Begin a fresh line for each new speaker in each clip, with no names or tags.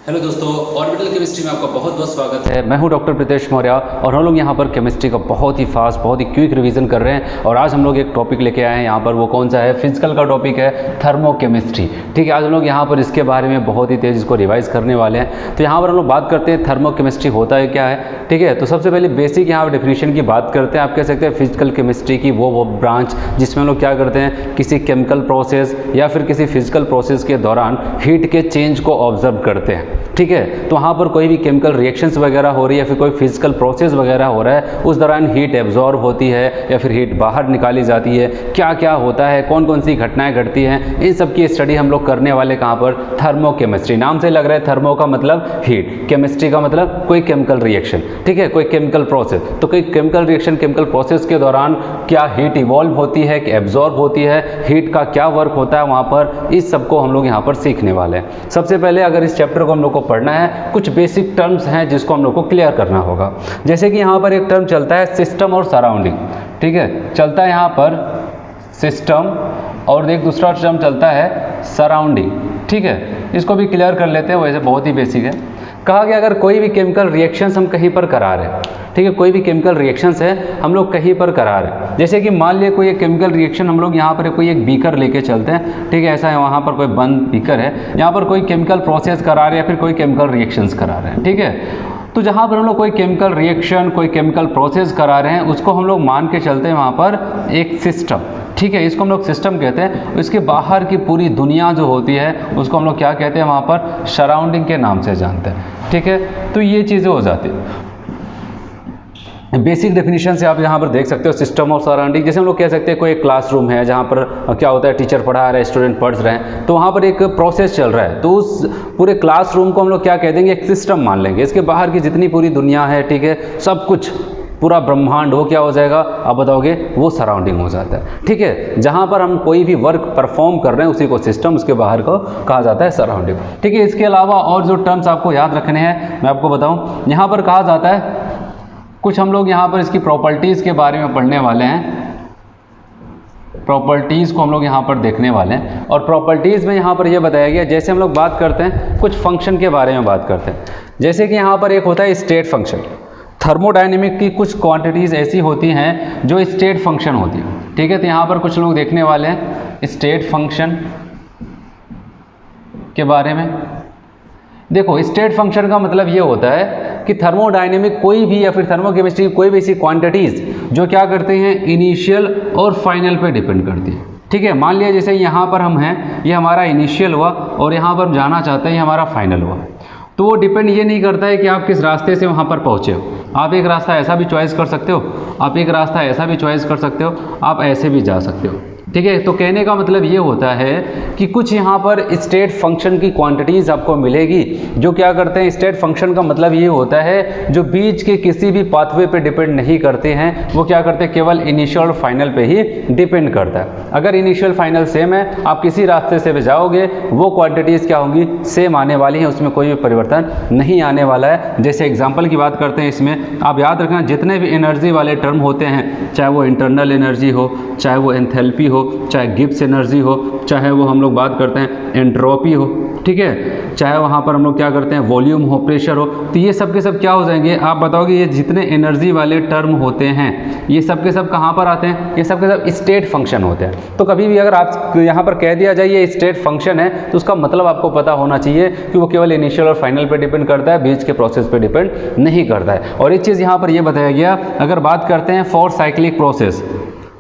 Hello दोस्तों, orbital chemistry में आपका बहुत बहुत स्वागत है। मैं हूं डॉक्टर प्रीतेश मौर्य और हम लोग यहां पर केमिस्ट्री का बहुत ही फास्ट, बहुत ही क्विक रिवीजन कर रहे हैं। और आज हम लोग एक टॉपिक लेके आए हैं यहां पर, वो कौन सा है? फिजिकल का टॉपिक है, थर्मोकेमिस्ट्री। ठीक है, आज हम लोग यहां पर इसके बारे में बहुत ही तेज़ इसको रिवाइज करने वाले हैं। तो यहाँ पर हम लोग बात करते हैं थर्मोकेमिस्ट्री होता है क्या है। ठीक है, तो सबसे पहले बेसिक यहाँ पर डेफिनेशन की बात करते हैं। आप कह सकते हैं फिजिकल केमिस्ट्री की वो ब्रांच जिसमें हम लोग क्या करते हैं, किसी केमिकल प्रोसेस या फिर किसी फिजिकल प्रोसेस के दौरान हीट के चेंज को ऑब्जर्व करते हैं। ठीक है, तो वहाँ पर कोई भी केमिकल रिएक्शंस वगैरह हो रही है या फिर कोई फिजिकल प्रोसेस वगैरह हो रहा है, उस दौरान हीट एब्जॉर्ब होती है या फिर हीट बाहर निकाली जाती है, क्या क्या होता है, कौन कौन सी घटनाएं घटती हैं, इन सब की स्टडी हम लोग करने वाले कहाँ पर? थर्मोकेमिस्ट्री। नाम से लग रहा है, थर्मो का मतलब हीट, केमिस्ट्री का मतलब कोई केमिकल रिएक्शन। ठीक है, कोई केमिकल प्रोसेस। तो कोई केमिकल रिएक्शन, केमिकल प्रोसेस के दौरान क्या हीट इवॉल्व होती है कि एब्जॉर्ब होती है, हीट का क्या वर्क होता है वहाँ पर, इस सबको हम लोग यहाँ पर सीखने वाले हैं। सबसे पहले अगर इस चैप्टर को हम लोग को पढ़ना है, कुछ बेसिक टर्म्स हैं जिसको हम लोग को क्लियर करना होगा। जैसे कि यहाँ पर एक टर्म चलता है सिस्टम और सराउंडिंग। ठीक है, चलता है यहाँ पर सिस्टम और एक दूसरा टर्म चलता है सराउंडिंग। ठीक है, इसको भी क्लियर कर लेते हैं, वैसे बहुत ही बेसिक है। कहा गया अगर कोई भी केमिकल रिएक्शंस हम कहीं पर करा रहे हैं, ठीक है, कोई भी केमिकल रिएक्शंस है हम लोग कहीं पर करा रहे हैं, जैसे कि मान लिया कोई एक केमिकल रिएक्शन हम लोग यहाँ पर कोई एक बीकर लेके चलते हैं। ठीक है, ऐसा है, वहाँ पर कोई बंद बीकर है, यहाँ पर कोई केमिकल प्रोसेस करा रहे हैं या फिर कोई केमिकल रिएक्शंस करा रहे हैं। ठीक है, तो जहाँ पर हम लोग कोई केमिकल रिएक्शन, कोई केमिकल प्रोसेस करा रहे हैं, उसको हम लोग मान के चलते हैं वहाँ पर एक सिस्टम। ठीक है, इसको हम लोग सिस्टम कहते हैं। इसके बाहर की पूरी दुनिया जो होती है उसको हम लोग क्या कहते हैं वहाँ पर? सराउंडिंग के नाम से जानते हैं। ठीक है, तो ये चीज़ें हो जाती है। बेसिक डेफिनेशन से आप यहाँ पर देख सकते हो सिस्टम और सराउंडिंग। जैसे हम लोग कह सकते हैं कोई एक क्लासरूम है जहाँ पर क्या होता है, टीचर पढ़ा रहा है, स्टूडेंट पढ़ रहे हैं, तो वहाँ पर एक प्रोसेस चल रहा है, तो उस पूरे क्लासरूम को हम लोग क्या कह देंगे? एक सिस्टम मान लेंगे। इसके बाहर की जितनी पूरी दुनिया है, ठीक है, सब कुछ पूरा ब्रह्मांड वो क्या हो जाएगा? आप बताओगे, वो सराउंडिंग हो जाता है। ठीक है, जहाँ पर हम कोई भी वर्क परफॉर्म कर रहे हैं उसी को सिस्टम, उसके बाहर को कहा जाता है सराउंडिंग। ठीक है, इसके अलावा और जो टर्म्स आपको याद रखने हैं मैं आपको बताऊँ, यहाँ पर कहा जाता है कुछ, हम लोग यहाँ पर इसकी प्रॉपर्टीज़ के बारे में पढ़ने वाले हैं। प्रॉपर्टीज़ को हम लोग यहाँ पर देखने वाले हैं और प्रॉपर्टीज़ में यहाँ पर यह बताया गया, जैसे हम लोग बात करते हैं कुछ फंक्शन के बारे में बात करते हैं। जैसे कि यहाँ पर एक होता है स्टेट फंक्शन। थर्मोडायनेमिक की कुछ क्वांटिटीज़ ऐसी होती हैं जो स्टेट फंक्शन होती है। ठीक है, तो यहाँ पर कुछ लोग देखने वाले हैं स्टेट फंक्शन के बारे में। देखो, स्टेट फंक्शन का मतलब ये होता है कि थर्मोडायनेमिक कोई भी या फिर थर्मोकेमिस्ट्री की कोई भी ऐसी क्वांटिटीज़ जो क्या करते हैं, इनिशियल और फाइनल पे डिपेंड करती है। ठीक है, मान लिया जैसे यहाँ पर हम हैं, ये हमारा इनिशियल हुआ और यहाँ पर हम जाना चाहते हैं, ये हमारा फाइनल हुआ। तो वो डिपेंड ये नहीं करता है कि आप किस रास्ते से वहाँ पर पहुँचे हो। आप एक रास्ता ऐसा भी चॉइस कर सकते हो, आप एक रास्ता ऐसा भी चॉइस कर सकते हो, आप ऐसे भी जा सकते हो। ठीक है, तो कहने का मतलब ये होता है कि कुछ यहाँ पर स्टेट फंक्शन की क्वांटिटीज़ आपको मिलेगी जो क्या करते हैं, स्टेट फंक्शन का मतलब ये होता है जो बीच के किसी भी पाथवे पे डिपेंड नहीं करते हैं, वो क्या करते हैं, केवल इनिशियल और फाइनल पे ही डिपेंड करता है। अगर इनिशियल फाइनल सेम है, आप किसी रास्ते से भी जाओगे, वो क्वांटिटीज़ क्या होंगी, सेम आने वाली हैं, उसमें कोई भी परिवर्तन नहीं आने वाला है। जैसे एग्जाम्पल की बात करते हैं, इसमें आप याद रखना जितने भी एनर्जी वाले टर्म होते हैं, चाहे वो इंटरनल एनर्जी हो, चाहे वो एंथैल्पी हो, चाहे गिब्स एनर्जी हो, चाहे वो हम लोग बात करते हैं एंट्रोपी हो, ठीक है, चाहे वहाँ पर हम लोग क्या करते हैं वॉल्यूम हो, प्रेशर हो, तो ये सब के सब क्या हो जाएंगे? आप बताओगे ये जितने एनर्जी वाले टर्म होते हैं ये सब के सब कहाँ पर आते हैं? ये सब के सब स्टेट फंक्शन होते हैं। तो कभी भी अगर आप यहाँ पर कह दिया जाए ये स्टेट फंक्शन है, तो उसका मतलब आपको पता होना चाहिए कि वो केवल इनिशियल और फाइनल पे डिपेंड करता है, बीच के प्रोसेस पे डिपेंड नहीं करता है। और एक चीज़ यहाँ पर यह बताया गया, अगर बात करते हैं for cyclic process,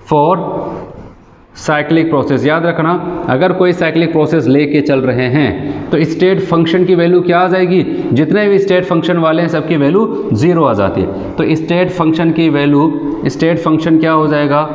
for cyclic process, याद रखना अगर कोई साइक्लिक प्रोसेस लेके चल रहे हैं तो स्टेट फंक्शन की वैल्यू क्या आ जाएगी? जितने भी स्टेट फंक्शन वाले हैं सबकी वैल्यू 0 आ जाती है। तो स्टेट फंक्शन की वैल्यू, स्टेट फंक्शन क्या हो जाएगा?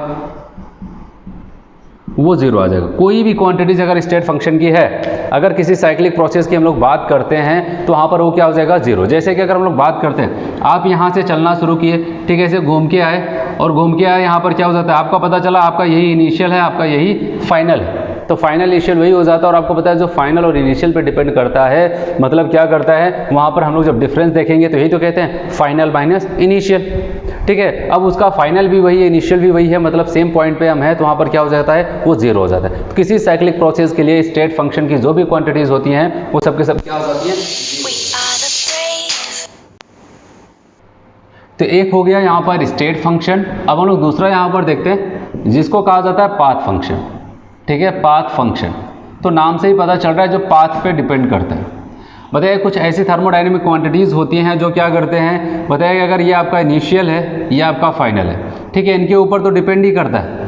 वो 0 आ जाएगा। कोई भी क्वांटिटीज अगर स्टेट फंक्शन की है, अगर किसी साइक्लिक प्रोसेस की हम लोग बात करते हैं तो वहाँ पर वो क्या हो जाएगा? 0। जैसे कि अगर हम लोग बात करते हैं, आप यहाँ से चलना शुरू किए, ठीक है, ऐसे घूम के आए और घूम के आए, यहाँ पर क्या हो जाता है, आपका पता चला आपका यही इनिशियल है, आपका यही फाइनल है, तो फाइनल इनिशियल वही हो जाता है। और आपको पता है जो फाइनल और इनिशियल पे डिपेंड करता है, मतलब क्या करता है, वहाँ पर हम लोग जब डिफरेंस देखेंगे तो यही तो कहते हैं फाइनल माइनस इनिशियल। ठीक है, अब उसका फाइनल भी वही है, इनिशियल भी वही है, मतलब सेम पॉइंट पे हम हैं, तो वहाँ पर क्या हो जाता है, वो 0 हो जाता है। तो किसी साइक्लिक प्रोसेस के लिए स्टेट फंक्शन की जो भी क्वांटिटीज होती हैं वो सब के सब क्या हो जाती हैं? तो एक हो गया यहाँ पर स्टेट फंक्शन। अब हम लोग दूसरा यहाँ पर देखते हैं जिसको कहा जाता है पाथ फंक्शन। ठीक है, पाथ फंक्शन तो नाम से ही पता चल रहा है जो पाथ पे डिपेंड करता है। बताइए कुछ ऐसी थर्मोडायनेमिक क्वांटिटीज़ होती हैं जो क्या करते हैं, बताइए अगर ये आपका इनिशियल है, ये आपका फाइनल है, ठीक है, इनके ऊपर तो डिपेंड ही करता है।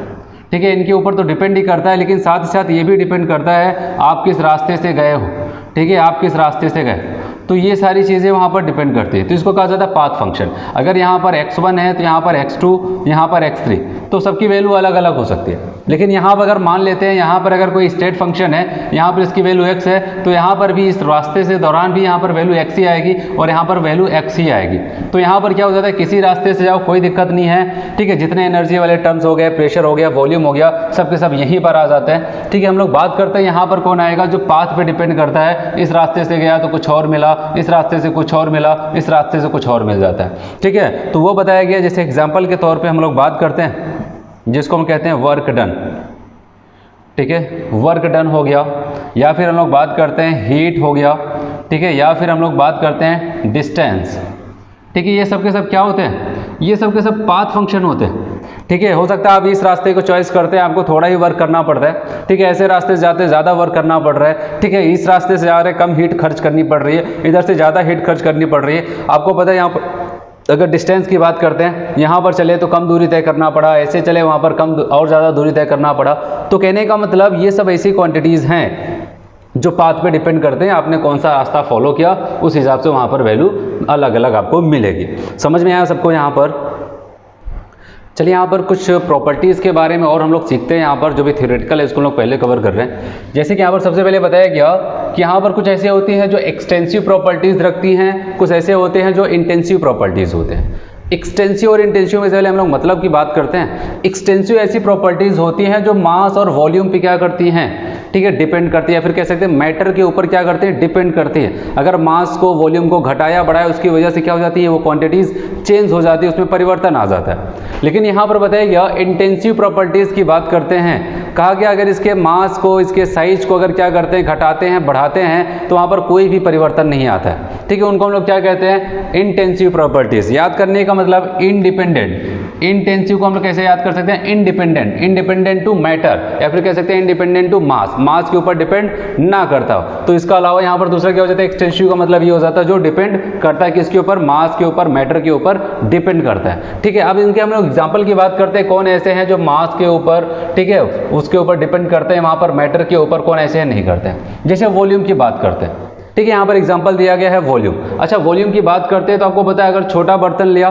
ठीक है, इनके ऊपर तो डिपेंड ही करता है, लेकिन साथ ही साथ ये भी डिपेंड करता है आप किस रास्ते से गए हो। ठीक है, आप किस रास्ते से गए, तो ये सारी चीज़ें वहाँ पर डिपेंड करती है। तो इसको कहा जाता है पाथ फंक्शन। अगर यहाँ पर x1 है तो यहाँ पर x2, यहाँ पर x3, तो सबकी वैल्यू अलग अलग हो सकती है। लेकिन यहाँ पर अगर मान लेते हैं यहाँ पर अगर कोई स्टेट फंक्शन है, यहाँ पर इसकी वैल्यू x है, तो यहाँ पर भी इस रास्ते से दौरान भी यहाँ पर वैल्यू x ही आएगी और यहाँ पर वैल्यू x ही आएगी। तो यहाँ पर क्या हो जाता है, किसी रास्ते से जाओ कोई दिक्कत नहीं है। ठीक है, जितने एनर्जी वाले टर्म्स हो गए, प्रेशर हो गया, वॉल्यूम हो गया, सब के सब यहीं पर आ जाते हैं। ठीक है, हम लोग बात करते हैं यहाँ पर कौन आएगा, जो पाथ पे डिपेंड करता है। इस रास्ते से गया तो कुछ और मिला, इस रास्ते से कुछ और मिला, इस रास्ते से कुछ और मिल जाता है। ठीक है, तो वो बताया गया। जैसे एग्जाम्पल के तौर पे हम लोग बात करते हैं जिसको हम कहते हैं वर्क डन। ठीक है, वर्क डन हो गया, या फिर हम लोग बात करते हैं हीट हो गया। ठीक है, या फिर हम लोग बात करते हैं डिस्टेंस। ठीक है, ये सब के सब क्या होते हैं, ये सब के सब पाथ फंक्शन होते हैं। ठीक है, हो सकता है आप इस रास्ते को चॉइस करते हैं, आपको थोड़ा ही वर्क करना पड़ता है। ठीक है, ऐसे रास्ते से जाते ज़्यादा वर्क करना पड़ रहा है। ठीक है, इस रास्ते से जा रहे कम हीट खर्च करनी पड़ रही है, इधर से ज़्यादा हीट खर्च करनी पड़ रही है। आपको पता है यहाँ पर अगर डिस्टेंस की बात करते हैं, यहाँ पर चले तो कम दूरी तय करना पड़ा, ऐसे चले वहाँ पर कम और ज़्यादा दूरी तय करना पड़ा। तो कहने का मतलब ये सब ऐसी क्वांटिटीज़ हैं जो पाथ पे डिपेंड करते हैं। आपने कौन सा रास्ता फॉलो किया उस हिसाब से वहाँ पर वैल्यू अलग अलग आपको मिलेगी। समझ में आया सबको यहाँ पर? चलिए यहाँ पर कुछ प्रॉपर्टीज़ के बारे में और हम लोग सीखते हैं यहाँ पर, जो भी थ्योरेटिकल है इसको हम लोग पहले कवर कर रहे हैं। जैसे कि यहाँ पर सबसे पहले बताया गया कि यहाँ पर कुछ ऐसे होती हैं जो एक्सटेंसिव प्रॉपर्टीज़ रखती हैं, कुछ ऐसे होते हैं जो इंटेंसिव प्रॉपर्टीज़ होते हैं। एक्सटेंसिव और इंटेंसिव में से पहले हम लोग मतलब की बात करते हैं। एक्सटेंसिव ऐसी प्रॉपर्टीज़ होती हैं जो मास और वॉल्यूम पे क्या करती हैं, ठीक है, डिपेंड करती है, फिर कह सकते हैं मैटर के ऊपर क्या करते हैं, डिपेंड करती है। अगर मास को वॉल्यूम को घटाया बढ़ाया उसकी वजह से क्या हो जाती है, वो क्वांटिटीज़ चेंज हो जाती है, उसमें परिवर्तन आ जाता है। लेकिन यहाँ पर बताया गया इंटेंसिव प्रॉपर्टीज़ की बात करते हैं, कहा गया अगर इसके मास को, इसके साइज को अगर क्या करते हैं, घटाते हैं बढ़ाते हैं तो वहाँ पर कोई भी परिवर्तन नहीं आता है। ठीक है, उनको हम लोग क्या कहते हैं, इंटेंसिव प्रॉपर्टीज़। याद करने का मतलब इंडिपेंडेंट। इंटेंसिव को हम लोग कैसे याद कर सकते हैं, इंडिपेंडेंट, इंडिपेंडेंट टू मैटर, या फिर कह सकते हैं इंडिपेंडेंट टू मास, मास के ऊपर डिपेंड ना करता हो। तो इसका अलावा यहाँ पर दूसरा क्या हो जाता है, एक्सटेंसिव का मतलब ये हो जाता है जो डिपेंड करता है किसके ऊपर, मास के ऊपर, मैटर के ऊपर डिपेंड करता है। ठीक है, अब इनके हम लोग एग्जाम्पल की बात करते हैं, कौन ऐसे हैं जो मास के ऊपर, ठीक है, उसके ऊपर डिपेंड करते हैं, वहाँ पर मैटर के ऊपर कौन ऐसे हैं नहीं करते हैं। जैसे वॉल्यूम की बात करते हैं, ठीक है, यहाँ पर एग्जांपल दिया गया है वॉल्यूम। अच्छा, वॉल्यूम की बात करते हैं तो आपको पता है अगर छोटा बर्तन लिया,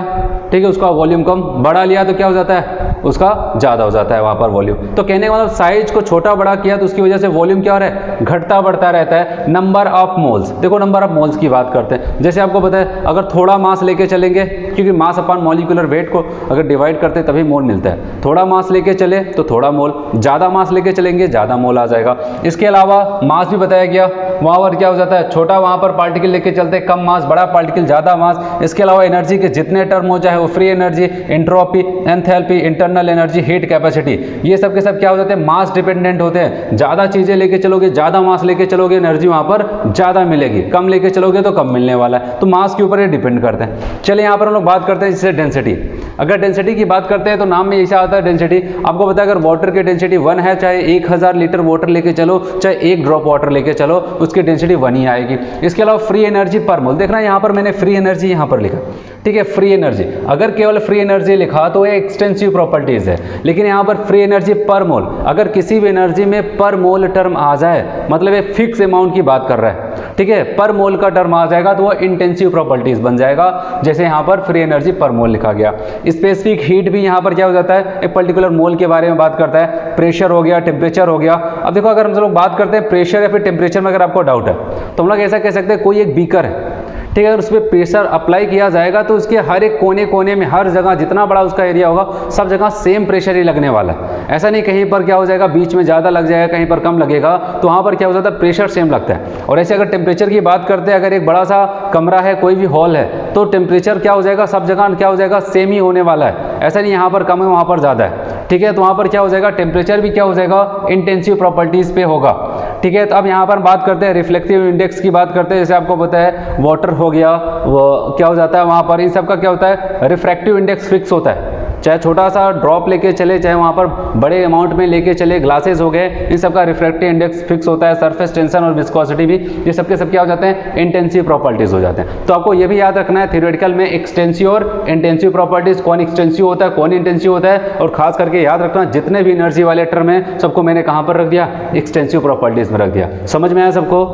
ठीक है, उसका वॉल्यूम कम, बड़ा लिया तो क्या हो जाता है, उसका ज़्यादा हो जाता है वहाँ पर वॉल्यूम। तो कहने का मतलब साइज को छोटा बड़ा किया तो उसकी वजह से वॉल्यूम क्या हो रहा है, घटता बढ़ता रहता है। नंबर ऑफ मोल्स, देखो नंबर ऑफ मोल्स की बात करते हैं। जैसे आपको पता है अगर थोड़ा मास लेके चलेंगे, क्योंकि मास अपॉन मॉलिक्यूलर वेट को अगर डिवाइड करते हैं तभी मोल मिलता है, थोड़ा मास लेके चले तो थोड़ा मोल, ज़्यादा मास लेके चलेंगे ज़्यादा मोल आ जाएगा। इसके अलावा मास भी बताया गया, वहाँ पर क्या हो जाता है, छोटा वहाँ पर पार्टिकल लेके चलते कम मास, बड़ा पार्टिकल ज़्यादा मास। इसके अलावा एनर्जी के जितने टर्म हो, चाहे वो free energy, entropy, enthalpy, internal energy, heat capacity, ये सब के सब क्या हो जाते हैं, मास डिपेंडेंट होते हैं। ज़्यादा चीज़ें लेके चलोगे, ज़्यादा मास लेके चलोगे, एनर्जी वहाँ पर ज़्यादा मिलेगी, कम लेके चलोगे तो कम मिलने वाला है। तो मास के ऊपर ये डिपेंड करते हैं। चलिए यहाँ पर हम लोग बात करते हैं जैसे डेंसिटी। अगर डेंसिटी की बात करते हैं तो नाम में ऐसा आता है डेंसिटी। आपको पता है अगर वाटर की डेंसिटी 1 है, चाहे 1000 लीटर वाटर लेके चलो, चाहे 1 ड्रॉप वाटर लेके चलो, उसकी डेंसिटी 1 ही आएगी। इसके अलावा फ्री एनर्जी पर मोल, देखना यहाँ पर मैंने फ्री एनर्जी यहाँ पर लिखा, ठीक है, फ्री एनर्जी। अगर केवल फ्री एनर्जी लिखा तो ये एक्सटेंसिव प्रॉपर्टीज है, लेकिन यहाँ पर फ्री एनर्जी पर मोल, अगर किसी भी एनर्जी में पर मोल टर्म आ जाए मतलब ये फिक्स अमाउंट की बात कर रहा है, ठीक है, पर मोल का टर्म आ जाएगा तो वो इंटेंसिव प्रॉपर्टीज बन जाएगा। जैसे यहाँ पर फ्री एनर्जी पर मोल लिखा गया। स्पेसिफिक हीट भी यहाँ पर क्या हो जाता है, एक पर्टिकुलर मोल के बारे में बात करता है। प्रेशर हो गया, टेम्परेचर हो गया। अब देखो अगर हम लोग बात करते हैं प्रेशर या फिर टेम्परेचर में अगर आपको डाउट है तो हम लोग ऐसा कह सकते हैं कोई एक बीकर है, ठीक है, अगर उस पर प्रेशर अप्लाई किया जाएगा तो उसके हर एक कोने कोने में, हर जगह जितना बड़ा उसका एरिया होगा सब जगह सेम प्रेशर ही लगने वाला है। ऐसा नहीं कहीं पर क्या हो जाएगा, बीच में ज़्यादा लग जाएगा, कहीं पर कम लगेगा, तो वहाँ पर क्या हो जाता है, प्रेशर सेम लगता है। और ऐसे अगर टेम्परेचर की बात करते हैं, अगर एक बड़ा सा कमरा है, कोई भी हॉल है, तो टेम्परेचर क्या हो जाएगा, सब जगह क्या हो जाएगा, सेम ही होने वाला है। ऐसा नहीं यहाँ पर कम है वहाँ पर ज़्यादा है, ठीक है, तो वहाँ पर क्या हो जाएगा, टेम्परेचर भी क्या हो जाएगा, इंटेंसिव प्रॉपर्टीज़ पे होगा, ठीक ठीक है। तो अब यहाँ पर बात करते हैं रिफ्लेक्टिव इंडेक्स की बात करते हैं। जैसे आपको पता है वाटर हो गया, वो क्या हो जाता है वहाँ पर, इन सब का क्या होता है, रिफ्रैक्टिव इंडेक्स फिक्स होता है। चाहे छोटा सा ड्रॉप लेके चले, चाहे वहाँ पर बड़े अमाउंट में लेके चले, ग्लासेस हो गए, इन सब का रिफ्रैक्टिव इंडेक्स फिक्स होता है। सरफेस टेंशन और विस्कोसिटी भी, ये सब के सब क्या हो जाते हैं, इंटेंसिव प्रॉपर्टीज हो जाते हैं। तो आपको ये भी याद रखना है थ्योरेटिकल में एक्सटेंसिव और इंटेंसिव प्रॉपर्टीज, कौन एक्सटेंसिव होता है कौन इंटेंसिव होता है। और खास करके याद रखना जितने भी एनर्जी वाले टर्म है सबको मैंने कहाँ पर रख दिया, एक्सटेंसिव प्रॉपर्टीज में रख दिया। समझ में आया सबको?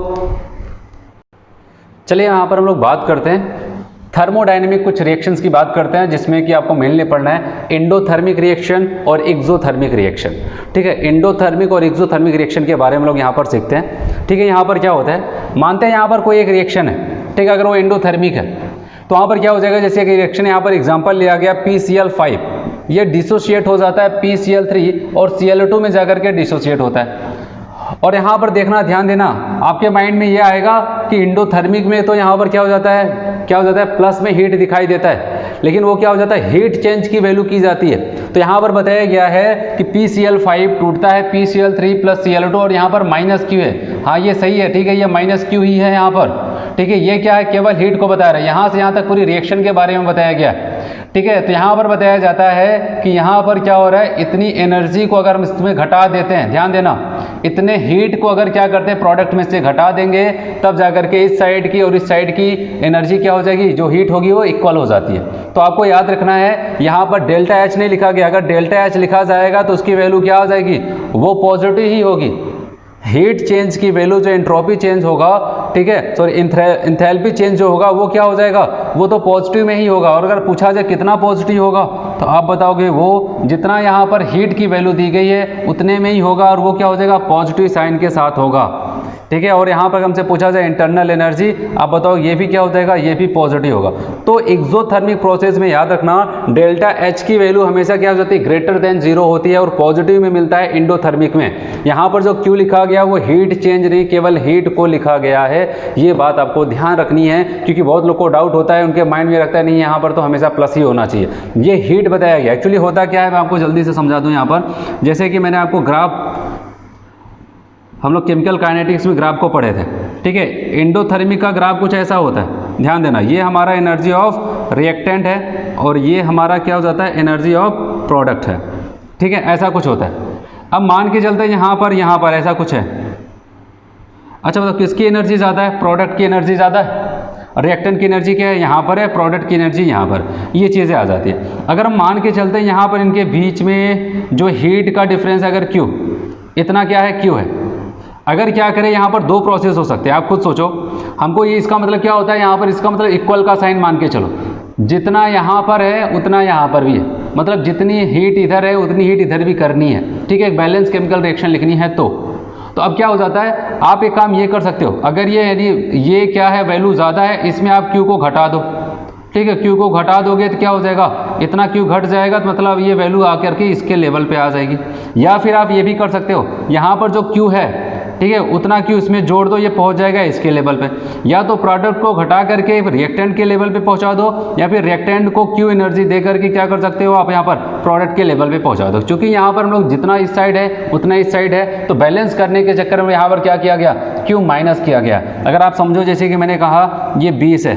चलिए यहाँ पर हम लोग बात करते हैं थर्मोडायनेमिक कुछ रिएक्शंस की बात करते हैं, जिसमें कि आपको मेनली पढ़ना है एंडोथर्मिक रिएक्शन और एक्सोथर्मिक रिएक्शन। ठीक है, एंडोथर्मिक और एक्सोथर्मिक रिएक्शन के बारे में लोग यहाँ पर सीखते हैं। ठीक है, यहाँ पर क्या होता है, मानते हैं यहाँ पर कोई एक रिएक्शन है, ठीक है, अगर वो एंडोथर्मिक है तो वहाँ पर क्या हो जाएगा, जैसे एक रिएक्शन यहाँ पर एग्जाम्पल लिया गया PCl5, ये डिसोशिएट हो जाता है PCl3 और Cl2 में जाकर के डिसोशिएट होता है। और यहाँ पर देखना, ध्यान देना, आपके माइंड में ये आएगा कि एंडोथर्मिक में तो यहाँ पर क्या हो जाता है, प्लस में हीट दिखाई देता है, लेकिन वो क्या हो जाता है, हीट चेंज की वैल्यू की जाती है। तो यहाँ पर बताया गया है कि PCl5 टूटता है PCl3 प्लस Cl2 और यहाँ पर -Q है। हाँ ये सही है, ठीक है, ये -Q ही है यहाँ पर। ठीक है, ये क्या है, केवल हीट को बता रहा है, यहाँ से यहाँ तक पूरी रिएक्शन के बारे में बताया गया। ठीक है, तो यहाँ पर बताया जाता है कि यहाँ पर क्या हो रहा है, इतनी एनर्जी को अगर हम इसमें घटा देते हैं, ध्यान देना, इतने हीट को अगर क्या करते हैं प्रोडक्ट में से घटा देंगे, तब जाकर के इस साइड की और इस साइड की एनर्जी क्या हो जाएगी, जो हीट होगी वो इक्वल हो जाती है। तो आपको याद रखना है यहाँ पर डेल्टा एच नहीं लिखा गया, अगर डेल्टा एच लिखा जाएगा तो उसकी वैल्यू क्या हो जाएगी, वो पॉजिटिव ही होगी। हीट चेंज की वैल्यू जो एंट्रोपी चेंज होगा, ठीक है, सॉरी इंथैल्पी चेंज जो होगा वो क्या हो जाएगा, वो तो पॉजिटिव में ही होगा। और अगर पूछा जाए कितना पॉजिटिव होगा, तो आप बताओगे वो जितना यहाँ पर हीट की वैल्यू दी गई है उतने में ही होगा, और वो क्या हो जाएगा, पॉजिटिव साइन के साथ होगा। ठीक है, और यहाँ पर हमसे पूछा जाए इंटरनल एनर्जी, आप बताओ ये भी क्या हो जाएगा, ये भी पॉजिटिव होगा। तो एक्सोथर्मिक प्रोसेस में याद रखना डेल्टा एच की वैल्यू हमेशा क्या हो जाती है, ग्रेटर देन 0 होती है, और पॉजिटिव में मिलता है एंडोथर्मिक में। यहाँ पर जो क्यू लिखा गया वो हीट चेंज नहीं, केवल हीट को लिखा गया है। ये बात आपको ध्यान रखनी है, क्योंकि बहुत लोग को डाउट होता है, उनके माइंड में रखता है नहीं यहाँ पर तो हमेशा प्लस ही होना चाहिए। ये हीट बताया गया, एक्चुअली होता क्या है मैं आपको जल्दी से समझा दूँ। यहाँ पर जैसे कि मैंने आपको ग्राफ, हम लोग केमिकल काइनेटिक्स में ग्राफ को पढ़े थे, ठीक है, एंडोथर्मिक का ग्राफ कुछ ऐसा होता है, ध्यान देना, ये हमारा एनर्जी ऑफ रिएक्टेंट है और ये हमारा क्या हो जाता है, एनर्जी ऑफ प्रोडक्ट है। ठीक है, ऐसा कुछ होता है। अब मान के चलते हैं यहाँ पर ऐसा कुछ है। अच्छा बताओ किसकी एनर्जी ज़्यादा है, प्रोडक्ट की एनर्जी ज़्यादा है, रिएक्टेंट की एनर्जी क्या है, यहाँ पर है, प्रोडक्ट की एनर्जी यहाँ पर, ये चीज़ें आ जाती है। अगर हम मान के चलते हैं यहाँ पर इनके बीच में जो हीट का डिफरेंस अगर Q, इतना क्या है, Q है। अगर क्या करें, यहाँ पर दो प्रोसेस हो सकते हैं, आप खुद सोचो। हमको ये, इसका मतलब क्या होता है, यहाँ पर इसका मतलब इक्वल का साइन मान के चलो, जितना यहाँ पर है उतना यहाँ पर भी है, मतलब जितनी हीट इधर है उतनी हीट इधर भी करनी है। ठीक है, एक बैलेंस केमिकल रिएक्शन लिखनी है तो अब क्या हो जाता है, आप एक काम ये कर सकते हो, अगर ये क्या है, वैल्यू ज़्यादा है, इसमें आप Q को घटा दो। ठीक है, Q को घटा दोगे तो क्या हो जाएगा, इतना Q घट जाएगा, तो मतलब ये वैल्यू आकर के इसके लेवल पे आ जाएगी। या फिर आप ये भी कर सकते हो, यहाँ पर जो Q है, ठीक है, उतना Q इसमें जोड़ दो, ये पहुँच जाएगा इसके लेवल पे। या तो प्रोडक्ट को घटा करके रिएक्टेंट के लेवल पे पहुँचा दो, या फिर रिएक्टेंट को Q एनर्जी दे करके क्या कर सकते हो आप, यहाँ पर प्रोडक्ट के लेवल पे पहुँचा दो। क्योंकि यहाँ पर हम लोग जितना इस साइड है उतना इस साइड है, तो बैलेंस करने के चक्कर में यहाँ पर क्या किया गया, Q माइनस किया गया। अगर आप समझो, जैसे कि मैंने कहा ये 20 है,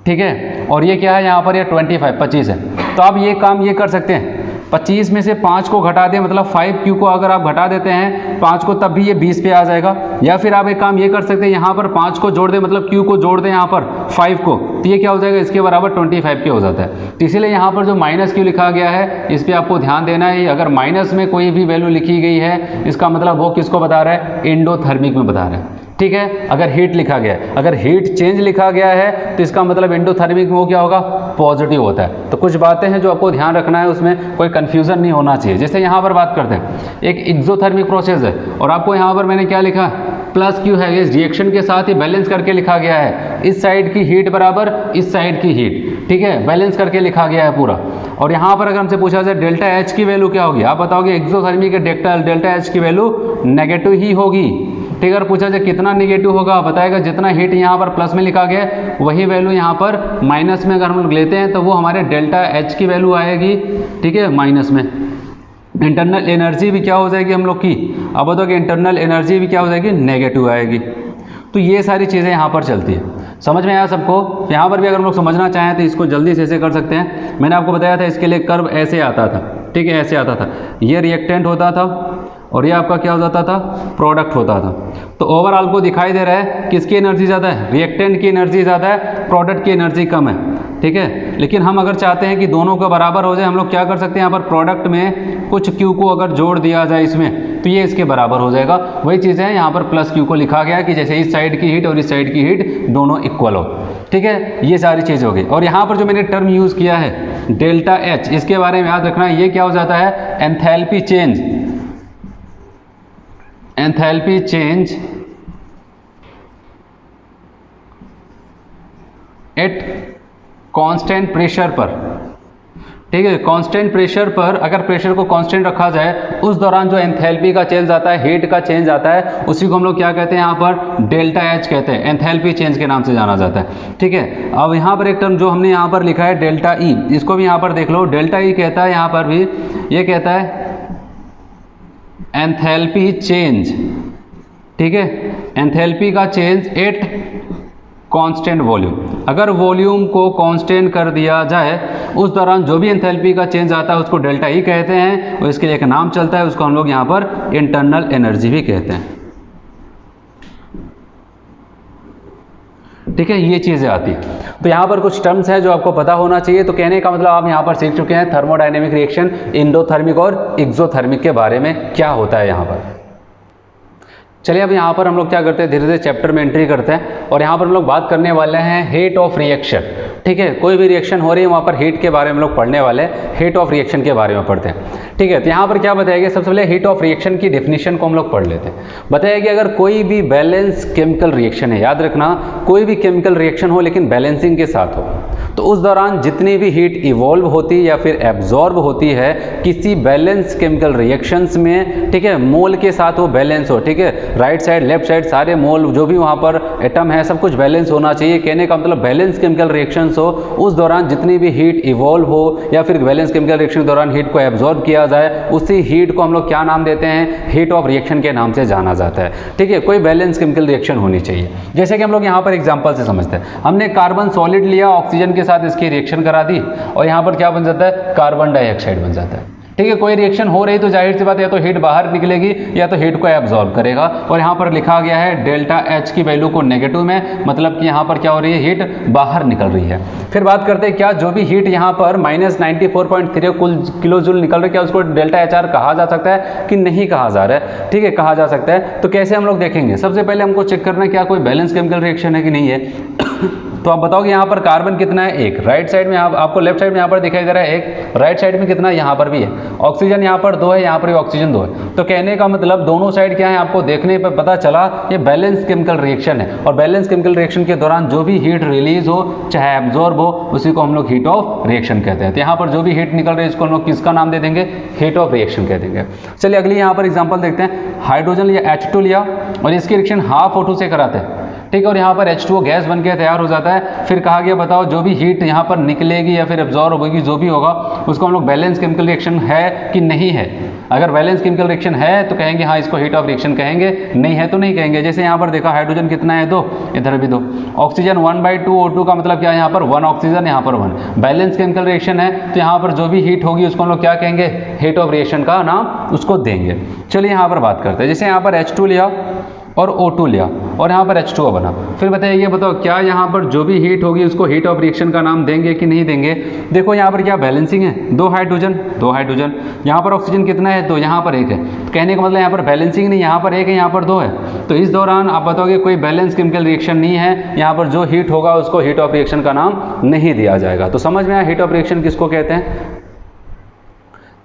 ठीक है, और ये क्या है, यहाँ पर ये 25 है, तो आप ये काम ये कर सकते हैं, 25 में से 5 को घटा दें, मतलब 5Q को अगर आप घटा देते हैं 5 को, तब भी ये 20 पे आ जाएगा। या फिर आप एक काम ये कर सकते हैं, यहाँ पर 5 को जोड़ दें, मतलब Q को जोड़ दें यहाँ पर 5 को, तो ये क्या हो जाएगा, इसके बराबर 25 के हो जाता है। तो इसीलिए यहाँ पर जो -Q लिखा गया है, इस पर आपको ध्यान देना है। अगर माइनस में कोई भी वैल्यू लिखी गई है, इसका मतलब वो किसको बता रहा है, एंडोथर्मिक में बता रहा है। ठीक है, अगर हीट लिखा गया है, अगर हीट चेंज लिखा गया है, तो इसका मतलब एंडोथर्मिक में वो क्या होगा, पॉजिटिव होता है। तो कुछ बातें हैं जो आपको ध्यान रखना है, उसमें कोई कंफ्यूजन नहीं होना चाहिए। जैसे यहाँ पर बात करते हैं, एक एक्सोथर्मिक प्रोसेस है, और आपको यहाँ पर मैंने क्या लिखा, +Q है, इस रिएक्शन के साथ ही बैलेंस करके लिखा गया है, इस साइड की हीट बराबर इस साइड की हीट। ठीक है, बैलेंस करके लिखा गया है पूरा। और यहाँ पर अगर हमसे पूछा जाए डेल्टा एच की वैल्यू क्या होगी, आप बताओगे एक्सोथर्मिक के डेल्टा एच की वैल्यू नेगेटिव ही होगी। ठीक है, अगर पूछा जाए कितना नेगेटिव होगा, बताएगा जितना हीट यहाँ पर प्लस में लिखा गया है वही वैल्यू यहाँ पर माइनस में अगर हम लोग लेते हैं, तो वो हमारे डेल्टा एच की वैल्यू आएगी। ठीक है, माइनस में इंटरनल एनर्जी भी क्या हो जाएगी हम लोग की, अब बताओ कि इंटरनल एनर्जी भी क्या हो जाएगी, नेगेटिव आएगी। तो ये सारी चीज़ें यहाँ पर चलती है। समझ में आया सबको? यहाँ पर भी अगर हम लोग समझना चाहें तो इसको जल्दी से ऐसे कर सकते हैं। मैंने आपको बताया था इसके लिए कर्व ऐसे आता था, ठीक है, ऐसे आता था। ये रिएक्टेंट होता था और ये आपका क्या हो जाता था, प्रोडक्ट होता था। तो ओवरऑल को दिखाई दे रहा है किसकी एनर्जी ज़्यादा है, रिएक्टेंट की एनर्जी ज़्यादा है, प्रोडक्ट की एनर्जी कम है, ठीक है। लेकिन हम अगर चाहते हैं कि दोनों का बराबर हो जाए, हम लोग क्या कर सकते हैं, यहाँ पर प्रोडक्ट में कुछ क्यू को अगर जोड़ दिया जाए इसमें, तो ये इसके बराबर हो जाएगा। वही चीज़ है, यहाँ पर प्लस क्यू को लिखा गया कि जैसे इस साइड की हीट और इस साइड की हीट दोनों इक्वल हो, ठीक है। ये सारी चीज़ हो गई। और यहाँ पर जो मैंने टर्म यूज़ किया है डेल्टा एच, इसके बारे में याद रखना है, ये क्या हो जाता है, enthalpy change, enthalpy change at constant pressure पर, ठीक है। कांस्टेंट प्रेशर पर अगर प्रेशर को कांस्टेंट रखा जाए, उस दौरान जो एंथैल्पी का चेंज आता है, हीट का चेंज आता है, उसी को हम लोग क्या कहते हैं, यहाँ पर डेल्टा एच कहते हैं, एंथैल्पी चेंज के नाम से जाना जाता है, ठीक है। अब यहाँ पर एक टर्म जो हमने यहाँ पर लिखा है डेल्टा ई, इसको भी यहाँ पर देख लो, डेल्टा ई कहता है यहाँ पर भी, ये कहता है एंथैल्पी चेंज, ठीक है, एंथैल्पी का चेंज एट कांस्टेंट वॉल्यूम। अगर वॉल्यूम को कांस्टेंट कर दिया जाए, उस दौरान जो भी एंथैल्पी का चेंज आता है उसको डेल्टा ई कहते हैं, और इसके लिए एक नाम चलता है, उसको हम लोग यहाँ पर इंटरनल एनर्जी भी कहते हैं, ठीक है। ये चीज़ें आती है। तो यहाँ पर कुछ टर्म्स हैं जो आपको पता होना चाहिए। तो कहने का मतलब आप यहाँ पर सीख चुके हैं थर्मोडायनेमिक रिएक्शन, इंडोथर्मिक और एक्सोथर्मिक के बारे में क्या होता है यहाँ पर। चलिए अब यहाँ पर हम लोग क्या करते हैं, धीरे धीरे चैप्टर में एंट्री करते हैं, और यहाँ पर हम लोग बात करने वाले हैं हीट ऑफ रिएक्शन, ठीक है। कोई भी रिएक्शन हो रही है वहाँ पर हीट के बारे में हम लोग पढ़ने वाले हैं, हीट ऑफ रिएक्शन के बारे में पढ़ते हैं, ठीक है। तो यहाँ पर क्या बताया गया, सबसे पहले हीट ऑफ रिएक्शन की डेफिनेशन को हम लोग पढ़ लेते हैं। बताया कि अगर कोई भी बैलेंस केमिकल रिएक्शन है, याद रखना कोई भी केमिकल रिएक्शन हो लेकिन बैलेंसिंग के साथ हो, तो उस दौरान जितनी भी हीट इवॉल्व होती या फिर एब्जॉर्ब होती है किसी बैलेंस केमिकल रिएक्शंस में, ठीक है, मोल के साथ वो बैलेंस हो, ठीक है, राइट साइड लेफ्ट साइड सारे मोल जो भी वहाँ पर एटम है सब कुछ बैलेंस होना चाहिए। कहने का मतलब बैलेंस केमिकल रिएक्शंस हो, उस दौरान जितनी भी हीट इवॉल्व हो या फिर बैलेंस केमिकल रिएक्शन के दौरान हीट को एब्जॉर्ब किया जाए, उसी हीट को हम लोग क्या नाम देते हैं, हीट ऑफ रिएक्शन के नाम से जाना जाता है, ठीक है। कोई बैलेंस केमिकल रिएक्शन होनी चाहिए। जैसे कि हम लोग यहाँ पर एग्जाम्पल से समझते हैं, हमने कार्बन सॉलिड लिया, ऑक्सीजन के साथ इसकी रिएक्शन करा दी, और यहाँ पर क्या बन जाता है, कार्बन डाइऑक्साइड बन जाता है, ठीक है। कोई रिएक्शन हो रही तो जाहिर सी बात है या तो हीट बाहर निकलेगी या तो हीट को एब्जॉर्ब करेगा, और यहाँ पर लिखा गया है डेल्टा एच की वैल्यू को नेगेटिव में, मतलब कि यहाँ पर क्या हो रही है, हीट बाहर निकल रही है। फिर बात करते हैं क्या जो भी हीट यहाँ पर -94.3 किलो जूल निकल रही है, क्या उसको डेल्टा एच आर कहा जा सकता है कि नहीं कहा जा रहा है, ठीक है, कहा जा सकता है। तो कैसे हम लोग देखेंगे, सबसे पहले हमको चेक करना है क्या कोई बैलेंस केमिकल रिएक्शन है कि नहीं है। तो आप बताओ कि यहाँ पर कार्बन कितना है, एक, राइट साइड में आपको लेफ्ट साइड में यहाँ पर दिखाई दे रहा है एक, राइट साइड में कितना है, यहाँ पर भी है। ऑक्सीजन यहाँ पर 2 है, यहाँ पर भी ऑक्सीजन 2 है। तो कहने का मतलब दोनों साइड क्या है, आपको देखने पर पता चला ये बैलेंस केमिकल रिएक्शन है, और बैलेंस केमिकल रिएक्शन के दौरान जो भी हीट रिलीज हो चाहे एब्जॉर्ब हो, उसी को हम लोग हीट ऑफ रिएक्शन कहते हैं। तो यहाँ पर जो भी हीट निकल रही है इसको हम लोग किसका नाम दे देंगे, हीट ऑफ रिएक्शन कह देंगे। चलिए अगली यहाँ पर एग्जाम्पल देखते हैं। हाइड्रोजन लिया, H2 लिया, और इसकी रिएक्शन हाफ O2 से कराते हैं, ठीक है, और यहाँ पर H2O गैस बन के तैयार हो जाता है। फिर कहा गया बताओ जो भी हीट यहाँ पर निकलेगी या फिर एब्जॉर्ब होगी, जो भी होगा उसको हम लोग बैलेंस केमिकल रिएक्शन है कि नहीं है। अगर बैलेंस केमिकल रिएक्शन है तो कहेंगे हाँ इसको हीट ऑफ रिएक्शन कहेंगे, नहीं है तो नहीं कहेंगे। जैसे यहाँ पर देखा हाइड्रोजन कितना है 2, इधर भी 2, ऑक्सीजन 1/2 O2 का मतलब क्या है, यहाँ पर 1 ऑक्सीजन, यहाँ पर 1। बैलेंस केमिकल रिएक्शन है तो यहाँ पर जो भी हीट होगी उसको हम लोग क्या कहेंगे, हीट ऑफ रिएक्शन का नाम उसको देंगे। चलिए यहाँ पर बात करते हैं। जैसे यहाँ पर H2 लिया और O2 लिया और यहाँ पर H2O बना। फिर बताइए ये बताओ क्या यहाँ पर जो भी हीट होगी उसको हीट ऑफ रिएक्शन का नाम देंगे कि नहीं देंगे। देखो यहाँ पर क्या बैलेंसिंग है, 2 हाइड्रोजन, यहाँ पर ऑक्सीजन कितना है 2, यहाँ पर 1 है। कहने का मतलब यहाँ पर बैलेंसिंग नहीं, यहाँ पर 1 है, यहाँ पर 2 है। तो इस दौरान आप बताओगे कोई बैलेंस केमिकल रिएक्शन नहीं है, यहाँ पर जो हीट होगा उसको हीट ऑफ रिएक्शन का नाम नहीं दिया जाएगा। तो समझ में आया हीट ऑफ रिएक्शन किसको कहते हैं।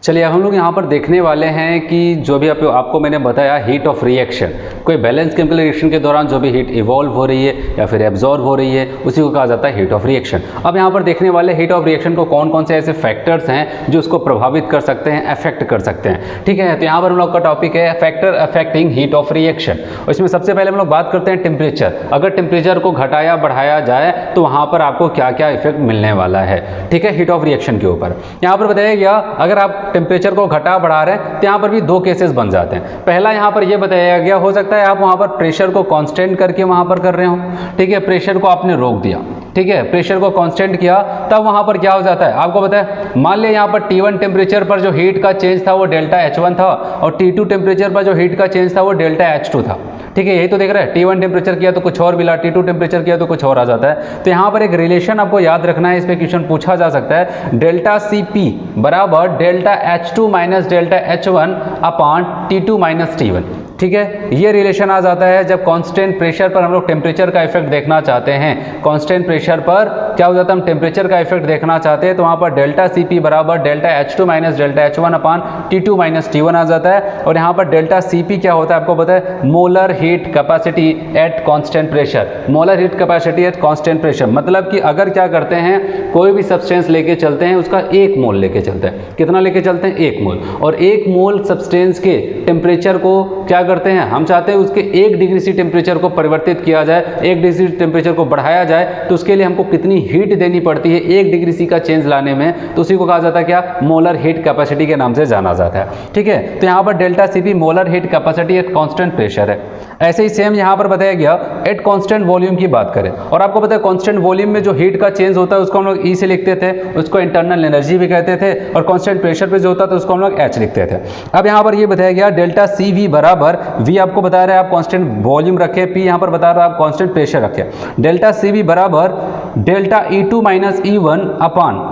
चलिए अब हम लोग यहाँ पर देखने वाले हैं कि जो भी आपको मैंने बताया हीट ऑफ रिएक्शन, कोई बैलेंस केमिकल रिएक्शन के दौरान जो भी हीट इवॉल्व हो रही है या फिर एब्जॉर्ब हो रही है उसी को कहा जाता है हीट ऑफ रिएक्शन। अब यहाँ पर देखने वाले हीट ऑफ रिएक्शन को कौन कौन से ऐसे फैक्टर्स हैं जो उसको प्रभावित कर सकते हैं, अफेक्ट कर सकते हैं, ठीक है। तो यहाँ पर हम लोग का टॉपिक है factor affecting heat of reaction, और इसमें सबसे पहले हम लोग बात करते हैं टेम्परेचर। अगर टेम्परेचर को घटाया बढ़ाया जाए तो वहाँ पर आपको क्या क्या इफेक्ट मिलने वाला है, ठीक है, हीट ऑफ रिएक्शन के ऊपर। यहाँ पर बताया गया अगर आप टेम्परेचर को घटा बढ़ा रहे हैं तो यहाँ पर भी दो केसेस बन जाते हैं। पहला यहाँ पर ये बताया गया, हो सकता है आप वहाँ पर प्रेशर को कांस्टेंट करके वहाँ पर कर रहे हो, ठीक है, प्रेशर को आपने रोक दिया, ठीक है, प्रेशर को कांस्टेंट किया, तब वहाँ पर क्या हो जाता है आपको पता है। मान लिया यहाँ पर T1 टेम्परेचर पर जो हीट का चेंज था वो डेल्टा H1 था और T2 टेम्परेचर पर जो हीट का चेंज था वो डेल्टा H2 था, ठीक है, यही तो देख रहे हैं। T1 टेम्परेचर किया तो कुछ और मिला, T2 टेम्परेचर किया तो कुछ और आ जाता है। तो यहाँ पर एक रिलेशन आपको याद रखना है, इस पे क्वेश्चन पूछा जा सकता है, डेल्टा Cp बराबर delta H2 minus delta H1 upon T2 minus T1, ठीक है। ये रिलेशन आ जाता है जब कांस्टेंट प्रेशर पर हम लोग टेम्परेचर का इफेक्ट देखना चाहते हैं। कांस्टेंट प्रेशर पर क्या हो जाता है, हम टेम्परेचर का इफेक्ट देखना चाहते हैं तो वहाँ पर डेल्टा Cp बराबर delta H2 minus delta H1 upon T2 minus T1 आ जाता है। और यहाँ पर डेल्टा Cp क्या होता है आपको पता है, molar heat capacity at constant pressure. Molar heat capacity at constant pressure मतलब कि अगर क्या करते हैं, कोई भी सब्सटेंस लेके चलते हैं उसका 1 मोल लेके चलते हैं, कितना लेके चलते हैं, 1 मोल, और 1 मोल सब्सटेंस के टेम्परेचर को क्या करते हैं, हम चाहते हैं उसके 1 डिग्री सी टेम्परेचर को परिवर्तित किया जाए, 1 डिग्री टेम्परेचर को बढ़ाया जाए, तो उसके लिए हमको कितनी हीट देनी पड़ती है 1 डिग्री सी का चेंज लाने में, तो उसी को कहा जाता है क्या, मोलर हीट कैपेसिटी के नाम से जाना जाता है, ठीक है। तो यहाँ पर delta Cp molar heat capacity at constant pressure है। ऐसे ही सेम यहाँ पर बताया गया एट कांस्टेंट वॉल्यूम की बात करें, और आपको पता है कांस्टेंट वॉल्यूम में जो हीट का चेंज होता है उसको हम लोग E से लिखते थे, उसको इंटरनल एनर्जी भी कहते थे, और कांस्टेंट प्रेशर पे जो होता था उसको हम लोग H लिखते थे। अब यहाँ पर ये बताया गया डेल्टा Cv बराबर, V आपको बता रहा है आप कांस्टेंट वॉल्यूम रखे, P यहाँ पर बता रहा है आप कांस्टेंट प्रेशर रखे, डेल्टा Cv बराबर delta E2 minus E1 upon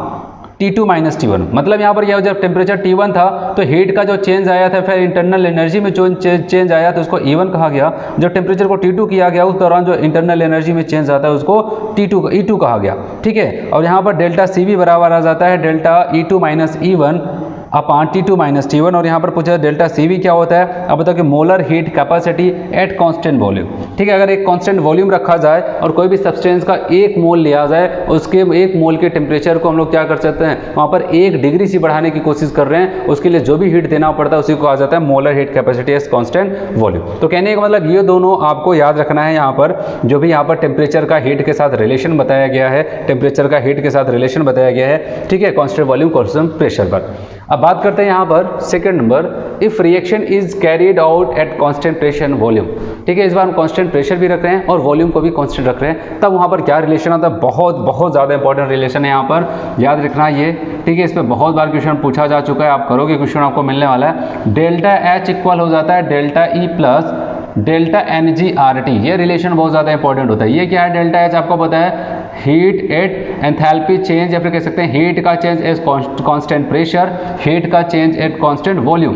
T2 minus T1। मतलब यहाँ पर यह जब टेम्परेचर T1 था तो हीट का जो चेंज आया था, फिर इंटरनल एनर्जी में जो चेंज आया तो उसको E1 कहा गया, जब टेम्परेचर को T2 किया गया उस दौरान जो इंटरनल एनर्जी में चेंज आता है उसको E2 कहा गया, ठीक है। और यहाँ पर डेल्टा Cv बराबर आ जाता है delta E2 minus E1 upon T2 minus T1। और यहाँ पर पूछा डेल्टा Cv क्या होता है, अब बताओ कि molar heat capacity eight constant volume, ठीक है। अगर एक कांस्टेंट वॉल्यूम रखा जाए और कोई भी सब्सटेंस का 1 मोल लिया जाए, उसके 1 मोल के टेम्परेचर को हम लोग क्या कर सकते हैं, वहाँ पर 1 डिग्री से बढ़ाने की कोशिश कर रहे हैं, उसके लिए जो भी हीट देना पड़ता है उसी को कहा जाता है molar heat capacity eight constant volume. तो कहने का मतलब ये दोनों आपको याद रखना है, यहाँ पर जो भी यहाँ पर टेम्परेचर का हीट के साथ रिलेशन बताया गया है, टेम्परेचर का हीट के साथ रिलेशन बताया गया है, ठीक है, कांस्टेंट वॉल्यूम कांस्टेंट प्रेशर पर। अब बात करते हैं यहाँ पर second number, if reaction is carried out at constant pressure volume, ठीक है। इस बार हम कांस्टेंट प्रेशर भी रख रहे हैं और वॉल्यूम को भी कांस्टेंट रख रहे हैं, तब वहाँ पर क्या रिलेशन आता है, बहुत ज़्यादा इंपॉर्टेंट रिलेशन है यहाँ पर, याद रखना ये, ठीक है। इस पर बहुत बार क्वेश्चन पूछा जा चुका है, आप करोगे क्वेश्चन आपको मिलने वाला है। डेल्टा H इक्वल हो जाता है delta E plus delta Ng/RT, ये रिलेशन बहुत ज़्यादा इंपॉर्टेंट होता है। ये क्या है, डेल्टा H आपको पता है हीट एट एंथैल्पी चेंज, या फिर कह सकते हैं हीट का change as constant pressure, heat का चेंज एट कांस्टेंट वॉल्यूम।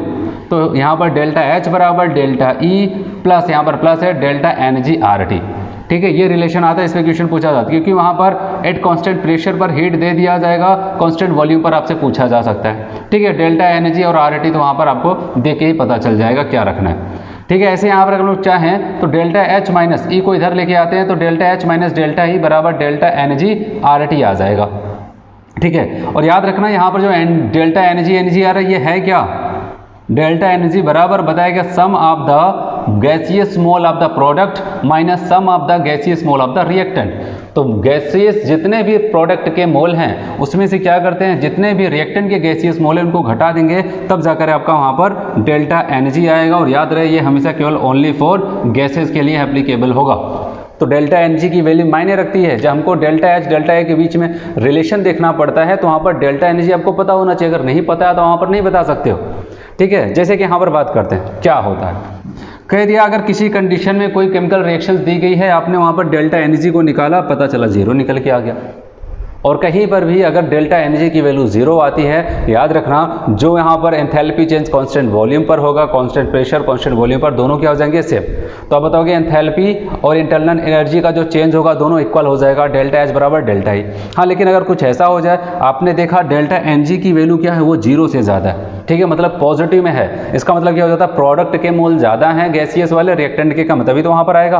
तो यहाँ पर डेल्टा H बराबर डेल्टा E प्लस यहाँ पर प्लस है डेल्टा Ng/RT, ठीक है। ये रिलेशन आता है, इसमें क्वेश्चन पूछा जाता है, क्योंकि वहाँ पर एट कांस्टेंट प्रेशर पर हीट दे दिया जाएगा, कांस्टेंट वॉल्यूम पर आपसे पूछा जा सकता है, ठीक है। डेल्टा Ng और RT तो वहाँ पर आपको देख के ही पता चल जाएगा क्या रखना है, ठीक है। ऐसे यहाँ पर हम लोग चाहें तो डेल्टा H माइनस E को इधर लेके आते हैं तो delta H minus delta E बराबर डेल्टा Ng/RT आ जाएगा, ठीक है। और याद रखना यहाँ पर जो डेल्टा Ng आ रहा है ये है क्या, डेल्टा Ng बराबर बताया गया sum of the gaseous mole of the product minus sum of the gaseous mole of the reactant. तो गैसियस जितने भी प्रोडक्ट के मोल हैं उसमें से क्या करते हैं, जितने भी रिएक्टेंट के गैसियस मोल हैं उनको घटा देंगे, तब जाकर आपका वहाँ पर डेल्टा Ng आएगा। और याद रहे ये हमेशा केवल ओनली फॉर गैसेस के लिए एप्लीकेबल होगा। तो डेल्टा Ng की वैल्यू मायने रखती है। जब हमको डेल्टा H डेल्टा A के बीच में रिलेशन देखना पड़ता है तो वहाँ पर डेल्टा Ng आपको पता होना चाहिए, अगर नहीं पता है तो वहाँ पर नहीं बता सकते हो, ठीक है। जैसे कि यहाँ पर बात करते हैं क्या होता है, कह दिया अगर किसी कंडीशन में कोई केमिकल रिएक्शंस दी गई है, आपने वहाँ पर डेल्टा Ng को निकाला, पता चला 0 निकल के आ गया। और कहीं पर भी अगर डेल्टा Ng की वैल्यू 0 आती है, याद रखना जो यहाँ पर एंथैल्पी चेंज कांस्टेंट वॉल्यूम पर होगा, कांस्टेंट प्रेशर कांस्टेंट वॉल्यूम पर, दोनों क्या हो जाएंगे सेम। तो आप बताओगे एंथैल्पी और इंटरनल एनर्जी का जो चेंज होगा दोनों इक्वल हो जाएगा, डेल्टा H बराबर डेल्टा E। हाँ, लेकिन अगर कुछ ऐसा हो जाए, आपने देखा डेल्टा Ng की वैल्यू क्या है, वो 0 से ज़्यादा है, ठीक है, मतलब पॉजिटिव में है। इसका मतलब क्या हो जाता है, प्रोडक्ट के मोल ज़्यादा हैं गैसियस वाले, रिएक्टेंट के कम, तभी तो वहाँ पर आएगा,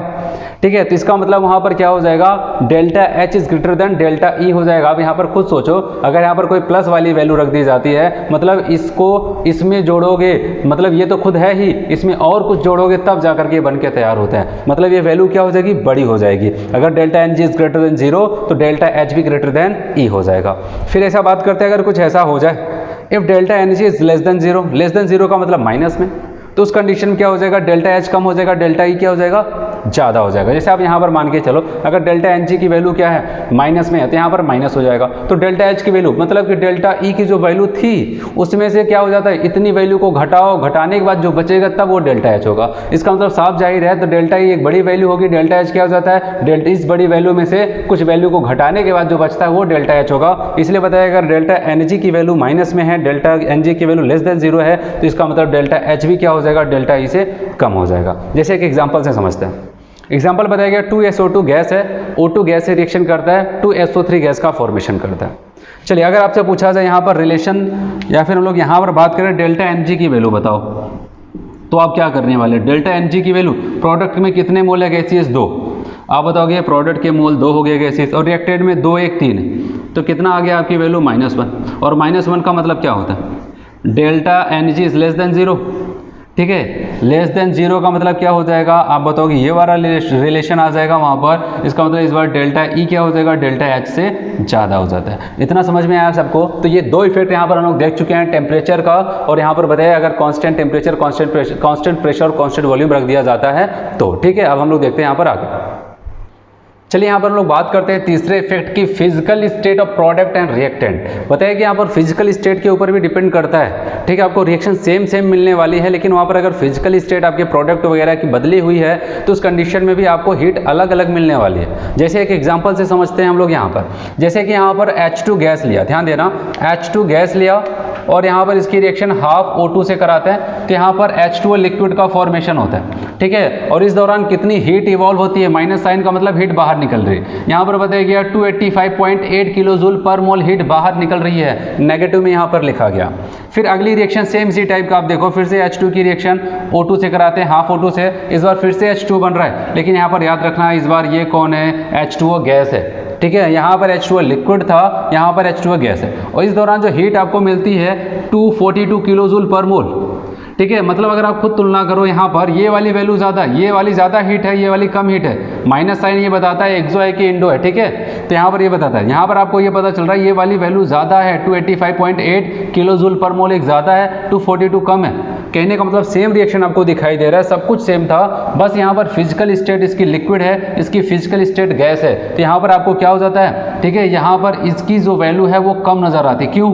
ठीक है। तो इसका मतलब वहाँ पर क्या हो जाएगा, delta H is greater than delta E हो जाएगा। अब यहाँ पर खुद सोचो, अगर यहाँ पर कोई प्लस वाली वैल्यू रख दी जाती है, मतलब इसको इसमें जोड़ोगे, मतलब ये तो खुद है ही, इसमें और कुछ जोड़ोगे तब जाकर के बन के तैयार होता है, मतलब ये वैल्यू क्या हो जाएगी, बड़ी हो जाएगी। अगर delta Ng is greater than 0 तो डेल्टा H भी ग्रेटर देन E हो जाएगा। फिर ऐसा बात करते हैं, अगर कुछ ऐसा हो जाए, if delta N G is less than zero का मतलब माइनस में, तो उस कंडीशन में क्या हो जाएगा, डेल्टा एच कम हो जाएगा, डेल्टा ई क्या हो जाएगा, ज़्यादा हो जाएगा। जैसे आप यहाँ पर मान के चलो, अगर डेल्टा एन जी की वैल्यू क्या है, माइनस में है, तो यहाँ पर माइनस हो जाएगा। तो डेल्टा एच की वैल्यू मतलब कि डेल्टा ई की जो वैल्यू थी उसमें से क्या हो जाता है, इतनी वैल्यू को घटाओ, घटाने के बाद जो बचेगा तब वो डेल्टा एच होगा। इसका मतलब साफ जाहिर है, तो डेल्टा ई एक बड़ी वैल्यू होगी, डेल्टा एच क्या हो जाता है, डेल्टा इस बड़ी वैल्यू में से कुछ वैल्यू को घटाने के बाद जो बचता है वो डेल्टा एच होगा। इसलिए बताया अगर डेल्टा एन जी की वैल्यू माइनस में है, डेल्टा एन जी की वैल्यू लेस देन जीरो है, तो इसका मतलब डेल्टा एच भी क्या हो जाएगा, डेल्टा ई से कम हो जाएगा। जैसे एक एग्जांपल से समझते हैं। एग्जांपल बताया गया 2SO2 गैस है, O2 गैस से रिएक्शन करता है, 2SO3 गैस का फॉर्मेशन करता है। चलिए अगर आपसे पूछा जाए यहाँ पर रिलेशन, या फिर हम लोग यहाँ पर बात करें डेल्टा एन जी की वैल्यू बताओ, तो आप क्या करने वाले, डेल्टा एन जी की वैल्यू, प्रोडक्ट में कितने मोल है गैसियस 2, आप बताओगे प्रोडक्ट के मोल 2 हो गए गैसियस, और रिएक्टेड में 2 1 3, तो कितना आ गया आपकी वैल्यू -1, और -1 का मतलब क्या होता है, delta N G is less than zero. ठीक है, लेस देन जीरो का मतलब क्या हो जाएगा, आप बताओगे ये वाला रिलेशन आ जाएगा वहाँ पर, इसका मतलब इस बार डेल्टा ई क्या हो जाएगा, डेल्टा एच से ज़्यादा हो जाता है। इतना समझ में आया सबको। तो ये दो इफेक्ट यहाँ पर हम लोग देख चुके हैं, टेम्परेचर का, और यहाँ पर बताया अगर कांस्टेंट टेम्परेचर, कांस्टेंट प्रेशर और कांस्टेंट वॉल्यूम रख दिया जाता है तो। ठीक है, अब हम लोग देखते हैं यहाँ पर आगे। चलिए यहाँ पर हम लोग बात करते हैं तीसरे इफेक्ट की, physical state of product and reactant. बताया कि यहाँ पर फिजिकल स्टेट के ऊपर भी डिपेंड करता है। ठीक है, आपको रिएक्शन सेम मिलने वाली है, लेकिन वहाँ पर अगर फिजिकल स्टेट आपके प्रोडक्ट वगैरह की बदली हुई है तो उस कंडीशन में भी आपको हीट अलग अलग मिलने वाली है। जैसे एक एग्जाम्पल से समझते हैं हम लोग यहाँ पर, जैसे कि यहाँ पर H2 गैस लिया, ध्यान देना, H2 गैस लिया और यहाँ पर इसकी रिएक्शन हाफ O2 से कराते हैं, तो यहाँ पर H2O लिक्विड का फॉर्मेशन होता है। ठीक है, और इस दौरान कितनी हीट इवॉल्व होती है, माइनस साइन का मतलब हीट बाहर निकल रही है। यहाँ पर बताया गया 285.8 किलो जूल पर मोल हीट बाहर निकल रही है, नेगेटिव में यहाँ पर लिखा गया। फिर अगली रिएक्शन सेम इसी टाइप का आप देखो, फिर से H2 की रिएक्शन O2 से कराते हैं, हाफ O2 से, इस बार फिर से H2 बन रहा है, लेकिन यहाँ पर याद रखना इस बार ये कौन है, H2O गैस है। ठीक है, यहाँ पर H2O लिक्विड था, यहाँ पर H2O गैस है, और इस दौरान जो हीट आपको मिलती है 242 किलो जूल पर मोल। ठीक है, मतलब अगर आप खुद तुलना करो, यहाँ पर ये वाली वैल्यू ज़्यादा, ये वाली ज़्यादा हीट है, ये वाली कम हीट है, माइनस साइन ये बताता है एक्सो है कि इंडो है। ठीक है, तो यहाँ पर ये बताता है, यहाँ पर आपको ये पता चल रहा है ये वाली वैल्यू ज़्यादा है, 285.8 किलो जूल पर मोल एक ज़्यादा है, 242 कम है। कहने का मतलब सेम रिएक्शन आपको दिखाई दे रहा है, सब कुछ सेम था, बस यहाँ पर फिजिकल स्टेट इसकी लिक्विड है, इसकी फिजिकल स्टेट गैस है, तो यहाँ पर आपको क्या हो जाता है, ठीक है, यहाँ पर इसकी जो वैल्यू है वो कम नज़र आती है। क्यों?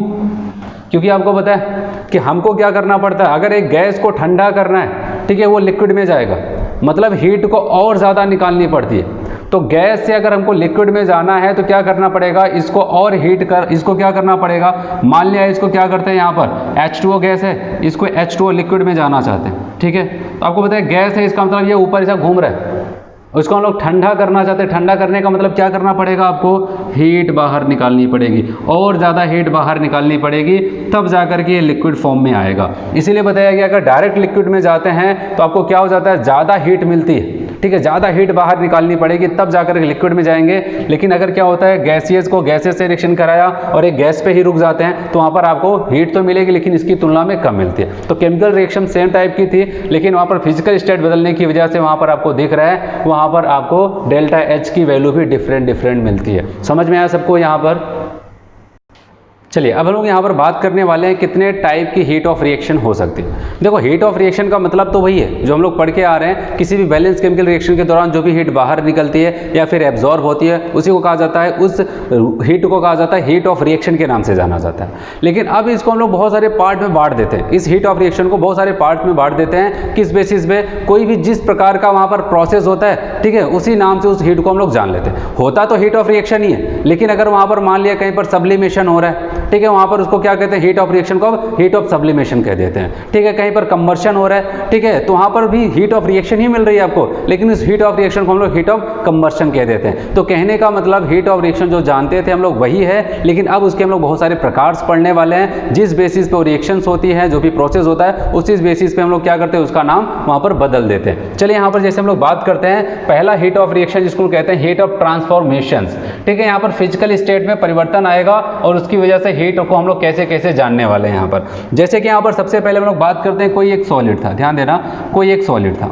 क्योंकि आपको पता है कि हमको क्या करना पड़ता है, अगर एक गैस को ठंडा करना है, ठीक है, वो लिक्विड में जाएगा, मतलब हीट को और ज़्यादा निकालनी पड़ती है। तो गैस से अगर हमको लिक्विड में जाना है तो क्या करना पड़ेगा, इसको और हीट कर, इसको क्या करना पड़ेगा, मान लिया इसको क्या करते हैं, यहाँ पर H2O गैस है, इसको H2O लिक्विड में जाना चाहते हैं। ठीक है, तो आपको पता है गैस है, इसका मतलब ये ऊपर ऐसा घूम रहा है, उसको हम लोग ठंडा करना चाहते हैं। ठंडा करने का मतलब क्या करना पड़ेगा, आपको हीट बाहर निकालनी पड़ेगी, और ज़्यादा हीट बाहर निकालनी पड़ेगी, तब जाकर के ये लिक्विड फॉर्म में आएगा। इसीलिए बताया गया अगर डायरेक्ट लिक्विड में जाते हैं तो आपको क्या हो जाता है, ज़्यादा हीट मिलती है। ठीक है, ज़्यादा हीट बाहर निकालनी पड़ेगी, तब जाकर के लिक्विड में जाएंगे। लेकिन अगर क्या होता है, गैसियस को गैसेस से रिएक्शन कराया और एक गैस पे ही रुक जाते हैं, तो वहाँ पर आपको हीट तो मिलेगी लेकिन इसकी तुलना में कम मिलती है। तो केमिकल रिएक्शन सेम टाइप की थी, लेकिन वहाँ पर फिजिकल स्टेट बदलने की वजह से वहाँ पर आपको दिख रहा है, वहाँ पर आपको डेल्टा एच की वैल्यू भी डिफरेंट मिलती है। समझ में आया सबको यहाँ पर? चलिए अब हम लोग यहाँ पर बात करने वाले हैं कितने टाइप की हीट ऑफ रिएक्शन हो सकती है। देखो, हीट ऑफ रिएक्शन का मतलब तो वही है जो हम लोग पढ़ के आ रहे हैं, किसी भी बैलेंस केमिकल रिएक्शन के दौरान जो भी हीट बाहर निकलती है या फिर एब्जॉर्ब होती है, उसी को कहा जाता है, उस हीट को कहा जाता है हीट ऑफ रिएक्शन के नाम से जाना जाता है। लेकिन अब इसको हम लोग बहुत सारे पार्ट में बांट देते हैं, इस हीट ऑफ रिएक्शन को बहुत सारे पार्ट में बांट देते हैं। किस बेसिस पे? कोई भी जिस प्रकार का वहाँ पर प्रोसेस होता है, ठीक है, उसी नाम से उस हीट को हम लोग जान लेते हैं। होता तो हीट ऑफ रिएक्शन ही है, लेकिन अगर वहाँ पर मान लिया कहीं पर सब्लिमेशन हो रहा है, ठीक है, वहाँ पर उसको क्या कहते हैं, हीट ऑफ रिएक्शन को हीट ऑफ सब्लिमेशन कह देते हैं। ठीक है, कहीं पर कंबर्शन हो रहा है, ठीक है, तो वहाँ पर भी हीट ऑफ रिएक्शन ही मिल रही है आपको, लेकिन उस हीट ऑफ रिएक्शन को हम लोग हीट ऑफ कंबर्शन कह देते हैं। तो कहने का मतलब हीट ऑफ रिएक्शन जो जानते थे हम लोग वही है, लेकिन अब उसके हम लोग बहुत सारे प्रकार पढ़ने वाले हैं। जिस बेसिस पे रिएक्शंस होती है, जो भी प्रोसेस होता है, उसी बेसिस पे हम लोग क्या करते हैं, उसका नाम वहाँ पर बदल देते हैं। चलिए यहाँ पर जैसे हम लोग बात करते हैं, पहला हीट ऑफ रिएक्शन जिसको कहते हैं हीट ऑफ ट्रांसफॉर्मेशंस। ठीक है, यहाँ पर फिजिकल स्टेट में परिवर्तन आएगा और उसकी वजह से हीट को हम लोग कैसे कैसे जानने वाले हैं यहाँ पर। जैसे कि यहाँ पर सबसे पहले हम लोग बात करते हैं, कोई एक सॉलिड था, ध्यान देना, कोई एक सॉलिड था।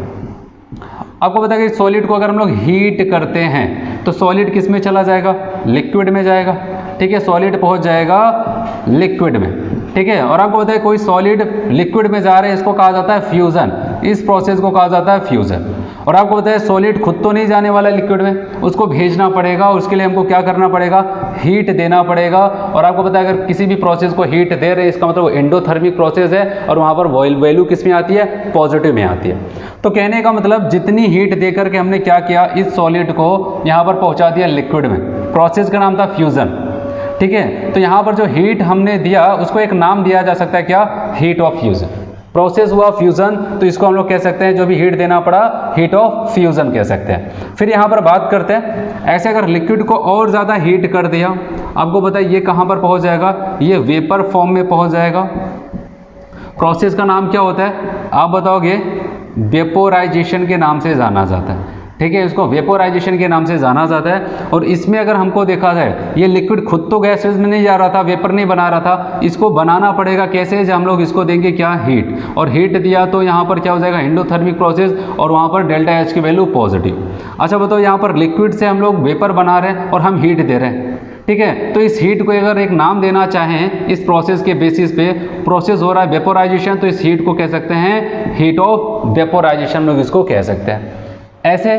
आपको पता है कि सॉलिड को अगर हम लोग हीट करते हैं तो सॉलिड किस में चला जाएगा, लिक्विड में जाएगा। ठीक है, सॉलिड पहुंच जाएगा लिक्विड में। ठीक है। और आपको बताया कोई सॉलिड लिक्विड में जा रहे हैं, इसको कहा जाता है फ्यूजन, इस प्रोसेस को कहा जाता है फ्यूजन। और आपको बताया सॉलिड खुद तो नहीं जाने वाला लिक्विड में, उसको भेजना पड़ेगा और उसके लिए हमको क्या करना पड़ेगा, हीट देना पड़ेगा। और आपको पता है अगर किसी भी प्रोसेस को हीट दे रहे हैं इसका मतलब एंडोथर्मिक प्रोसेस है और वहाँ पर वैल्यू किस में आती है, पॉजिटिव में आती है। तो कहने का मतलब जितनी हीट दे करके हमने क्या किया, इस सॉलिड को यहाँ पर पहुँचा दिया लिक्विड में, प्रोसेस का नाम था फ्यूजन, ठीक है। तो यहाँ पर जो हीट हमने दिया उसको एक नाम दिया जा सकता है, क्या, हीट ऑफ फ्यूजन। प्रोसेस हुआ फ्यूजन, तो इसको हम लोग कह सकते हैं जो भी हीट देना पड़ा हीट ऑफ फ्यूजन कह सकते हैं। फिर यहाँ पर बात करते हैं, ऐसे अगर लिक्विड को और ज़्यादा हीट कर दिया, आपको बताइए ये कहाँ पर पहुँच जाएगा, ये वेपर फॉर्म में पहुँच जाएगा। प्रोसेस का नाम क्या होता है, आप बताओगे, वेपोराइजेशन के नाम से जाना जाता है, ठीक है। इसको वेपोराइजेशन के नाम से जाना जाता है। और इसमें अगर हमको देखा जाए, ये लिक्विड खुद तो गैस में नहीं जा रहा था, वेपर नहीं बना रहा था, इसको बनाना पड़ेगा कैसे, जब हम लोग इसको देंगे क्या, हीट। और हीट दिया तो यहाँ पर क्या हो जाएगा, एंडोथर्मिक प्रोसेस, और वहाँ पर डेल्टा एच की वैल्यू पॉजिटिव। अच्छा बताओ, यहाँ पर लिक्विड से हम लोग वेपर बना रहे हैं और हम हीट दे रहे हैं, ठीक है। तो इस हीट को अगर एक नाम देना चाहें, इस प्रोसेस के बेसिस पे प्रोसेस हो रहा है वेपोराइजेशन, तो इस हीट को कह सकते हैं हीट ऑफ वेपोराइजेशन, लोग इसको कह सकते हैं। ऐसे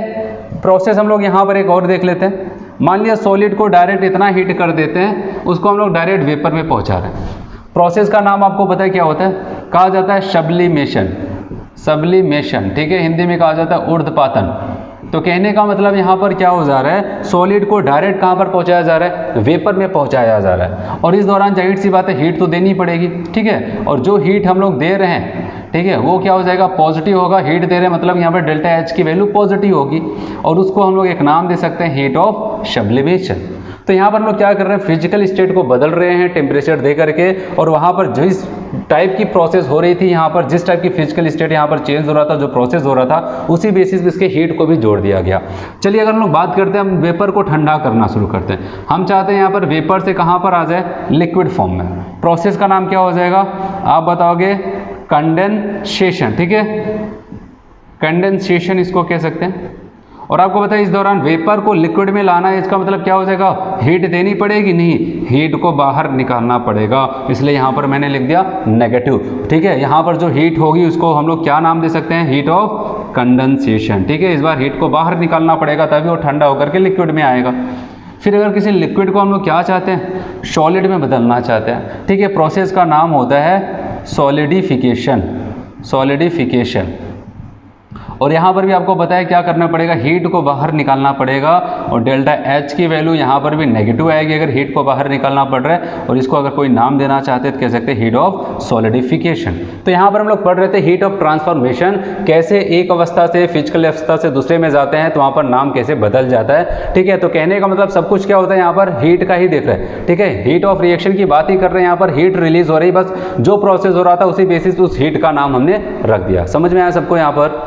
प्रोसेस हम लोग यहाँ पर एक और देख लेते हैं। मान लिया सॉलिड को डायरेक्ट इतना हीट कर देते हैं, उसको हम लोग डायरेक्ट वेपर में पहुँचा रहे हैं। प्रोसेस का नाम आपको पता है क्या होता है, कहा जाता है सब्लिमेशन, सब्लिमेशन, ठीक है। हिंदी में कहा जाता है ऊर्ध्वपातन। तो कहने का मतलब यहाँ पर क्या हो जा रहा है, सॉलिड को डायरेक्ट कहाँ पर पहुँचाया जा रहा है, वेपर में पहुँचाया जा रहा है। और इस दौरान जाहिर सी बात है हीट तो देनी पड़ेगी, ठीक है। और जो हीट हम लोग दे रहे हैं, ठीक है, वो क्या हो जाएगा, पॉजिटिव होगा। हीट दे रहे हैं मतलब यहाँ पर डेल्टा एच की वैल्यू पॉजिटिव होगी, और उसको हम लोग एक नाम दे सकते हैं हीट ऑफ सब्लिमेशन। तो यहाँ पर हम लोग क्या कर रहे हैं, फिजिकल स्टेट को बदल रहे हैं टेम्परेचर दे करके, और वहाँ पर जिस टाइप की प्रोसेस हो रही थी, यहाँ पर जिस टाइप की फिजिकल स्टेट यहाँ पर चेंज हो रहा था, जो प्रोसेस हो रहा था, उसी बेसिस पे इसके हीट को भी जोड़ दिया गया। चलिए अगर हम लोग बात करते हैं, हम वेपर को ठंडा करना शुरू करते हैं। हम चाहते हैं यहाँ पर वेपर से कहाँ पर आ जाए, लिक्विड फॉर्म में। प्रोसेस का नाम क्या हो जाएगा, आप बताओगे, कंडेंसेशन, ठीक है, कंडेंसेशन इसको कह सकते हैं। और आपको पता है इस दौरान वेपर को लिक्विड में लाना है, इसका मतलब क्या हो जाएगा, हीट देनी पड़ेगी, नहीं, हीट को बाहर निकालना पड़ेगा। इसलिए यहाँ पर मैंने लिख दिया नेगेटिव, ठीक है। यहाँ पर जो हीट होगी उसको हम लोग क्या नाम दे सकते हैं, हीट ऑफ कंडेंसेशन, ठीक है। इस बार हीट को बाहर निकालना पड़ेगा, तभी वो ठंडा होकर के लिक्विड में आएगा। फिर अगर किसी लिक्विड को हम लोग क्या चाहते हैं, सॉलिड में बदलना चाहते हैं, ठीक है, प्रोसेस का नाम होता है सॉलिडिफिकेशन, सॉलिडिफिकेशन। और यहाँ पर भी आपको बताया क्या करना पड़ेगा, हीट को बाहर निकालना पड़ेगा, और डेल्टा एच की वैल्यू यहाँ पर भी नेगेटिव आएगी अगर हीट को बाहर निकालना पड़ रहा है। और इसको अगर कोई नाम देना चाहते हैं तो कह सकते हैं हीट ऑफ सॉलिडिफिकेशन। तो यहाँ पर हम लोग पढ़ रहे थे हीट ऑफ ट्रांसफॉर्मेशन, कैसे एक अवस्था से फिजिकल अवस्था से दूसरे में जाते हैं, तो वहाँ पर नाम कैसे बदल जाता है, ठीक है। तो कहने का मतलब सब कुछ क्या होता है, यहाँ पर हीट का ही देख रहे हैं, ठीक है। हीट ऑफ रिएक्शन की बात ही कर रहे हैं, यहाँ पर हीट रिलीज हो रही, बस जो प्रोसेस हो रहा था उसी बेसिस उस हीट का नाम हमने रख दिया। समझ में आया सबको यहाँ पर।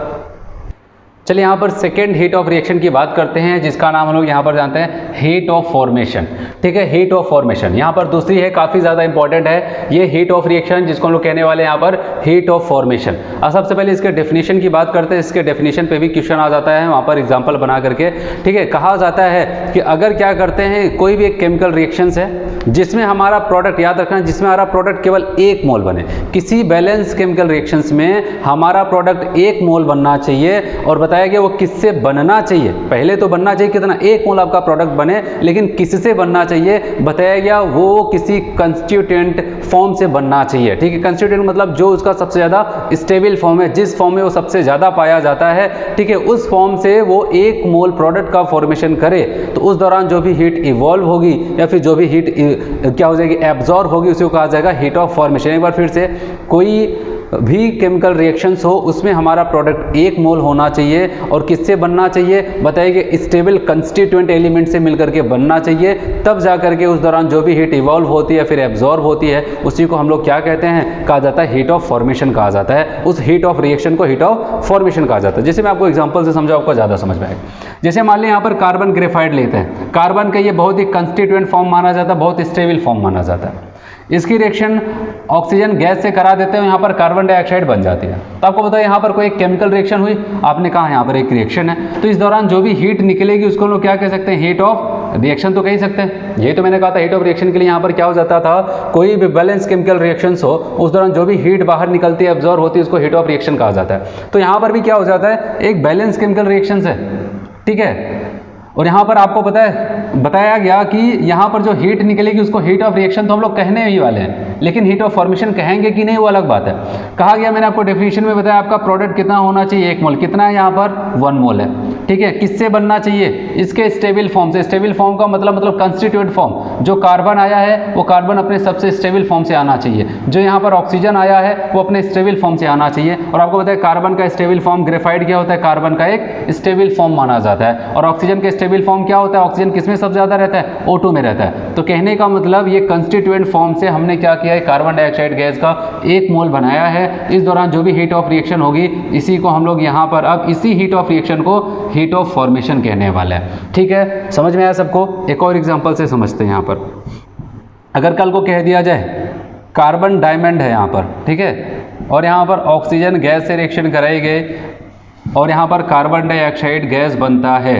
चलिए यहाँ पर सेकेंड हीट ऑफ रिएक्शन की बात करते हैं, जिसका नाम हम लोग यहाँ पर जानते हैं हीट ऑफ फॉर्मेशन, ठीक है। हीट ऑफ फॉर्मेशन यहाँ पर दूसरी है, काफ़ी ज़्यादा इंपॉर्टेंट है ये हीट ऑफ रिएक्शन, जिसको हम लोग कहने वाले हैं यहाँ पर हीट ऑफ फॉर्मेशन। अब सबसे पहले इसके डेफिनेशन की बात करते हैं। इसके डेफिनेशन पे भी क्वेश्चन आ जाता है वहाँ पर एग्जाम्पल बना करके, ठीक है। कहा जाता है कि अगर क्या करते हैं, कोई भी एक केमिकल रिएक्शन है जिसमें हमारा प्रोडक्ट, याद रखना, जिसमें हमारा प्रोडक्ट केवल 1 मोल बने, किसी बैलेंस केमिकल रिएक्शंस में हमारा प्रोडक्ट 1 मोल बनना चाहिए। और बताया गया वो किससे बनना चाहिए, पहले तो बनना चाहिए कितना, 1 मोल आपका प्रोडक्ट बने, लेकिन किससे बनना चाहिए, बताया गया वो किसी कंस्टिट्यूएंट फॉर्म से बनना चाहिए, ठीक है। कंस्टिट्यूएंट मतलब जो उसका सबसे ज़्यादा स्टेबल फॉर्म है, जिस फॉर्म में वो सबसे ज़्यादा पाया जाता है, ठीक है, उस फॉर्म से वो 1 मोल प्रोडक्ट का फॉर्मेशन करे। तो उस दौरान जो भी हीट इवॉल्व होगी या फिर जो भी हीट क्या हो जाएगी, एब्जॉर्ब होगी, उसी को कहा जाएगा हीट ऑफ फॉर्मेशन। एक बार फिर से, कोई भी केमिकल रिएक्शंस हो उसमें हमारा प्रोडक्ट 1 मोल होना चाहिए, और किससे बनना चाहिए, बताइए, स्टेबल कंस्टिट्यूएंट एलिमेंट से मिलकर के बनना चाहिए। तब जा करके उस दौरान जो भी हीट इवॉल्व होती है फिर एब्जॉर्ब होती है, उसी को हम लोग क्या कहते हैं, कहा जाता है हीट ऑफ फॉर्मेशन कहा जाता है। उस हीट ऑफ रिएक्शन को हीट ऑफ फॉर्मेशन कहा जाता है। जैसे मैं आपको एग्जांपल से समझाऊं, आपको ज़्यादा समझ में आएगा। जैसे मान लें यहाँ पर कार्बन ग्रेफाइट लेते हैं, कार्बन का ये बहुत ही कंस्टिट्यूएंट फॉर्म माना जाता है, बहुत स्टेबल फॉर्म माना जाता है। इसकी रिएक्शन ऑक्सीजन गैस से करा देते हैं, यहाँ पर कार्बन डाइऑक्साइड बन जाती है। तो आपको बताया यहाँ पर कोई एक केमिकल रिएक्शन हुई, आपने कहा यहाँ पर एक रिएक्शन है, तो इस दौरान जो भी हीट निकलेगी उसको लोग क्या कह सकते हैं, हीट ऑफ रिएक्शन तो कह ही सकते हैं। यही तो मैंने कहा था हीट ऑफ रिएक्शन के लिए यहाँ पर क्या हो जाता था, कोई भी बैलेंस केमिकल रिएक्शंस हो उस दौरान जो भी हीट बाहर निकलती है, एब्जॉर्ब होती है, उसको हीट ऑफ रिएक्शन कहा जाता है। तो यहाँ पर भी क्या हो जाता है, एक बैलेंस केमिकल रिएक्शंस है, ठीक है। और यहाँ पर आपको पता है बताया गया कि यहाँ पर जो हीट निकलेगी उसको हीट ऑफ रिएक्शन तो हम लोग कहने ही वाले हैं, लेकिन हीट ऑफ फॉर्मेशन कहेंगे कि नहीं वो अलग बात है। कहा गया, मैंने आपको डेफिनेशन में बताया, आपका प्रोडक्ट कितना होना चाहिए, 1 मोल। कितना है यहाँ पर, 1 मोल है, ठीक है। किससे बनना चाहिए, इसके स्टेबल फॉर्म से। स्टेबल फॉर्म का मतलब कंस्टिट्यूएंट फॉर्म, जो कार्बन आया है वो कार्बन अपने सबसे स्टेबल फॉर्म से आना चाहिए, जो यहाँ पर ऑक्सीजन आया है वो अपने स्टेबल फॉर्म से आना चाहिए। और आपको बताया कार्बन का स्टेबल फॉर्म ग्रेफाइट क्या होता है, कार्बन का एक स्टेबल फॉर्म माना जाता है। और ऑक्सीजन का स्टेबल फॉर्म क्या होता है, ऑक्सीजन किसमें सबसे ज्यादा रहता है, O2 में रहता है। तो कहने का मतलब ये कंस्टिट्यूएंट फॉर्म से हमने क्या किया है, कार्बन डाइऑक्साइड गैस का 1 मोल बनाया है। इस दौरान जो भी हीट ऑफ रिएक्शन होगी इसी को हम लोग यहाँ पर अब इसी हीट ऑफ रिएक्शन को हीट ऑफ फॉर्मेशन कहने वाला है, ठीक है। समझ में आया सबको। एक और एग्जांपल से समझते हैं। यहाँ पर अगर कल को कह दिया जाए कार्बन डायमंड है यहाँ पर, ठीक है, और यहाँ पर ऑक्सीजन गैस से रिएक्शन कराई गई और यहाँ पर कार्बन डाइऑक्साइड गैस बनता है,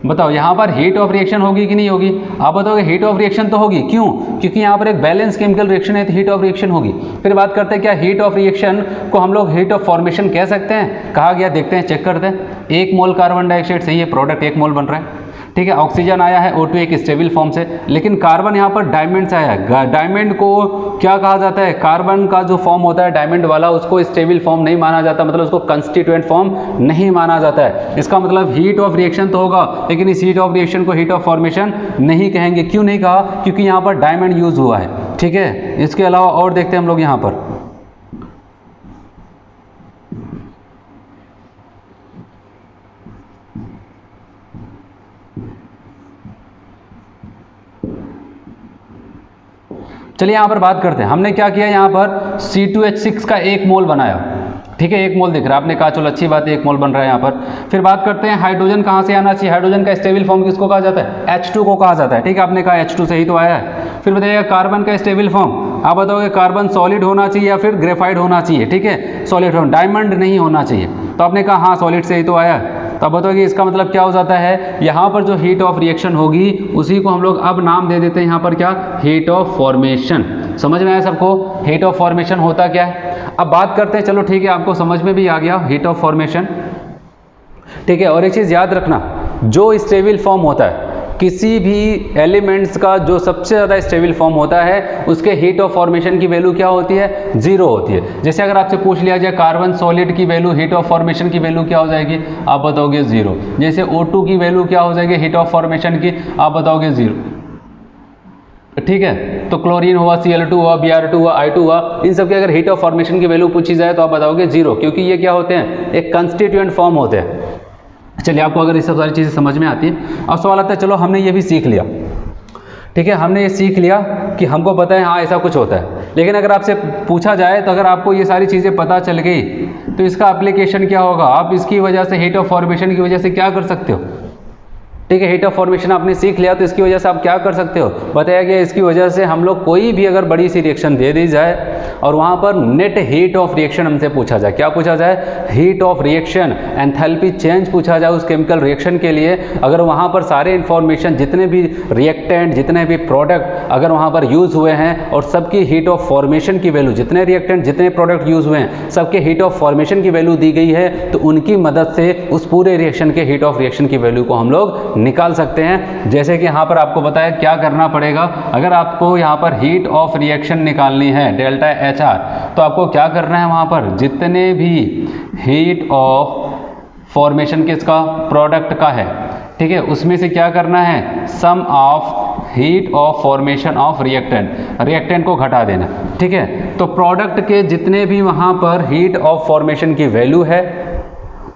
बताओ यहाँ पर हीट ऑफ रिएक्शन होगी कि नहीं होगी। आप बताओगे हीट ऑफ रिएक्शन तो होगी, क्यों, क्योंकि यहाँ पर एक बैलेंस केमिकल रिएक्शन है तो हीट ऑफ रिएक्शन होगी। फिर बात करते हैं क्या हीट ऑफ रिएक्शन को हम लोग हीट ऑफ फॉर्मेशन कह सकते हैं। कहा गया, देखते हैं, चेक करते हैं। 1 मोल कार्बन डाइऑक्साइड सही है, प्रोडक्ट 1 मोल बन रहा है, ठीक है। ऑक्सीजन आया है O2 एक स्टेबल फॉर्म से, लेकिन कार्बन यहाँ पर डायमंड से आया है। डायमंड को क्या कहा जाता है, कार्बन का जो फॉर्म होता है डायमंड वाला, उसको स्टेबल फॉर्म नहीं माना जाता, मतलब उसको कंस्टिट्यूएंट फॉर्म नहीं माना जाता है। इसका मतलब हीट ऑफ रिएक्शन तो होगा, लेकिन इस हीट ऑफ रिएक्शन को हीट ऑफ फॉर्मेशन नहीं कहेंगे। क्यों नहीं कहा, क्योंकि यहाँ पर डायमंड यूज हुआ है, ठीक है। इसके अलावा और देखते हैं हम लोग यहाँ पर, चलिए यहाँ पर बात करते हैं। हमने क्या किया, यहाँ पर C2H6 का 1 मोल बनाया, ठीक है। 1 मोल दिख रहा है, आपने कहा चलो अच्छी बात है, 1 मोल बन रहा है यहाँ पर। फिर बात करते हैं हाइड्रोजन कहाँ से आना चाहिए। हाइड्रोजन का स्टेबल फॉर्म किसको कहा जाता है, H2 को कहा जाता है, ठीक है। आपने कहा H2 से ही तो आया है। फिर बताइएगा कार्बन का स्टेबल फॉर्म, आप बताओगे कार्बन सॉलिड होना चाहिए या फिर ग्रेफाइट होना चाहिए, ठीक है, सॉलिड फॉर्म, डायमंड नहीं होना चाहिए। तो आपने कहा हाँ सॉलिड से ही तो आया है। तो अब बताओगे इसका मतलब क्या हो जाता है, यहाँ पर जो हीट ऑफ रिएक्शन होगी उसी को हम लोग अब नाम दे देते हैं यहाँ पर क्या, हीट ऑफ फॉर्मेशन। समझ में आया सबको, हीट ऑफ फॉर्मेशन होता क्या है। अब बात करते हैं, चलो ठीक है, आपको समझ में भी आ गया हीट ऑफ फॉर्मेशन, ठीक है। और एक चीज़ याद रखना, जो स्टेबल फॉर्म होता है किसी भी एलिमेंट्स का, जो सबसे ज़्यादा स्टेबल फॉर्म होता है उसके हीट ऑफ फॉर्मेशन की वैल्यू क्या होती है, 0 होती है। जैसे अगर आपसे पूछ लिया जाए कार्बन सॉलिड की वैल्यू, हीट ऑफ फॉर्मेशन की वैल्यू क्या हो जाएगी, आप बताओगे 0। जैसे O2 की वैल्यू क्या हो जाएगी हीट ऑफ फॉर्मेशन की, आप बताओगे 0, ठीक है। तो क्लोरीन हुआ, Cl2 हुआ, Br2 हुआ, I2 हुआ, इन सब की अगर हीट ऑफ फॉर्मेशन की वैल्यू पूछी जाए तो आप बताओगे 0, क्योंकि ये क्या होते हैं, एक कंस्टिट्यूएंट फॉर्म होते हैं। चलिए, आपको अगर ये सब सारी चीज़ें समझ में आती है, अब सवाल आता है, चलो हमने ये भी सीख लिया, ठीक है, हमने ये सीख लिया कि हमको पता है हाँ ऐसा कुछ होता है। लेकिन अगर आपसे पूछा जाए तो अगर आपको ये सारी चीज़ें पता चल गई तो इसका एप्लीकेशन क्या होगा, आप इसकी वजह से हीट ऑफ फॉर्मेशन की वजह से क्या कर सकते हो, ठीक है। हीट ऑफ फॉर्मेशन आपने सीख लिया तो इसकी वजह से आप क्या कर सकते हो, बताया गया इसकी वजह से हम लोग कोई भी अगर बड़ी सी रिएक्शन दे दी जाए और वहाँ पर नेट हीट ऑफ रिएक्शन हमसे पूछा जाए, क्या पूछा जाए, heat of reaction, enthalpy change पूछा जाए उस केमिकल रिएक्शन के लिए, अगर वहाँ पर सारे इन्फॉर्मेशन, जितने भी रिएक्टेंट, जितने भी प्रोडक्ट अगर वहाँ पर यूज़ हुए हैं और सबकी हीट ऑफ फॉर्मेशन की वैल्यू, जितने रिएक्टेंट, जितने प्रोडक्ट यूज़ हुए हैं, सबके हीट ऑफ फॉर्मेशन की वैल्यू दी गई है, तो उनकी मदद से उस पूरे रिएक्शन के हीट ऑफ रिएक्शन की वैल्यू को हम लोग निकाल सकते हैं। जैसे कि यहाँ पर आपको बताया क्या करना पड़ेगा, अगर आपको यहाँ पर हीट ऑफ रिएक्शन निकालनी है डेल्टा HR, तो आपको क्या करना है, वहाँ पर जितने भी हीट ऑफ फॉर्मेशन किसका, प्रोडक्ट का है, ठीक है, उसमें से क्या करना है, sum of heat of formation of reactant को घटा देना, ठीक है। तो प्रोडक्ट के जितने भी वहाँ पर हीट ऑफ फॉर्मेशन की वैल्यू है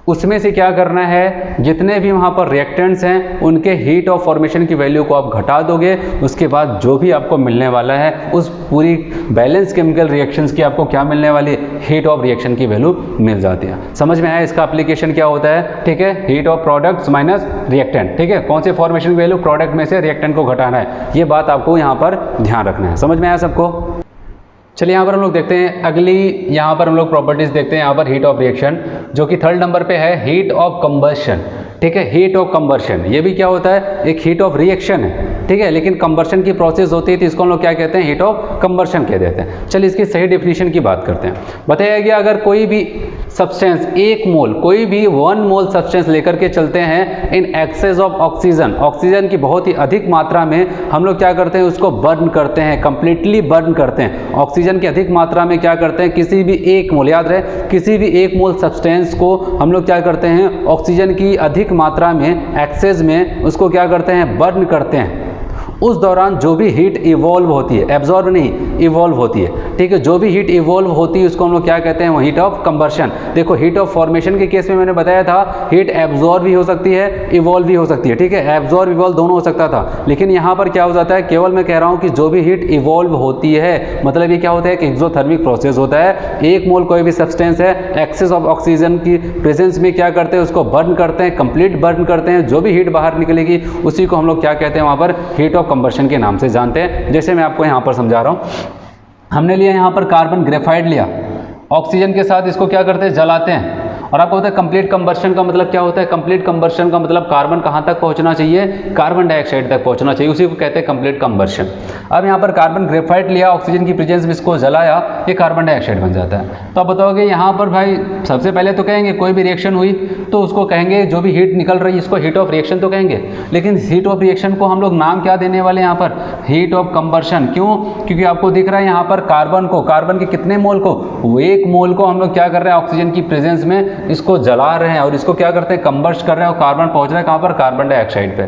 उसमें से क्या करना है, जितने भी वहाँ पर रिएक्टेंट्स हैं उनके हीट ऑफ फॉर्मेशन की वैल्यू को आप घटा दोगे, उसके बाद जो भी आपको मिलने वाला है उस पूरी बैलेंस केमिकल रिएक्शंस की आपको क्या मिलने वाली है, हीट ऑफ रिएक्शन की वैल्यू मिल जाती है। समझ में आया इसका एप्लीकेशन क्या होता है, ठीक है, heat of products minus reactant, ठीक है, कौन से फॉर्मेशन की वैल्यू, प्रोडक्ट में से रिएक्टेंट को घटाना है, ये बात आपको यहाँ पर ध्यान रखना है। समझ में आया सबको। चलिए यहाँ पर हम लोग देखते हैं अगली, यहाँ पर हम लोग प्रॉपर्टीज देखते हैं यहाँ पर हीट ऑफ रिएक्शन, जो कि 3rd नंबर पे है हीट ऑफ कंबशन, ठीक है, हीट ऑफ कंबर्शन, ये भी क्या होता है, एक हीट ऑफ रिएक्शन है, ठीक है, लेकिन कंबर्शन की प्रोसेस होती है तो इसको हम लोग क्या कहते हैं, हीट ऑफ कंबर्शन कह देते हैं। चलिए इसकी सही डेफिनेशन की बात करते हैं। बताया गया अगर कोई भी सब्सटेंस 1 मोल, कोई भी 1 मोल सब्सटेंस लेकर के चलते हैं in excess of oxygen, oxygen की बहुत ही अधिक मात्रा में हम लोग क्या करते हैं, उसको बर्न करते हैं, कंप्लीटली बर्न करते हैं। ऑक्सीजन की अधिक मात्रा में क्या करते हैं, किसी भी 1 मोल, याद रहे, किसी भी 1 मोल सब्सटेंस को हम लोग क्या करते हैं, ऑक्सीजन की अधिक मात्रा में एक्सेस में उसको क्या करते हैं, बर्न करते हैं। उस दौरान जो भी हीट इवॉल्व होती है, एब्जॉर्ब नहीं, इवॉल्व होती है, ठीक है, जो भी हीट इवॉल्व होती है उसको हम लोग क्या कहते हैं, वो हीट ऑफ कंबर्शन। देखो हीट ऑफ फॉर्मेशन के केस में मैंने बताया था हीट एब्जॉर्ब भी हो सकती है, इवॉल्व भी हो सकती है, ठीक है, एब्जॉर्ब इवॉल्व दोनों हो सकता था, लेकिन यहाँ पर क्या हो जाता है, केवल मैं कह रहा हूँ कि जो भी हीट इवॉल्व होती है, मतलब ये क्या होता है, एक एक्सोथर्मिक प्रोसेस होता है। 1 मोल कोई भी सब्सटेंस है, एक्सेस ऑफ ऑक्सीजन की प्रेजेंस में क्या करते हैं, उसको बर्न करते हैं, कंप्लीट बर्न करते हैं, जो भी हीट बाहर निकलेगी उसी को हम लोग क्या कहते हैं, वहाँ पर हीट ऑफ कंबर्शन के नाम से जानते हैं। जैसे मैं आपको यहाँ पर समझा रहा हूँ, हमने लिया यहाँ पर कार्बन ग्रेफाइट लिया, ऑक्सीजन के साथ इसको क्या करते हैं, जलाते हैं, और आपको होता है कंप्लीट कंबर्शन का मतलब क्या होता है, कंप्लीट कंबर्शन का मतलब कार्बन कहाँ तक पहुँचना चाहिए, कार्बन डाइऑक्साइड तक पहुँचना चाहिए, उसी को कहते हैं कंप्लीट कंबर्शन। अब यहाँ पर कार्बन ग्रेफाइट लिया, ऑक्सीजन की प्रेजेंस में इसको जलाया, ये कार्बन डाइऑक्साइड बन जाता है। तो आप बताओगे यहाँ पर भाई सबसे पहले तो कहेंगे कोई भी रिएक्शन हुई तो उसको कहेंगे जो भी हीट निकल रही है इसको हीट ऑफ रिएक्शन तो कहेंगे, लेकिन हीट ऑफ रिएक्शन को हम लोग नाम क्या देने वाले हैं यहाँ पर, हीट ऑफ कंबर्शन। क्यों, क्योंकि आपको दिख रहा है यहाँ पर कार्बन को, कार्बन के कितने मोल को, 1 मोल को हम लोग क्या कर रहे हैं, ऑक्सीजन की प्रेजेंस में इसको जला रहे हैं और इसको क्या करते हैं, कंबर्स्ट कर रहे हैं, और कार्बन पहुंच रहा है कहां पर, कार्बन डाइऑक्साइड पे,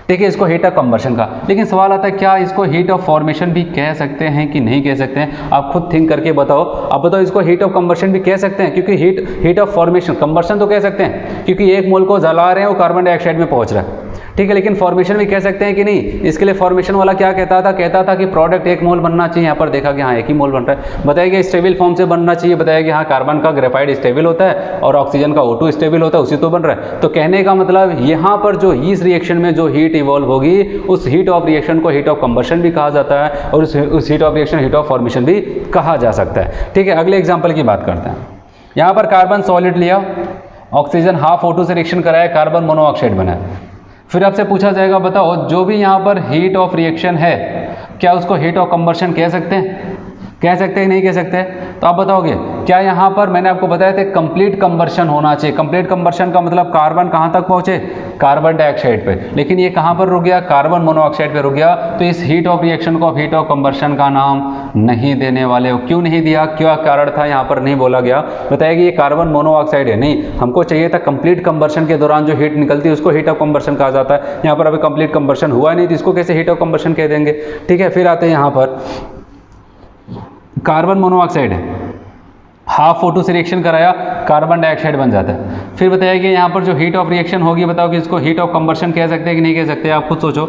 ठीक है, इसको हीट ऑफ कंबर्शन का। लेकिन सवाल आता है क्या इसको हीट ऑफ फॉर्मेशन भी कह सकते हैं कि नहीं कह सकते हैं, आप खुद थिंक करके बताओ। आप बताओ इसको हीट ऑफ कंबर्शन भी कह सकते हैं, क्योंकि हीट ऑफ फॉर्मेशन, कंबर्शन तो कह सकते हैं क्योंकि 1 मोल को जला रहे हैं वो कार्बन डाइऑक्साइड में पहुंच रहा है, ठीक है, लेकिन फॉर्मेशन भी कह सकते हैं कि नहीं। इसके लिए फॉर्मेशन वाला क्या कहता था कि प्रोडक्ट 1 मोल बनना चाहिए, यहाँ पर देखा कि हाँ 1 ही मोल बन रहा है। बताया स्टेबल फॉर्म से बनना चाहिए, बताया कि हाँ कार्बन का ग्रेफाइट स्टेबल होता है और ऑक्सीजन का O2 स्टेबल होता है, उसी तो बन रहा है। तो कहने का मतलब यहाँ पर जो इस रिएक्शन में जो हीट इवॉल्व होगी उस हीट ऑफ रिएक्शन को हीट ऑफ कंबर्शन भी कहा जाता है, और उस heat of reaction heat of formation भी कहा जा सकता है, ठीक है। अगले एग्जाम्पल की बात करते हैं। यहाँ पर कार्बन सॉलिड लिया, ऑक्सीजन हाफ O2 से रिएक्शन कराया, कार्बन मोनोऑक्साइड बनाया। फिर आपसे पूछा जाएगा बताओ जो भी यहाँ पर हीट ऑफ रिएक्शन है क्या उसको हीट ऑफ कंबर्शन कह सकते हैं, कह सकते हैं नहीं कह सकते? तो आप बताओगे क्या यहाँ पर मैंने आपको बताया था कंप्लीट कंबर्शन होना चाहिए। कंप्लीट कंबर्शन का मतलब कार्बन कहाँ तक पहुँचे, कार्बन डाइऑक्साइड पे, लेकिन ये कहाँ पर रुक गया, कार्बन मोनोऑक्साइड पे रुक गया। तो इस हीट ऑफ रिएक्शन को हीट ऑफ कंबर्शन का नाम नहीं देने वाले हो। क्यों नहीं दिया, क्या कारण था, यहाँ पर नहीं बोला गया। बताया कि ये कार्बन मोनोऑक्साइड है, नहीं, हमको चाहिए था कंप्लीट कंबर्शन के दौरान जो हीट निकलती है उसको हीट ऑफ कंबर्शन कहा जाता है। यहाँ पर अभी कंप्लीट कंबर्शन हुआ नहीं तो इसको कैसे हीट ऑफ कंबर्शन कह देंगे, ठीक है। फिर आते हैं यहाँ पर कार्बन मोनोऑक्साइड है, हाफ O2 से रिएक्शन कराया, कार्बन डाइऑक्साइड बन जाता है। फिर बताया कि यहाँ पर जो हीट ऑफ रिएक्शन होगी बताओ कि इसको हीट ऑफ कंबर्शन कह सकते हैं कि नहीं कह सकते, आप खुद सोचो।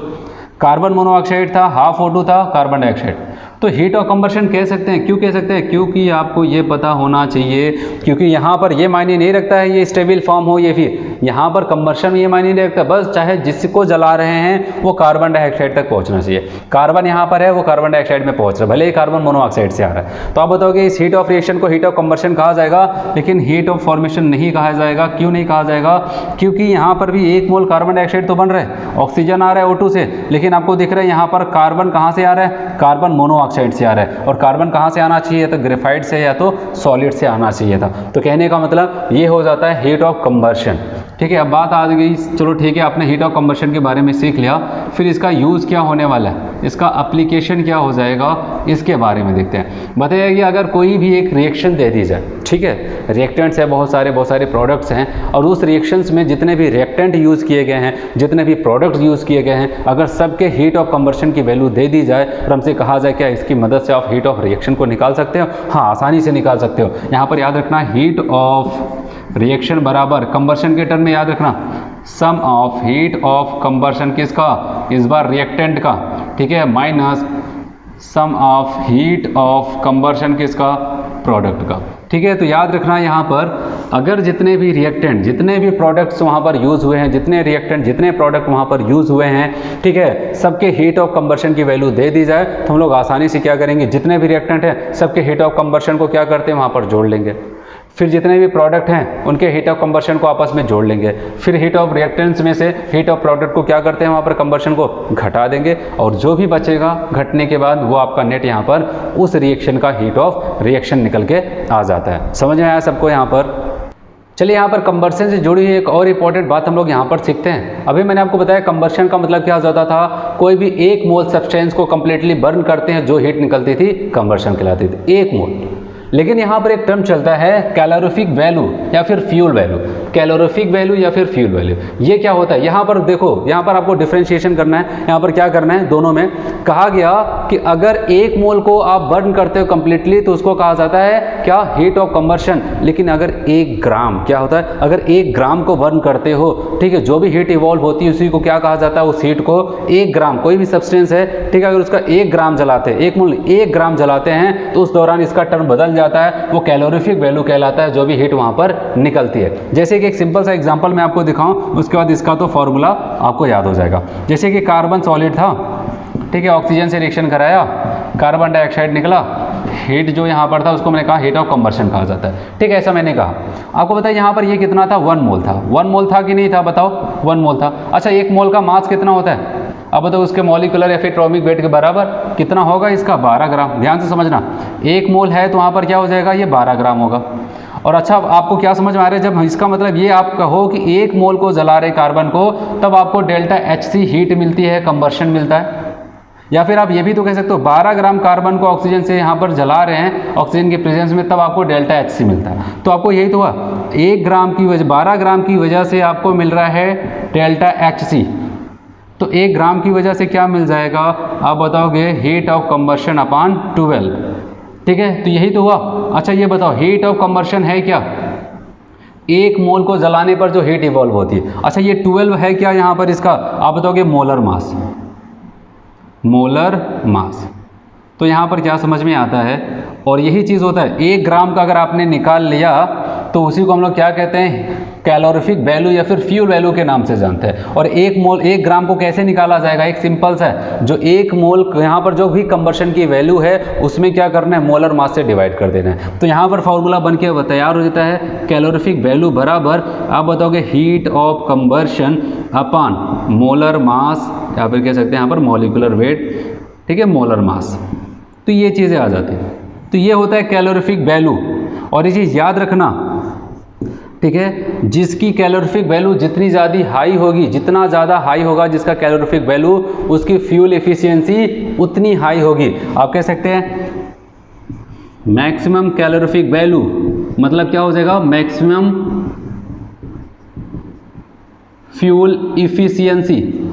कार्बन मोनोऑक्साइड था, हाफ O2 था, कार्बन डाइऑक्साइड, तो हीट ऑफ कंबर्शन कह सकते हैं। क्यों कह सकते हैं, क्योंकि आपको ये पता होना चाहिए, क्योंकि यहाँ पर ये मायने नहीं रखता है ये स्टेबल फॉर्म हो, ये फिर यहाँ पर कंबर्शन में ये मायने नहीं रखता, बस चाहे जिसको जला रहे हैं वो कार्बन डाइऑक्साइड तक पहुँचना चाहिए। कार्बन यहाँ पर है, वो कार्बन डाइऑक्साइड में पहुँच रहा है, भले ही कार्बन मोनोऑक्साइड से आ रहा है। तो आप बताओगे इस हीट ऑफ रिएक्शन को हीट ऑफ कंबर्शन कहा जाएगा, लेकिन हीट ऑफ फॉर्मेशन नहीं कहा जाएगा। क्यों नहीं कहा जाएगा, क्योंकि यहाँ पर भी 1 मोल कार्बन डाइऑक्साइड तो बन रहा है, ऑक्सीजन आ रहा है O2 से, लेकिन आपको दिख रहा है यहाँ पर कार्बन कहाँ से आ रहा है, कार्बन मोनोऑक्साइड से आ रहा है। और कार्बन कहाँ से आना चाहिए, तो ग्रेफाइट से या तो सॉलिड से आना चाहिए था। तो कहने का मतलब ये हो जाता है हीट ऑफ कंबर्शन, ठीक है। अब बात आ गई, चलो ठीक है, आपने हीट ऑफ कंबर्शन के बारे में सीख लिया, फिर इसका यूज़ क्या होने वाला है, इसका एप्लीकेशन क्या हो जाएगा, इसके बारे में देखते हैं। बताइए कि अगर कोई भी एक रिएक्शन दे दी जाए, ठीक है, रिएक्टेंट्स है बहुत सारे प्रोडक्ट्स हैं, और उस रिएक्शंस में जितने भी रिएक्टेंट यूज़ किए गए हैं, जितने भी प्रोडक्ट्स यूज़ किए गए हैं, अगर सबके हीट ऑफ कंबर्शन की वैल्यू दे दी जाए और हमसे कहा जाए क्या इसकी मदद से आप हीट ऑफ रिएक्शन को निकाल सकते हो, हाँ आसानी से निकाल सकते हो। यहाँ पर याद रखना हीट ऑफ रिएक्शन बराबर कंबर्शन के टर्म में याद रखना सम ऑफ हीट ऑफ कंबर्शन किसका, इस बार रिएक्टेंट का, ठीक है, minus sum of heat of combustion किसका, प्रोडक्ट का, ठीक है। तो याद रखना यहाँ पर अगर जितने भी रिएक्टेंट, जितने भी प्रोडक्ट्स वहाँ पर यूज़ हुए हैं, जितने रिएक्टेंट, जितने प्रोडक्ट वहाँ पर यूज़ हुए हैं, ठीक है, सबके हीट ऑफ कंबर्शन की वैल्यू दे दी जाए तो हम लोग आसानी से क्या करेंगे, जितने भी रिएक्टेंट हैं सबके हीट ऑफ कंबर्शन को क्या करते हैं वहाँ पर जोड़ लेंगे, फिर जितने भी प्रोडक्ट हैं उनके हीट ऑफ कंबर्शन को आपस में जोड़ लेंगे, फिर हीट ऑफ रिएक्टेंट्स में से हीट ऑफ प्रोडक्ट को क्या करते हैं वहाँ पर कंबर्शन को घटा देंगे, और जो भी बचेगा घटने के बाद वो आपका नेट यहाँ पर उस रिएक्शन का हीट ऑफ रिएक्शन निकल के आ जाता है। समझ में आया सबको यहाँ पर? चलिए यहाँ पर कंबर्शन से जुड़ी हुई एक और इंपॉर्टेंट बात हम लोग यहाँ पर सीखते हैं। अभी मैंने आपको बताया कंबर्शन का मतलब क्या होता था, कोई भी एक मोल सब्सटेंस को कंप्लीटली बर्न करते हैं, जो हीट निकलती थी कंबर्शन कहलाती थी, एक मोल। लेकिन यहाँ पर एक टर्म चलता है कैलोरीफिक वैल्यू या फिर फ्यूल वैल्यू, कैलोरीफिक वैल्यू या फिर फ्यूल वैल्यू। ये क्या होता है, यहाँ पर देखो, यहाँ पर आपको डिफरेंशिएशन करना है। यहाँ पर क्या करना है, दोनों में कहा गया कि अगर एक मोल को आप बर्न करते हो कंप्लीटली तो उसको कहा जाता है क्या, हीट ऑफ कंबर्शन। लेकिन अगर 1 ग्राम, क्या होता है, अगर 1 ग्राम को बर्न करते हो, ठीक है, जो भी हीट इवॉल्व होती है उसी को क्या कहा जाता है, उस हीट को 1 ग्राम, कोई भी सब्सटेंस है, ठीक है, अगर उसका 1 ग्राम जलाते हैं, एक मोल 1 ग्राम जलाते हैं तो उस दौरान इसका टर्म बदल जाता है, वो कैलोरीफिक वैल्यू कहलाता है, जो भी हीट वहां पर निकलती है। जैसे कि एक सिंपल सा एग्जांपल मैं आपको दिखाऊं, उसके बाद इसका तो फॉर्मूला आपको याद हो जाएगा। जैसे कि कार्बन सॉलिड था, ठीक है, ऑक्सीजन से रिएक्शन कराया, कार्बन डाइऑक्साइड निकला, हीट जो यहाँ पर था उसको मैंने कहा हीट ऑफ कंबर्शन कहा जाता है, ठीक है, ऐसा मैंने कहा। आपको बताइए यहाँ पर ये कितना था, 1 मोल था। 1 मोल था कि नहीं था, बताओ, 1 मोल था। अच्छा, 1 मोल का मास कितना होता है, अब बताओ, उसके मॉलिक्यूलर या फिर एटॉमिक वेट के बराबर कितना होगा इसका, 12 ग्राम। ध्यान से समझना, 1 मोल है तो वहाँ पर क्या हो जाएगा, ये 12 ग्राम होगा। और अच्छा, आपको क्या समझ में आ रहा है, जब इसका मतलब ये आप कहो कि 1 मोल को जला रहे कार्बन को, तब आपको डेल्टा HC हीट मिलती है, कंबर्शन मिलता है। या फिर आप ये भी तो कह सकते हो 12 ग्राम कार्बन को ऑक्सीजन से यहाँ पर जला रहे हैं ऑक्सीजन के प्रेजेंस में, तब आपको डेल्टा HC मिलता है। तो आपको यही तो हुआ, 1 ग्राम की वजह, 12 ग्राम की वजह से आपको मिल रहा है डेल्टा HC। तो 1 ग्राम की वजह से क्या मिल जाएगा, आप बताओगे हीट ऑफ कंबर्शन अपॉन 12, ठीक है, तो यही तो हुआ। अच्छा, ये बताओ हीट ऑफ कंबर्शन है क्या, 1 मोल को जलाने पर जो हीट इवॉल्व होती है। अच्छा, ये 12 है क्या यहाँ पर इसका, आप बताओगे मोलर मास, मोलर मास। तो यहाँ पर क्या समझ में आता है, और यही चीज़ होता है, 1 ग्राम का अगर आपने निकाल लिया तो उसी को हम लोग क्या कहते हैं, कैलोरीफिक वैल्यू या फिर फ्यूल वैल्यू के नाम से जानते हैं। और 1 ग्राम को कैसे निकाला जाएगा, एक सिंपल सा है, जो 1 मोल यहाँ पर जो भी कंबर्शन की वैल्यू है उसमें क्या करना है, मोलर मास से डिवाइड कर देना है। तो यहाँ पर फॉर्मूला बन के तैयार हो जाता है, कैलोरीफिक वैल्यू बराबर आप बताओगे heat of combustion upon molar mass, या फिर कह सकते हैं यहाँ पर मॉलिक्यूलर वेट, ठीक है, मोलर मास। तो ये चीज़ें आ जाती हैं। तो ये होता है कैलोरीफिक वैल्यू। और ये चीज़ याद रखना, ठीक है, जिसकी कैलोरीफिक वैल्यू जितनी ज़्यादा हाई होगी, जितना ज़्यादा हाई होगा जिसका कैलोरीफिक वैल्यू, उसकी फ्यूल एफिशिएंसी उतनी हाई होगी। आप कह सकते हैं मैक्सिमम कैलोरीफिक वैल्यू, मतलब क्या हो जाएगा, मैक्सिमम फ्यूल इफिशियंसी,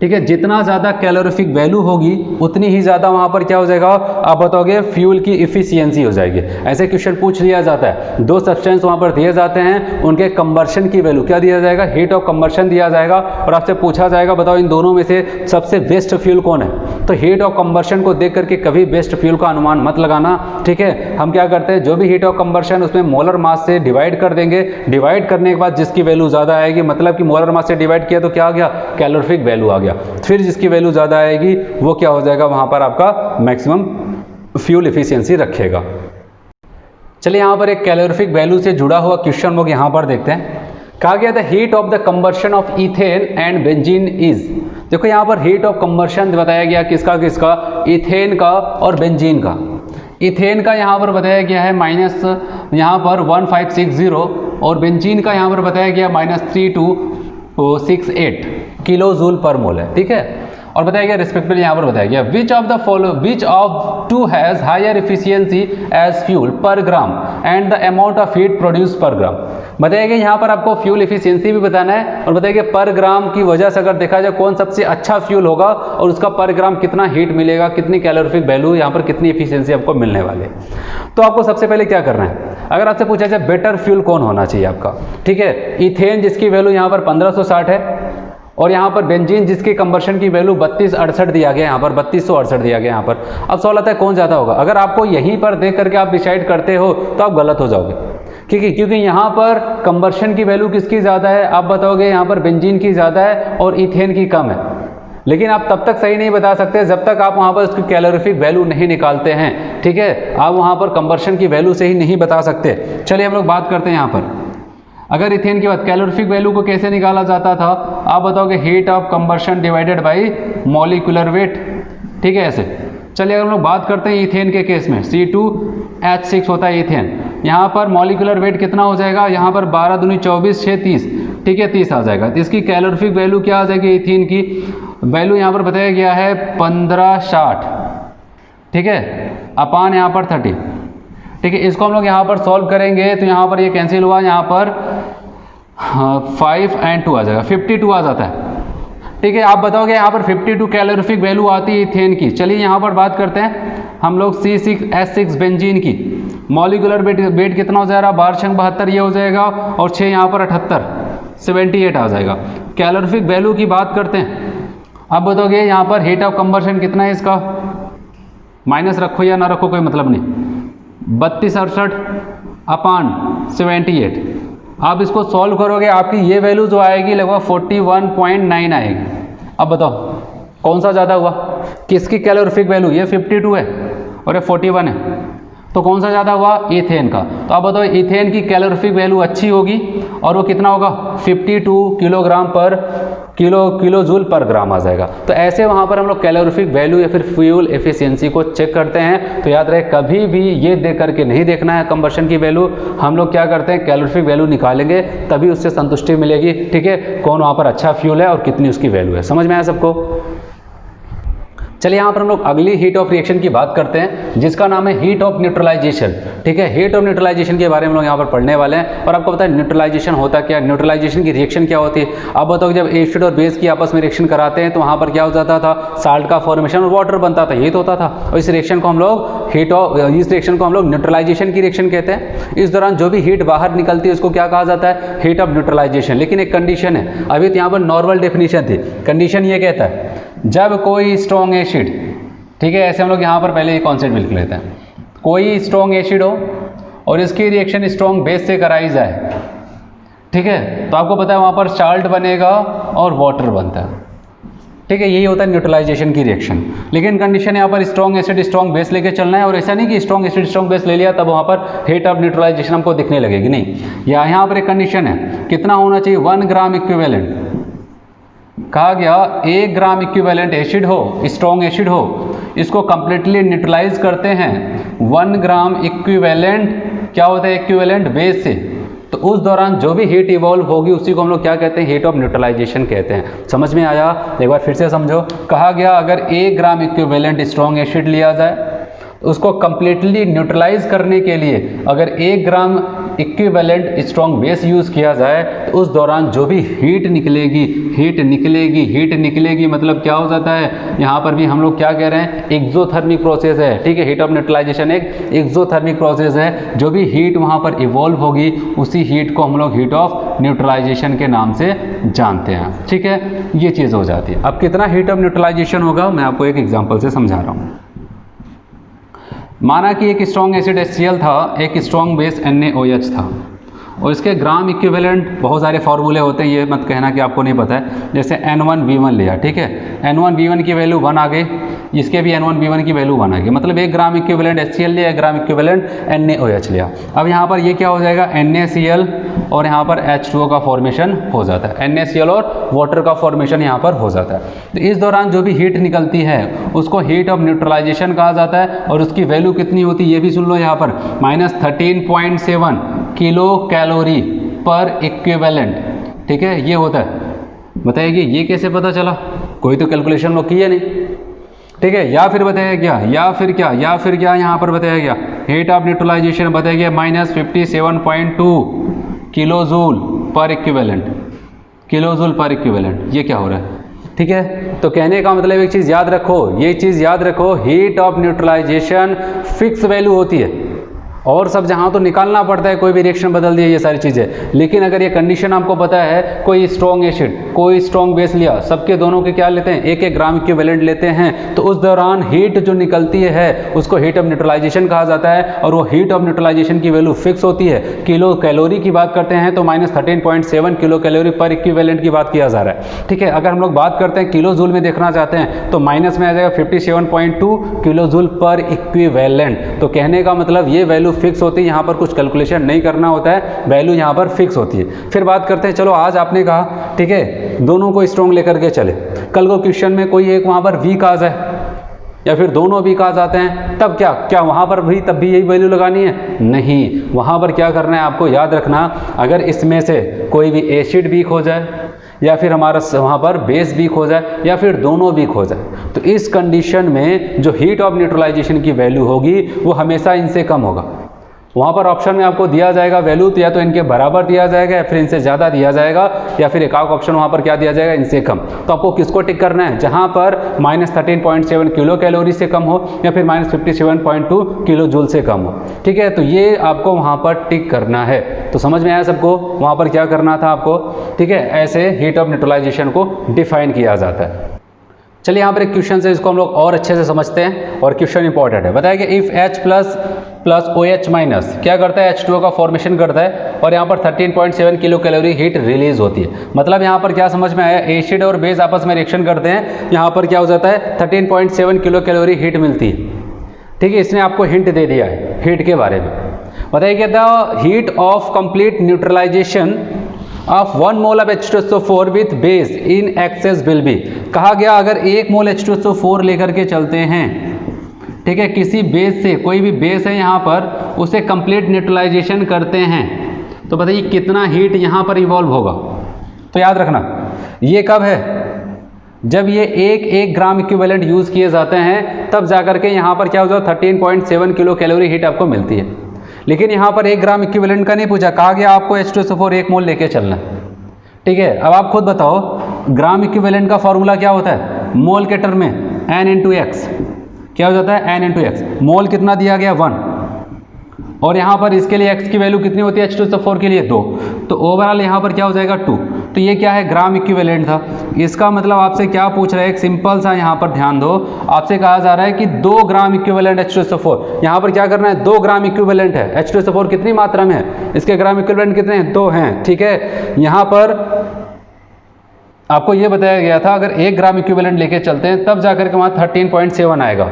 ठीक है, जितना ज़्यादा कैलोरीफिक वैल्यू होगी उतनी ही ज़्यादा वहाँ पर क्या हो जाएगा, आप बताओगे फ्यूल की इफिशियंसी हो जाएगी। ऐसे क्वेश्चन पूछ लिया जाता है, 2 सब्सटेंस वहाँ पर दिए जाते हैं, उनके कंबर्शन की वैल्यू क्या दिया जाएगा, हीट ऑफ कंबर्शन दिया जाएगा, और आपसे पूछा जाएगा बताओ इन दोनों में से सबसे बेस्ट फ्यूल कौन है। तो हीट ऑफ कंबर्शन को देख करके कभी बेस्ट फ्यूल का अनुमान मत लगाना, ठीक है। हम क्या करते हैं, जो भी हीट ऑफ कंबर्शन उसमें मोलर मास से डिवाइड कर देंगे, डिवाइड करने के बाद जिसकी वैल्यू ज़्यादा आएगी, मतलब कि मोलर मास से डिवाइड किया तो क्या आ गया, कैलोरीफिक वैल्यू आ गया। फिर जिसकी वैल्यू ज़्यादा आएगी वो क्या हो जाएगा, वहाँ पर आपका मैक्सिमम फ्यूल एफिशिएंसी रखेगा। चलिए यहाँ पर एक कैलोरीफिक वैल्यू से जुड़ा हुआ क्वेश्चन लोग यहाँ पर देखते हैं। कहा गया था heat of the combustion of ethane and benzene is. देखो यहाँ पर हीट ऑफ कंबर्शन बताया गया किसका किसका, इथेन का और बेंजीन का। इथेन का यहाँ पर बताया गया है माइनस यहाँ पर 1560, और बेंजीन का यहाँ पर बताया गया -3268 किलो जूल पर मोल है, ठीक है। और बताया गया रिस्पेक्टिवली यहाँ पर बताया गया which of two has higher efficiency as fuel per gram and the amount of heat produce per gram. बताया गया यहाँ पर आपको फ्यूल एफिशिएंसी भी बताना है, और बताया गया पर ग्राम की वजह से अगर देखा जाए कौन सबसे अच्छा फ्यूल होगा और उसका पर ग्राम कितना हीट मिलेगा, कितनी कैलोरीफिक वैल्यू, यहाँ पर कितनी एफिशिएंसी आपको मिलने वाले। तो आपको सबसे पहले क्या करना है, अगर आपसे पूछा जाए बेटर फ्यूल कौन होना चाहिए आपका, ठीक है, इथेन जिसकी वैल्यू यहाँ पर 1560 है, और यहाँ पर बेंजीन जिसकी कंबर्शन की वैल्यू 3268 दिया गया, यहाँ पर 3268 दिया गया यहाँ पर। अब सवाल आता है कौन ज़्यादा होगा। अगर आपको यहीं पर देख करके आप डिसाइड करते हो तो आप गलत हो जाओगे, क्योंकि यहाँ पर कंबर्शन की वैल्यू किसकी ज़्यादा है, आप बताओगे यहाँ पर बेंजीन की ज़्यादा है और इथेन की कम है। लेकिन आप तब तक सही नहीं बता सकते जब तक आप वहाँ पर उसकी कैलोरीफिक वैल्यू नहीं निकालते हैं, ठीक है। आप वहाँ पर कंबर्शन की वैल्यू से ही नहीं बता सकते। चलिए हम लोग बात करते हैं यहाँ पर, अगर इथेन की बात, कैलोरीफिक वैल्यू को कैसे निकाला जाता था, आप बताओगे heat of combustion divided by molecular weight, ठीक है, ऐसे। चलिए अगर हम लोग बात करते हैं इथेन के केस में, C2H6 होता है इथेन, यहाँ पर मॉलिक्यूलर वेट कितना हो जाएगा, यहाँ पर 12 दूनी 24, 6 30, ठीक है, 30 आ जाएगा। तो इसकी कैलोरीफिक वैल्यू क्या आ जाएगी, इथेन की वैल्यू यहाँ पर बताया गया है 1560, ठीक है, अपान यहाँ पर 30, ठीक है। इसको हम लोग यहाँ पर सॉल्व करेंगे तो यहाँ पर ये कैंसिल हुआ, यहाँ पर 5 and 2 आ जाएगा, 52 आ जाता है, ठीक है। आप बताओगे यहाँ पर 52 कैलोरीफिक वैल्यू आती है इथेन की। चलिए यहाँ पर बात करते हैं हम लोग C6H6 बेंजीन की, मॉलिक्यूलर वेट कितना हो जाएगा, 12×72 ये हो जाएगा, और 6 यहाँ पर 78, 78 आ जाएगा। कैलोरीफिक वैल्यू की बात करते हैं, अब बताओगे यहाँ पर हीट ऑफ कंबर्शन कितना है इसका, माइनस रखो या ना रखो कोई मतलब नहीं, 3268 अपान 78। आप इसको सॉल्व करोगे, आपकी ये वैल्यू जो आएगी लगभग 41.9 आएगी। अब बताओ कौन सा ज़्यादा हुआ, किसकी कैलोरीफिक वैल्यू, ये 52 है और ये 41 है, तो कौन सा ज़्यादा हुआ, इथेन का। तो आप बताओ इथेन की कैलोरीफिक वैल्यू अच्छी होगी और वो कितना होगा, 52 किलोग्राम पर किलो जूल पर ग्राम आ जाएगा। तो ऐसे वहाँ पर हम लोग कैलोरीफिक वैल्यू या फिर फ्यूल एफिशिएंसी को चेक करते हैं। तो याद रहे कभी भी ये देख करके नहीं देखना है कंबर्शन की वैल्यू, हम लोग क्या करते हैं कैलोरीफिक वैल्यू निकालेंगे तभी उससे संतुष्टि मिलेगी, ठीक है, कौन वहाँ पर अच्छा फ्यूल है और कितनी उसकी वैल्यू है। समझ में आया सबको। चलिए यहाँ पर हम लोग अगली हीट ऑफ रिएक्शन की बात करते हैं जिसका नाम है हीट ऑफ न्यूट्रलाइजेशन, ठीक है। हीट ऑफ न्यूट्रलाइजेशन के बारे में लोग यहाँ पर पढ़ने वाले हैं। और आपको पता है न्यूट्रलाइजेशन होता क्या है, न्यूट्रलाइजेशन की रिएक्शन क्या होती है। अब बताओ जब एसिड और बेस की आपस में रिएक्शन कराते हैं तो वहाँ पर क्या हो जाता था, साल्ट का फॉर्मेशन और वाटर बनता था, ये तो होता था। और इस रिएक्शन को हम लोग इस रिएक्शन को हम लोग न्यूट्रलाइजेशन की रिएक्शन कहते हैं। इस दौरान जो भी हीट बाहर निकलती है उसको क्या कहा जाता है, हीट ऑफ न्यूट्रलाइजेशन। लेकिन एक कंडीशन है, अभी तो यहाँ पर नॉर्मल डेफिनेशन थी, कंडीशन ये कहता है जब कोई स्ट्रॉन्ग एसिड, ठीक है, ऐसे हम लोग यहाँ पर पहले ये कॉन्सेप्ट लिख लेते हैं, कोई स्ट्रॉन्ग एसिड हो और इसकी रिएक्शन स्ट्रॉन्ग बेस से कराई जाए, ठीक है, तो आपको पता है वहाँ पर साल्ट बनेगा और वाटर बनता है, ठीक है, यही होता है न्यूट्रलाइजेशन की रिएक्शन। लेकिन कंडीशन यहाँ पर स्ट्रॉन्ग एसिड स्ट्रॉन्ग बेस लेके चलना है, और ऐसा नहीं कि स्ट्रॉन्ग एसिड स्ट्रॉन्ग बेस ले लिया तब वहाँ पर हीट ऑफ न्यूट्रलाइजेशन हमको दिखने लगेगी, नहीं। यहाँ पर एक कंडीशन है, कितना होना चाहिए, 1 ग्राम इक्विवेलेंट, कहा गया 1 ग्राम इक्विवेलेंट एसिड हो, स्ट्रॉन्ग एसिड हो, इसको कंप्लीटली न्यूट्रलाइज करते हैं 1 ग्राम इक्विवेलेंट, क्या होता है इक्विवेलेंट बेस से, तो उस दौरान जो भी हीट इवॉल्व होगी उसी को हम लोग क्या कहते हैं, हीट ऑफ न्यूट्रलाइजेशन कहते हैं। समझ में आया, एक बार फिर से समझो। कहा गया अगर 1 ग्राम इक्विवेलेंट स्ट्रॉन्ग एसिड लिया जाए, उसको कंप्लीटली न्यूट्रलाइज करने के लिए अगर 1 gram equivalent strong base use किया जाए तो उस दौरान जो भी हीट निकलेगी मतलब क्या हो जाता है, यहाँ पर भी हम लोग क्या कह रहे हैं, एक्सोथर्मिक प्रोसेस है, ठीक है। हीट ऑफ न्यूट्रलाइजेशन एक एक्सोथर्मिक प्रोसेस है, जो भी हीट वहाँ पर इवॉल्व होगी उसी हीट को हम लोग हीट ऑफ न्यूट्रलाइजेशन के नाम से जानते हैं, ठीक है, ये चीज़ हो जाती है। अब कितना हीट ऑफ न्यूट्रलाइजेशन होगा मैं आपको एक एग्जाम्पल से समझा रहा हूँ। माना कि एक स्ट्रॉन्ग एसिड HCl था, एक स्ट्रॉन्ग बेस NaOH था, और इसके ग्राम इक्विवेलेंट बहुत सारे फार्मूले होते हैं, ये मत कहना कि आपको नहीं पता है। जैसे N1V1 लिया, ठीक है, N1V1 की वैल्यू 1 आ गई, इसके भी N1V1 की वैल्यू 1 आ गई, मतलब 1 ग्राम इक्विवेलेंट HCl लिया, 1 ग्राम इक्विवेलेंट NaOH लिया। अब यहाँ पर ये क्या हो जाएगा, NaCl और यहाँ पर H2O का फॉर्मेशन हो जाता है, NaCl और वाटर का फॉर्मेशन यहाँ पर हो जाता है। तो इस दौरान जो भी हीट निकलती है उसको हीट ऑफ न्यूट्रलाइजेशन कहा जाता है, और उसकी वैल्यू कितनी होती है ये भी सुन लो, यहाँ पर -13.7 किलो कैलोरी पर इक्विवेलेंट, ठीक है, ये होता है। बताइए ये कैसे पता चला, कोई तो कैलकुलेशन लोग किए नहीं, ठीक है। या फिर बताया गया, या फिर क्या यहाँ पर बताया गया, हीट ऑफ न्यूट्रलाइजेशन बताया गया -57.2 किलोजूल पर इक्विवेलेंट, ये क्या हो रहा है, ठीक है। तो कहने का मतलब एक चीज़ याद रखो, heat of neutralization fix value होती है, और सब जहाँ तो निकालना पड़ता है, कोई भी रिएक्शन बदल दिया, ये सारी चीज़ें। लेकिन अगर ये कंडीशन आपको पता है, कोई स्ट्रॉन्ग एसिड कोई स्ट्रॉन्ग बेस लिया, सबके दोनों के क्या लेते हैं, 1-1 ग्राम इक्विवेलेंट लेते हैं, तो उस दौरान हीट जो निकलती है उसको हीट ऑफ न्यूट्रलाइजेशन कहा जाता है। और वो हीट ऑफ न्यूट्रलाइजेशन की वैल्यू फिक्स होती है। किलो कैलोरी की बात करते हैं तो -13.7 किलो कैलोरी पर इक्विवेलेंट की बात किया जा रहा है। ठीक है, अगर हम लोग बात करते हैं किलो जूल में देखना चाहते हैं तो माइनस में आ जाएगा 57.2 किलो जूल पर इक्विवेलेंट। तो कहने का मतलब ये वैल्यू फिक्स होती है, यहाँ पर कुछ कैलकुलेशन नहीं करना होता है, वैल्यू यहाँ पर फिक्स होती है। फिर बात करते हैं, चलो आज आपने कहा ठीक है दोनों को स्ट्रॉन्ग लेकर के चले, कल को क्वेश्चन में कोई एक वहाँ पर वीक आ जाए या फिर दोनों वीक आ जाते हैं, तब क्या वहाँ पर भी तब भी यही वैल्यू लगानी है? नहीं, वहाँ पर क्या करना है आपको याद रखना, अगर इसमें से कोई भी एसिड वीक हो जाए या फिर हमारा वहाँ पर बेस वीक हो जाए या फिर दोनों वीक हो जाए, तो इस कंडीशन में जो हीट ऑफ न्यूट्रलाइजेशन की वैल्यू होगी वो हमेशा इनसे कम होगा। वहाँ पर ऑप्शन में आपको दिया जाएगा वैल्यू, तो या तो इनके बराबर दिया जाएगा या फिर इनसे ज़्यादा दिया जाएगा, या फिर एक ऑप्शन वहाँ पर क्या दिया जाएगा, इनसे कम। तो आपको किसको टिक करना है? जहाँ पर -13.7 किलो कैलोरी से कम हो या फिर -57.2 किलो जूल से कम हो। ठीक है, तो ये आपको वहाँ पर टिक करना है। तो समझ में आया सबको वहाँ पर क्या करना था आपको? ठीक है, ऐसे हीट ऑफ न्यूट्रलाइजेशन को डिफाइन किया जाता है। चलिए यहाँ पर एक क्वेश्चन है, इसको हम लोग और अच्छे से समझते हैं और क्वेश्चन इंपॉर्टेंट है। बताया कि if H plus OH minus क्या करता है, H2O का फॉर्मेशन करता है और यहाँ पर 13.7 किलो कैलोरी हीट रिलीज होती है। मतलब यहाँ पर क्या समझ में आया, एसिड और बेस आपस में रिएक्शन करते हैं, यहाँ पर क्या हो जाता है 13.7 किलो कैलोरी हीट मिलती है। ठीक है, इसने आपको हिंट दे दिया है हीट के बारे में। बताइए कि the heat of complete neutralization of 1 mole of H2SO4 with base in excess will be. कहा गया अगर 1 मोल H2SO4 लेकर के चलते हैं, ठीक है, किसी बेस से, कोई भी बेस है यहाँ पर, उसे कंप्लीट न्यूट्रलाइजेशन करते हैं, तो बताइए कितना हीट यहाँ पर इवॉल्व होगा। तो याद रखना ये कब है, जब ये 1-1 ग्राम इक्विवेलेंट यूज़ किए जाते हैं, तब जाकर के यहाँ पर क्या हो जाए 13.7 किलो कैलोरी हीट आपको मिलती है। लेकिन यहाँ पर 1 ग्राम इक्विवेलेंट का नहीं पूछा, कहा गया आपको H2SO4 1 मोल लेके चलना है। ठीक है, अब आप खुद बताओ ग्राम इक्विवेलेंट का फॉर्मूला क्या होता है, मोल के टर्म में N×X क्या हो जाता है, N×X। मोल कितना दिया गया 1, और यहाँ पर इसके लिए x की वैल्यू कितनी होती है H2SO4 के लिए 2, तो ओवरऑल यहाँ पर क्या हो जाएगा 2। तो ये क्या है, ग्राम इक्विवेलेंट था। इसका मतलब आपसे क्या पूछ रहा है, एक सिंपल सा यहाँ पर ध्यान दो, आपसे कहा जा रहा है कि 2 ग्राम इक्विवेलेंट H2SO4, यहाँ पर क्या करना है 2 ग्राम इक्विवेलेंट है। H2SO4 कितनी मात्रा में है, इसके ग्राम इक्विवेलेंट कितने हैं, 2 हैं। ठीक है, यहाँ पर आपको ये बताया गया था अगर 1 ग्राम इक्विवेलेंट लेके चलते हैं तब जाकर के वहाँ 13.7 आएगा,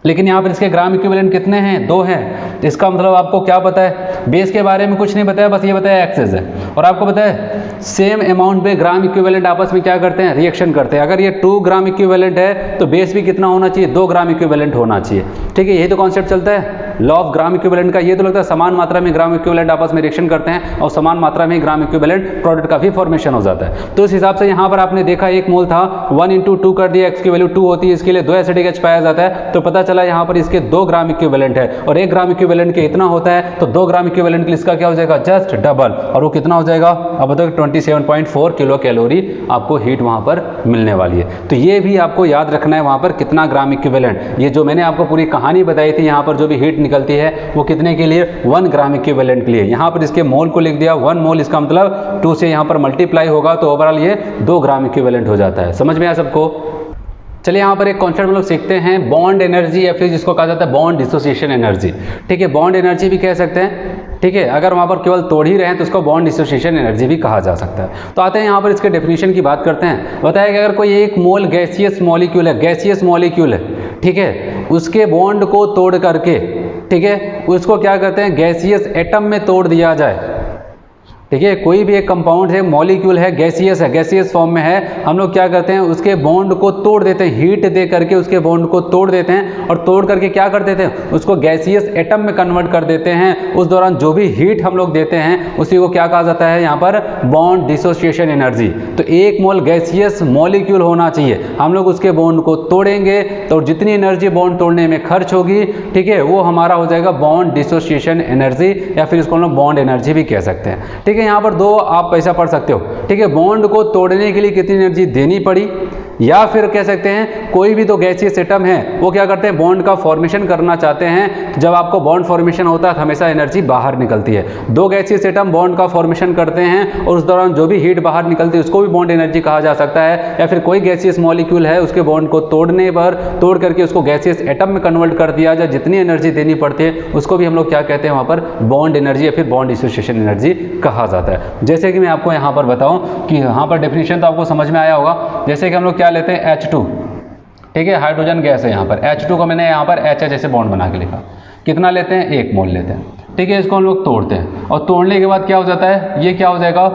लेकिन यहाँ पर इसके ग्राम इक्विवेलेंट कितने हैं, 2 हैं। तो इसका मतलब आपको क्या पता है, बेस के बारे में कुछ नहीं बताया, बस ये बताया एक्सेस है। और आपको पता है सेम अमाउंट पे ग्राम इक्विवेलेंट आपस में क्या करते हैं, रिएक्शन करते हैं। अगर ये 2 ग्राम इक्विवेलेंट है तो बेस भी कितना होना चाहिए, 2 ग्राम इक्विवेलेंट होना चाहिए। ठीक है, यही तो कॉन्सेप्ट चलता है लॉ ऑफ ग्राम इक्विवेलेंट का। ये तो लगता है समान मात्रा में ग्राम इक्विवेलेंट आपस में रिएक्शन करते हैं और समान मात्रा में ग्राम इक्विवेलेंट प्रोडक्ट का भी फॉर्मेशन हो जाता है। तो इस हिसाब से यहाँ पर आपने देखा 1 मोल था, 1 × 2 कर दिया, x की वैल्यू 2 होती है, इसके लिए 2 एसिटिक H पाया जाता है, तो पता चला यहाँ पर इसके 2 ग्राम इक्विवेलेंट है और 1 ग्राम इक्विवेलेंट के इतना होता है, तो 2 ग्राम इक्विवेलेंट के लिए इसका क्या हो जाएगा, जस्ट डबल। और वो कितना हो जाएगा, अब बताओ 27.4 किलो कैलोरी आपको हीट वहाँ पर मिलने वाली है। तो ये भी आपको याद रखना है वहाँ पर कितना ग्राम इक्विवेलेंट। ये जो मैंने आपको पूरी कहानी बताई थी, यहाँ पर जो भी हीट निकलती है वो कितने के लिए, 1 ग्राम इक्विवेलेंट के लिए। यहाँ पर इसके मोल को लिख दिया 1 मोल, इसका मतलब 2 से यहाँ पर मल्टीप्लाई होगा तो ओवरऑल ये 2 ग्राम इक्विवेलेंट हो जाता है। समझ में आया सबको? चलिए यहाँ पर एक कॉन्सेप्ट हम लोग सीखते हैं, बॉन्ड एनर्जी या फिर जिसको कहा जाता है बॉन्ड डिसोसिएशन एनर्जी। ठीक है, बॉन्ड एनर्जी भी कह सकते हैं। ठीक है, अगर वहाँ पर केवल तोड़ ही रहे हैं तो उसको बॉन्ड डिसोसिएशन एनर्जी भी कहा जा सकता है। तो आते हैं यहाँ पर इसके डेफिनेशन की बात करते हैं। बताया कि अगर कोई 1 मोल गैसियस मॉलिक्यूल है, गैसियस मॉलिक्यूल है, ठीक है, उसके बॉन्ड को तोड़ करके, ठीक है, उसको क्या कहते हैं, गैसियस एटम में तोड़ दिया जाए। ठीक है, कोई भी एक कंपाउंड है, मॉलिक्यूल है, गैसियस है, गैसियस फॉर्म में है, हम लोग क्या करते हैं उसके बॉन्ड को तोड़ देते हैं, हीट दे करके उसके बॉन्ड को तोड़ देते हैं और तोड़ करके क्या कर देते हैं, उसको गैसियस एटम में कन्वर्ट कर देते हैं। उस दौरान जो भी हीट हम लोग देते हैं उसी को क्या कहा जाता है यहाँ पर, बॉन्ड डिसोसिएशन एनर्जी। तो 1 मोल गैसियस मॉलिक्यूल होना चाहिए, हम लोग उसके बॉन्ड को तोड़ेंगे तो जितनी एनर्जी बॉन्ड तोड़ने में खर्च होगी, ठीक है, वो हमारा हो जाएगा बॉन्ड डिसोसिएशन एनर्जी, या फिर इसको हम लोग बॉन्ड एनर्जी भी कह सकते हैं। ठीक है, यहाँ पर 2 आप पैसा पढ़ सकते हो। ठीक है, बॉन्ड को तोड़ने के लिए कितनी एनर्जी देनी पड़ी, या फिर कह सकते हैं कोई भी दो गैसियस एटम है वो क्या करते हैं, बॉन्ड का फॉर्मेशन करना चाहते हैं। तो जब आपको बॉन्ड फॉर्मेशन होता है तो हमेशा एनर्जी बाहर निकलती है। दो गैसियस एटम बॉन्ड का फॉर्मेशन करते हैं और उस दौरान जो भी हीट बाहर निकलती है उसको भी बॉन्ड एनर्जी कहा जा सकता है। या फिर कोई गैसियस मॉलिक्यूल है उसके बॉन्ड को तोड़ने पर, तोड़ करके उसको गैसियस एटम में कन्वर्ट कर दिया जाए, जितनी एनर्जी देनी पड़ती है उसको भी हम लोग क्या कहते हैं वहाँ पर बॉन्ड एनर्जी या फिर बॉन्ड एसोसिएशन एनर्जी कहा जाता है। जैसे कि मैं आपको यहाँ पर बताऊँ कि यहाँ पर डेफिनेशन तो आपको समझ में आया होगा। जैसे कि हम लोग क्या लेते हैं H2, ठीक है, हाइड्रोजन गैस है यहाँ पर। H2 को मैंने यहाँ पर HH ऐसे बॉन्ड बना के लिखा। कितना लेते हैं, 1 मोल लेते हैं, ठीक है। इसको हम लोग तोड़ते हैं और तोड़ने के बाद क्या हो जाता है, ये क्या हो जाएगा,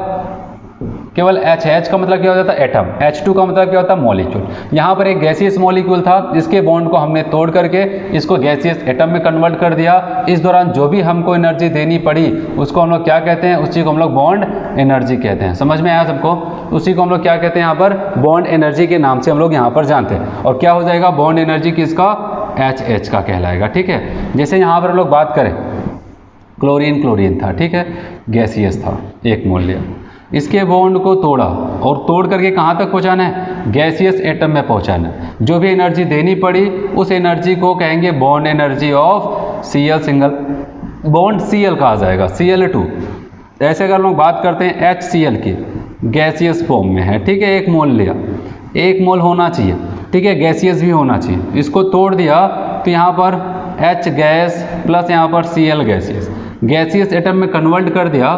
केवल H का मतलब क्या हो जाता है एटम, H2 का मतलब क्या होता है मॉलिक्यूल। यहाँ पर एक गैसियस मॉलिक्यूल था जिसके बॉन्ड को हमने तोड़ करके इसको गैसियस एटम में कन्वर्ट कर दिया। इस दौरान जो भी हमको एनर्जी देनी पड़ी उसको हम लोग क्या कहते हैं, उस चीज़ को हम लोग बॉन्ड एनर्जी कहते हैं। समझ में आया सबको? उसी को हम लोग क्या कहते हैं यहाँ पर, बॉन्ड एनर्जी के नाम से हम लोग यहाँ पर जानते हैं। और क्या हो जाएगा, बॉन्ड एनर्जी किसका, HH का कहलाएगा, ठीक है। जैसे यहाँ पर हम लोग बात करें, क्लोरीन था, ठीक है, गैसियस था, 1 मोल लिया, इसके बॉन्ड को तोड़ा और तोड़ करके कहाँ तक पहुँचाना है, गैसियस एटम में पहुँचाना है। जो भी एनर्जी देनी पड़ी उस एनर्जी को कहेंगे bond energy of Cl, single bond Cl कहा जाएगा, Cl2। ऐसे अगर लोग बात करते हैं HCl की, गैसियस फॉर्म में है, ठीक है, 1 मोल लिया, 1 मोल होना चाहिए, ठीक है, गैसियस भी होना चाहिए। इसको तोड़ दिया तो यहाँ पर H गैस प्लस यहाँ पर Cl गैसियस एटम में कन्वर्ट कर दिया।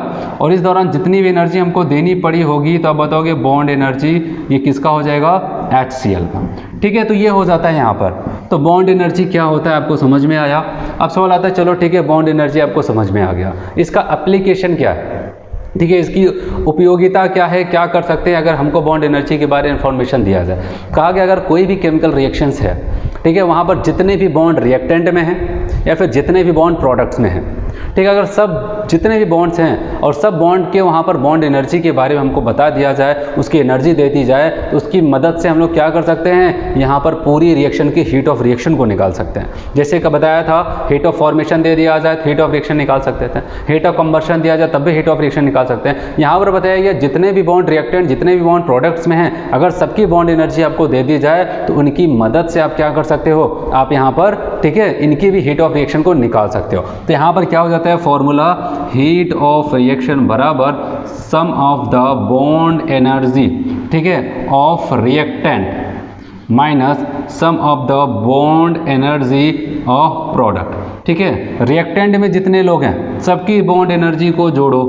और इस दौरान जितनी भी एनर्जी हमको देनी पड़ी होगी तो आप बताओगे बॉन्ड एनर्जी ये किसका हो जाएगा, HCl का, ठीक है। तो ये हो जाता है यहाँ पर। तो बॉन्ड एनर्जी क्या होता है आपको समझ में आया। अब सवाल आता है, चलो ठीक है, बॉन्ड एनर्जी आपको समझ में आ गया, इसका एप्लीकेशन क्या है, ठीक है, इसकी उपयोगिता क्या है, क्या कर सकते हैं अगर हमको बॉन्ड एनर्जी के बारे में इंफॉर्मेशन दिया जाए। कहा गया अगर कोई भी केमिकल रिएक्शंस है, ठीक है, वहाँ पर जितने भी बॉन्ड रिएक्टेंट में हैं या फिर जितने भी बॉन्ड प्रोडक्ट्स में हैं, ठीक है, अगर सब जितने भी बॉन्ड्स हैं और सब बॉन्ड के वहाँ पर बॉन्ड एनर्जी के बारे में हमको बता दिया जाए, उसकी एनर्जी दे दी जाए, तो उसकी मदद से हम लोग क्या कर सकते हैं, यहाँ पर पूरी रिएक्शन की हीट ऑफ रिएक्शन को निकाल सकते हैं। जैसे कि बताया था, हीट ऑफ फॉर्मेशन दे दिया जाए तो हीट ऑफ रिएक्शन निकाल सकते थे, हीट ऑफ कंबर्शन दिया जाए तब भी हीट ऑफ रिएक्शन निकाल सकते हैं। यहाँ पर बताया गया जितने भी बॉन्ड रिएक्टेंट, जितने भी बॉन्ड प्रोडक्ट्स में हैं, अगर सबकी बॉन्ड एनर्जी आपको दे दी जाए तो उनकी मदद से आप क्या कर सकते हो, आप यहाँ पर, ठीक है, इनकी भी हीट ऑफ रिएक्शन को निकाल सकते हो। तो यहाँ पर क्या हो जाता है फॉर्मूला, हीट ऑफ रिएक्शन बराबर सम ऑफ द बॉन्ड एनर्जी, ठीक है, of reactant minus sum of the bond energy of product, ठीक है। रिएक्टेंट में जितने लोग हैं सबकी बॉन्ड एनर्जी को जोड़ो,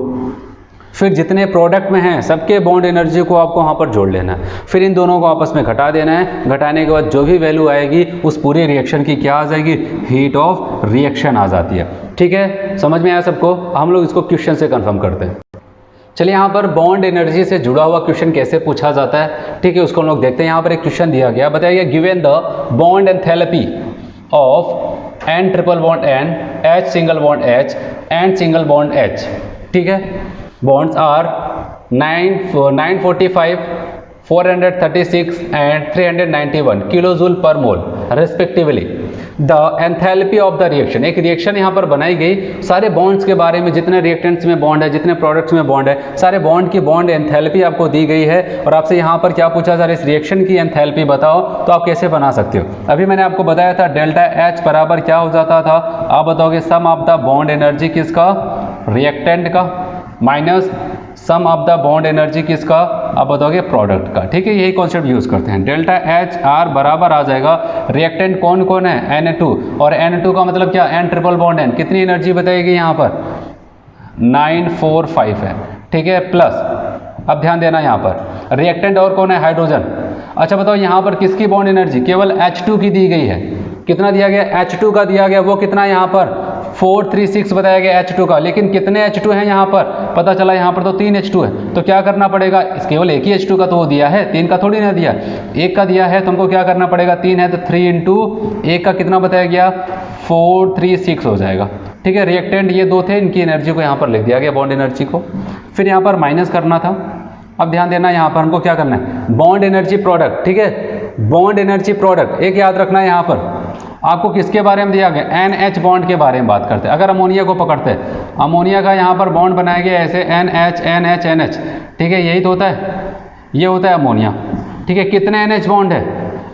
फिर जितने प्रोडक्ट में हैं सबके बॉन्ड एनर्जी को आपको वहाँ पर जोड़ लेना है, फिर इन दोनों को आपस में घटा देना है। घटाने के बाद जो भी वैल्यू आएगी उस पूरे रिएक्शन की क्या आ जाएगी, हीट ऑफ रिएक्शन आ जाती है, ठीक है। समझ में आया सबको? हम लोग इसको क्वेश्चन से कंफर्म करते हैं। चलिए यहाँ पर बॉन्ड एनर्जी से जुड़ा हुआ क्वेश्चन कैसे पूछा जाता है, ठीक है, उसको हम लोग देखते हैं। यहाँ पर एक क्वेश्चन दिया गया, बताया गया given the bond enthalpy of N triple bond N, H single bond H and single bond H, ठीक है, bonds are 945, 436 and 391 kilojoule per mole respectively. The enthalpy of the reaction, एक रिएक्शन यहाँ पर बनाई गई, सारे बॉन्ड्स के बारे में, जितने रिएक्टेंट्स में बॉन्ड है, जितने प्रोडक्ट्स में बॉन्ड है, सारे बॉन्ड की बॉन्ड एंथैल्पी आपको दी गई है। और आपसे यहाँ पर क्या पूछा जा रहा है, इस रिएक्शन की एंथैल्पी बताओ, तो आप कैसे बना सकते हो। अभी मैंने आपको बताया था डेल्टा H बराबर क्या हो जाता था, आप बताओगे सम ऑफ द बॉन्ड एनर्जी किसका, रिएक्टेंट का, minus sum of the bond energy किसका, आप बताओगे प्रोडक्ट का, ठीक है। यही कॉन्सेप्ट यूज करते हैं। डेल्टा HR बराबर आ जाएगा, रिएक्टेंट कौन कौन है, Na2, और Na2 का मतलब क्या, N ट्रिपल बॉन्ड N, कितनी एनर्जी बताएगी यहाँ पर 945 है, ठीक है, प्लस अब ध्यान देना यहाँ पर रिएक्टेंट और कौन है, हाइड्रोजन। अच्छा बताओ यहाँ पर किसकी बॉन्ड एनर्जी, केवल H2 की दी गई है, कितना दिया गया, H2 का दिया गया, वो कितना यहाँ पर 436 बताया गया H2 का, लेकिन कितने H2 हैं यहाँ पर, पता चला यहाँ पर तो 3 H2 है। तो क्या करना पड़ेगा, केवल एक ही H2 का तो वो दिया है, 3 का थोड़ी ना दिया, एक का दिया है, तुमको क्या करना पड़ेगा, 3 है तो 3 इंटू एक का कितना बताया गया 436 हो जाएगा, ठीक है। रिएक्टेंट ये दो थे, इनकी एनर्जी को यहाँ पर लिख दिया गया, बॉन्ड एनर्जी को, फिर यहाँ पर माइनस करना था। अब ध्यान देना यहाँ पर हमको क्या करना है, बॉन्ड एनर्जी प्रोडक्ट, ठीक है, बॉन्ड एनर्जी प्रोडक्ट एक याद रखना है, यहाँ पर आपको किसके बारे में दिया गया, NH बॉन्ड के बारे में बात करते हैं। अगर अमोनिया को पकड़ते हैं, अमोनिया का यहाँ पर बॉन्ड बनाया गया ऐसे NH NH NH, ठीक है, यही तो होता है, ये होता है अमोनिया, ठीक है, कितने NH बॉन्ड है,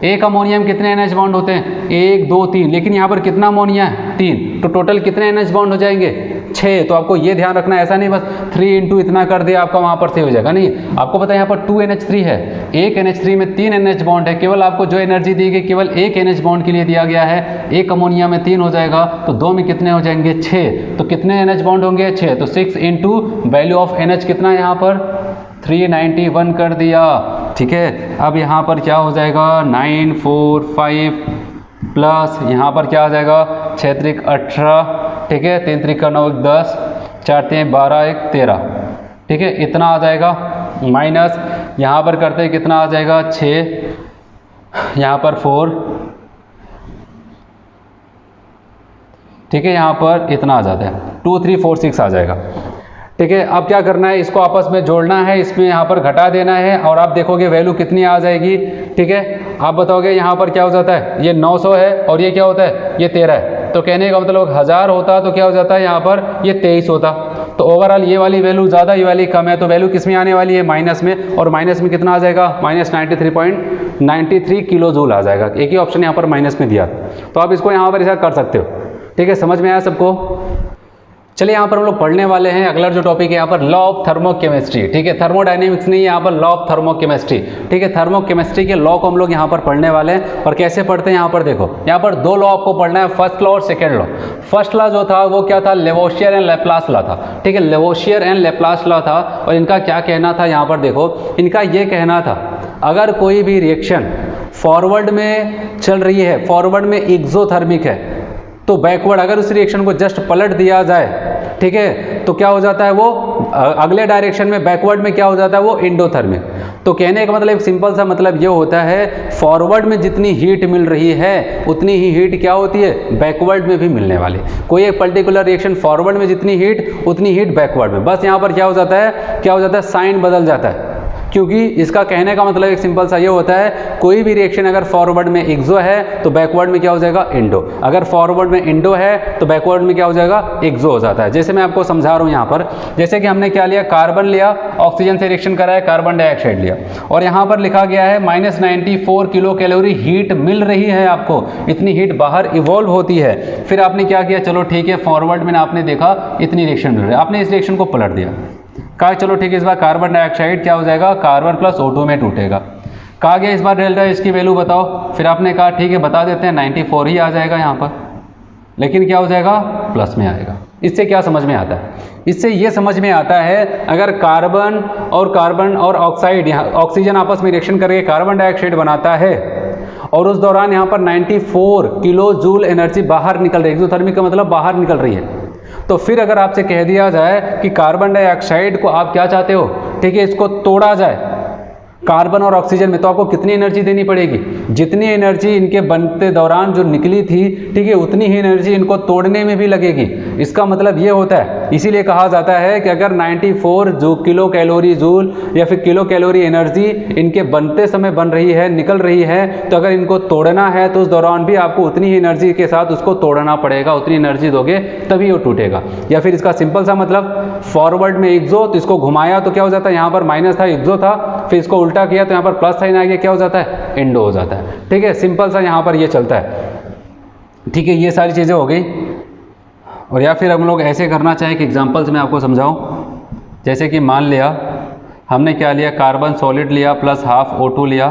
एक अमोनिया में कितने NH बॉन्ड होते हैं, 1 2 3, लेकिन यहाँ पर कितना अमोनिया है, 3, तो टोटल कितने NH बॉन्ड हो जाएंगे, 6। तो आपको ये ध्यान रखना, ऐसा नहीं बस 3 इंटू इतना कर दिया आपका वहाँ पर से हो जाएगा, नहीं, आपको पता है यहाँ पर 2NH3 है, एक NH3 में 3 NH बॉन्ड है, केवल आपको जो एनर्जी दी गई केवल एक NH बॉन्ड के लिए दिया गया है, एक अमोनिया में 3 हो जाएगा, तो 2 में कितने हो जाएंगे, 6। तो कितने NH बॉन्ड होंगे, 6, तो 6 इंटू वैल्यू ऑफ NH कितना है यहाँ पर 391 कर दिया, ठीक है। अब यहाँ पर क्या हो जाएगा 945 प्लस यहाँ पर क्या आ जाएगा 6 त्रिक 18, ठीक है, 3 त्रिक 9 10, 4 3 12 1 13, ठीक है, इतना आ जाएगा, माइनस यहाँ पर करते हैं कितना आ जाएगा 6, यहाँ पर 4, ठीक है, यहाँ पर इतना आ जाता है 2 3 4 6 आ जाएगा, ठीक है। अब क्या करना है, इसको आपस में जोड़ना है, इसमें यहाँ पर घटा देना है और आप देखोगे वैल्यू कितनी आ जाएगी, ठीक है। आप बताओगे यहाँ पर क्या हो जाता है, ये 900 है और ये क्या होता है, ये 13 है, तो कहने का मतलब 1000 होता तो क्या हो जाता है यहाँ पर ये 23 होता। तो ओवरऑल ये वाली वैल्यू ज़्यादा, ये वाली कम है, तो वैल्यू किस में आने वाली है, माइनस में, और माइनस में कितना आ जाएगा, माइनस 93.93 किलो जूल आ जाएगा। एक ही ऑप्शन यहाँ पर माइनस में दिया, तो आप इसको यहाँ पर ऐसा कर सकते हो, ठीक है। समझ में आया सबको। चलिए यहाँ पर हम लोग पढ़ने वाले हैं अगला जो टॉपिक है यहाँ पर लॉ ऑफ थर्मोकेमिस्ट्री, ठीक है, थर्मोडायनेमिक्स नहीं, यहाँ पर लॉ ऑफ थर्मोकेमिस्ट्री, ठीक है। थर्मोकेमिस्ट्री के लॉ को हम लोग यहाँ पर पढ़ने वाले हैं, और कैसे पढ़ते हैं यहाँ पर देखो, यहाँ पर 2 लॉ आपको पढ़ना है, फर्स्ट लॉ और सेकेंड लॉ। फर्स्ट लॉ जो था वो क्या था, लेवोशियर एंड लैप्लास लॉ था, ठीक है, लेवोशियर एंड लैप्लास लॉ था। और इनका क्या कहना था, यहाँ पर देखो, इनका ये कहना था अगर कोई भी रिएक्शन फॉरवर्ड में चल रही है, फॉरवर्ड में एक्सोथर्मिक है, तो बैकवर्ड अगर उस रिएक्शन को जस्ट पलट दिया जाए, ठीक है, तो क्या हो जाता है वो अगले डायरेक्शन में, बैकवर्ड में क्या हो जाता है वो एंडोथर्मिक। तो कहने का मतलब सिंपल सा मतलब ये होता है, फॉरवर्ड में जितनी हीट मिल रही है उतनी ही हीट क्या होती है, बैकवर्ड में भी मिलने वाली। कोई एक पर्टिकुलर रिएक्शन फॉरवर्ड में जितनी हीट उतनी हीट बैकवर्ड में, बस यहाँ पर क्या हो जाता है, क्या हो जाता है, साइन बदल जाता है। क्योंकि इसका कहने का मतलब एक सिंपल सा ये होता है, कोई भी रिएक्शन अगर फॉरवर्ड में एक्सो है तो बैकवर्ड में क्या हो जाएगा, एंडो। अगर फॉरवर्ड में एंडो है तो बैकवर्ड में क्या हो जाएगा, एक्सो हो जाता है। जैसे मैं आपको समझा रहा हूँ यहाँ पर, जैसे कि हमने क्या लिया, कार्बन लिया, ऑक्सीजन से रिएक्शन कराया, कार्बन डाइऑक्साइड लिया, और यहाँ पर लिखा गया है -94 किलो कैलोरी हीट मिल रही है आपको, इतनी हीट बाहर इवॉल्व होती है। फिर आपने क्या किया, चलो ठीक है, फॉरवर्ड में आपने देखा इतनी रिएक्शन मिल रही है, आपने इस रिएक्शन को पलट दिया, कहा चलो ठीक है, इस बार कार्बन डाइऑक्साइड क्या हो जाएगा, कार्बन प्लस O2 में टूटेगा। कहा गया इस बार डेल्टा एच की वैल्यू बताओ, फिर आपने कहा ठीक है बता देते हैं, 94 ही आ जाएगा यहाँ पर, लेकिन क्या हो जाएगा, प्लस में आएगा। इससे क्या समझ में आता है, इससे ये समझ में आता है अगर कार्बन और ऑक्साइड, यहाँ ऑक्सीजन आपस में रिएक्शन करके कार्बन डाइऑक्साइड बनाता है और उस दौरान यहाँ पर 94 किलो जूल एनर्जी बाहर निकल रही है, एक्सोथर्मिक का मतलब बाहर निकल रही है, तो फिर अगर आपसे कह दिया जाए कि कार्बन डाइऑक्साइड को आप क्या चाहते हो, ठीक है, इसको तोड़ा जाए कार्बन और ऑक्सीजन में, तो आपको कितनी एनर्जी देनी पड़ेगी, जितनी एनर्जी इनके बनते दौरान जो निकली थी, ठीक है, उतनी ही एनर्जी इनको तोड़ने में भी लगेगी। इसका मतलब ये होता है, इसीलिए कहा जाता है कि अगर 94 जो किलो कैलोरी जूल या फिर किलो कैलोरी एनर्जी इनके बनते समय बन रही है, निकल रही है, तो अगर इनको तोड़ना है तो उस दौरान भी आपको उतनी ही एनर्जी के साथ उसको तोड़ना पड़ेगा, उतनी एनर्जी दोगे तभी वो टूटेगा। या फिर इसका सिंपल सा मतलब, फॉरवर्ड में एक्सो, तो इसको घुमाया तो क्या हो जाता है, यहाँ पर माइनस था, एक्सो था, फिर इसको उल्टा किया तो यहाँ पर प्लस साइन आ गया, क्या हो जाता है, एंडो हो जाता है। ठीक है, सिंपल सा यहाँ पर ये चलता है। ठीक है, ये सारी चीज़ें हो गई। और या फिर हम लोग ऐसे करना चाहें कि एग्जांपल्स में आपको समझाऊं, जैसे कि मान लिया हमने क्या लिया, कार्बन सॉलिड लिया प्लस हाफ O2 लिया,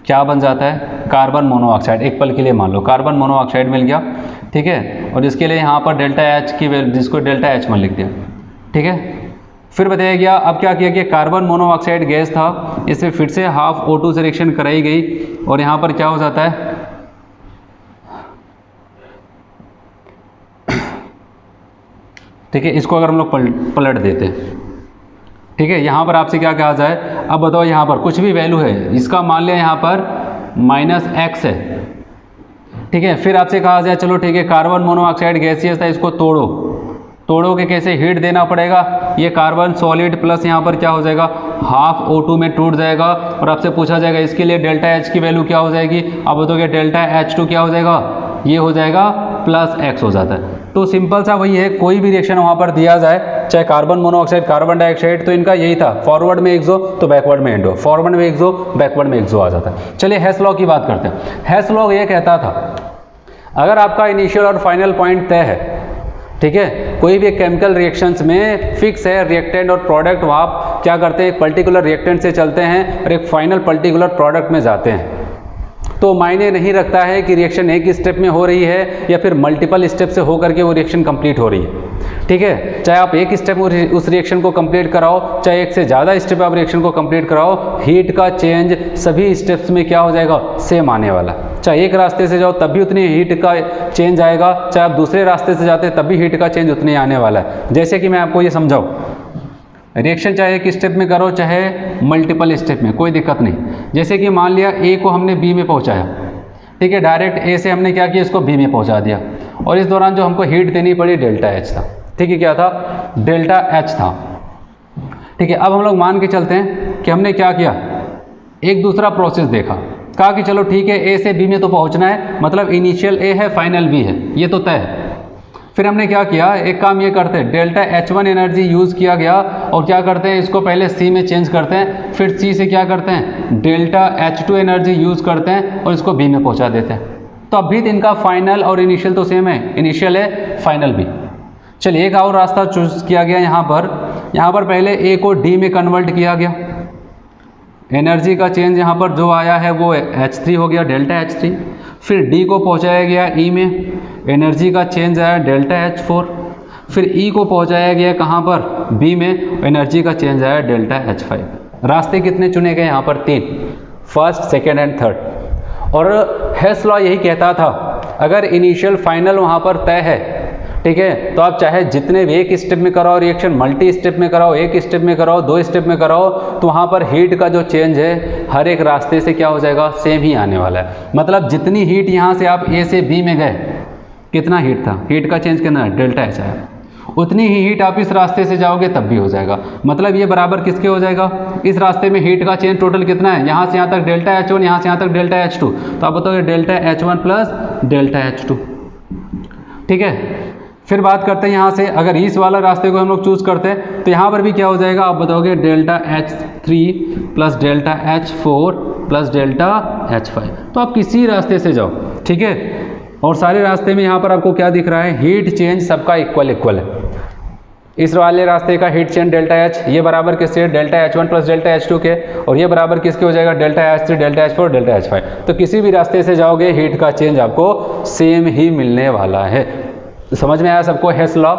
क्या बन जाता है, कार्बन मोनोऑक्साइड। एक पल के लिए मान लो कार्बन मोनोऑक्साइड मिल गया, ठीक है, और इसके लिए यहाँ पर डेल्टा H की वैल्यू, जिसको डेल्टा H में लिख दिया, ठीक है। फिर बताया गया, अब क्या किया कि कार्बन मोनोऑक्साइड गैस था, इससे फिर से हाफ O2 से रिएक्शन कराई गई और यहाँ पर क्या हो जाता है, ठीक है, इसको अगर हम लोग पलट देते, ठीक है, यहाँ पर आपसे क्या कहा जाए, अब बताओ यहाँ पर कुछ भी वैल्यू है, इसका मान लिया यहाँ पर -x है, ठीक है। फिर आपसे कहा जाए चलो ठीक है, कार्बन मोनोऑक्साइड गैसियस था, इसको तोड़ोगे कैसे, हीट देना पड़ेगा, ये कार्बन सॉलिड प्लस यहाँ पर क्या हो जाएगा, हाफ O2 में टूट जाएगा, और आपसे पूछा जाएगा इसके लिए डेल्टा H की वैल्यू क्या हो जाएगी, अब बताओगे डेल्टा H2 क्या हो जाएगा, ये हो जाएगा +x हो जाता है। तो सिंपल सा वही है, कोई भी रिएक्शन वहाँ पर दिया जाए, चाहे कार्बन मोनोऑक्साइड, कार्बन डाइऑक्साइड, तो इनका यही था, फॉरवर्ड में एक्सो तो बैकवर्ड में एंडो, फॉरवर्ड में एक्सो बैकवर्ड में एक्सो आ जाता है। चलिए हेस लॉ की बात करते हैं। हेस लॉ ये कहता था, अगर आपका इनिशियल और फाइनल पॉइंट तय है, ठीक है, कोई भी केमिकल रिएक्शंस में फिक्स है रिएक्टेंट और प्रोडक्ट, वहाँ क्या करते हैं, एक पर्टिकुलर रिएक्टेंट से चलते हैं और एक फाइनल पर्टिकुलर प्रोडक्ट में जाते हैं, तो मायने नहीं रखता है कि रिएक्शन एक स्टेप में हो रही है या फिर मल्टीपल स्टेप से होकर के वो रिएक्शन कंप्लीट हो रही है, ठीक है। चाहे आप एक स्टेप में उस रिएक्शन को कंप्लीट कराओ, चाहे एक से ज़्यादा स्टेप आप रिएक्शन को कंप्लीट कराओ, हीट का चेंज सभी स्टेप्स में क्या हो जाएगा, सेम आने वाला। चाहे एक रास्ते से जाओ तब भी उतनी हीट का चेंज आएगा, चाहे आप दूसरे रास्ते से जाते तब भी हीट का चेंज उतनी आने वाला है। जैसे कि मैं आपको ये समझाऊँ, रिएक्शन चाहे एक स्टेप में करो चाहे मल्टीपल स्टेप में, कोई दिक्कत नहीं। जैसे कि मान लिया ए को हमने बी में पहुंचाया, ठीक है, डायरेक्ट ए से हमने क्या किया, इसको बी में पहुंचा दिया, और इस दौरान जो हमको हीट देनी पड़ी डेल्टा एच था, ठीक है, क्या था, डेल्टा एच था, ठीक है। अब हम लोग मान के चलते हैं कि हमने क्या किया, एक दूसरा प्रोसेस देखा, कहा कि चलो ठीक है, ए से बी में तो पहुँचना है, मतलब इनिशियल ए है फाइनल बी है, ये तो तय है। फिर हमने क्या किया, एक काम ये करते हैं, डेल्टा H1 एनर्जी यूज़ किया गया और क्या करते हैं, इसको पहले C में चेंज करते हैं, फिर C से क्या करते हैं, डेल्टा H2 एनर्जी यूज़ करते हैं और इसको B में पहुंचा देते हैं। तो अब भी इनका फाइनल और इनिशियल तो सेम है, इनिशियल है फाइनल भी। चलिए एक और रास्ता चूज किया गया, यहाँ पर पहले A को D में कन्वर्ट किया गया, एनर्जी का चेंज यहाँ पर जो आया है वो H3 हो गया, डेल्टा H3। फिर D को पहुँचाया गया E में, एनर्जी का चेंज आया डेल्टा H4। फिर E को पहुँचाया गया कहाँ पर, B में, एनर्जी का चेंज आया डेल्टा H5। रास्ते कितने चुने गए यहाँ पर, 3, फर्स्ट, सेकेंड एंड थर्ड। और हेस लॉ यही कहता था, अगर इनिशियल फाइनल वहाँ पर तय है, ठीक है, तो आप चाहे जितने भी एक स्टेप में कराओ रिएक्शन, मल्टी स्टेप में कराओ, एक स्टेप में कराओ, 2 स्टेप में कराओ, तो वहाँ पर हीट का जो चेंज है हर एक रास्ते से क्या हो जाएगा, सेम ही आने वाला है। मतलब जितनी हीट यहाँ से आप ए से बी में गए, कितना हीट था, हीट का चेंज कितना है, डेल्टा एच आया, उतनी ही हीट आप इस रास्ते से जाओगे तब भी हो जाएगा। मतलब ये बराबर किसके हो जाएगा, इस रास्ते में हीट का चेंज टोटल कितना है, यहाँ से यहाँ तक डेल्टा H1, यहाँ से यहाँ तक डेल्टा H2, तो आप बताओगे delta H1 plus delta H2, ठीक है। फिर बात करते हैं यहाँ से, अगर इस वाला रास्ते को हम लोग चूज करते हैं तो यहाँ पर भी क्या हो जाएगा, आप बताओगे delta H3 plus delta H4 plus delta H5। तो आप किसी रास्ते से जाओ, ठीक है, और सारे रास्ते में यहाँ पर आपको क्या दिख रहा है, हीट चेंज सबका इक्वल है। इस वाले रास्ते का हीट चेंज डेल्टा H, ये बराबर किससे, delta H1 plus delta H2 के, और ये बराबर किसके हो जाएगा, delta H3 delta H4 delta H5। तो किसी भी रास्ते से जाओगे हीट का चेंज आपको सेम ही मिलने वाला है। तो समझ में आया सबको हेस लॉ।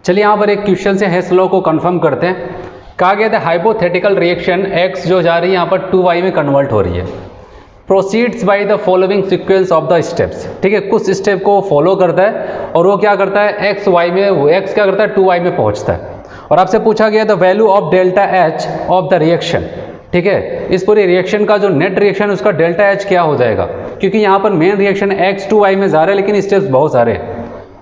चलिए यहाँ पर एक क्वेश्चन से हेस लॉ को कंफर्म करते हैं। कहा गया था हाइपोथेटिकल रिएक्शन X जो जा रही है यहाँ पर 2y में कन्वर्ट हो रही है, proceeds by the following sequence of the steps, ठीक है, कुछ स्टेप को फॉलो करता है और वो क्या करता है, X क्या करता है, 2y में पहुँचता है। और आपसे पूछा गया the value of delta H of the reaction, ठीक है, इस पूरी रिएक्शन का जो नेट रिएक्शन उसका डेल्टा H क्या हो जाएगा, क्योंकि यहाँ पर मेन रिएक्शन X 2y में जा रहा है लेकिन स्टेप्स बहुत सारे हैं।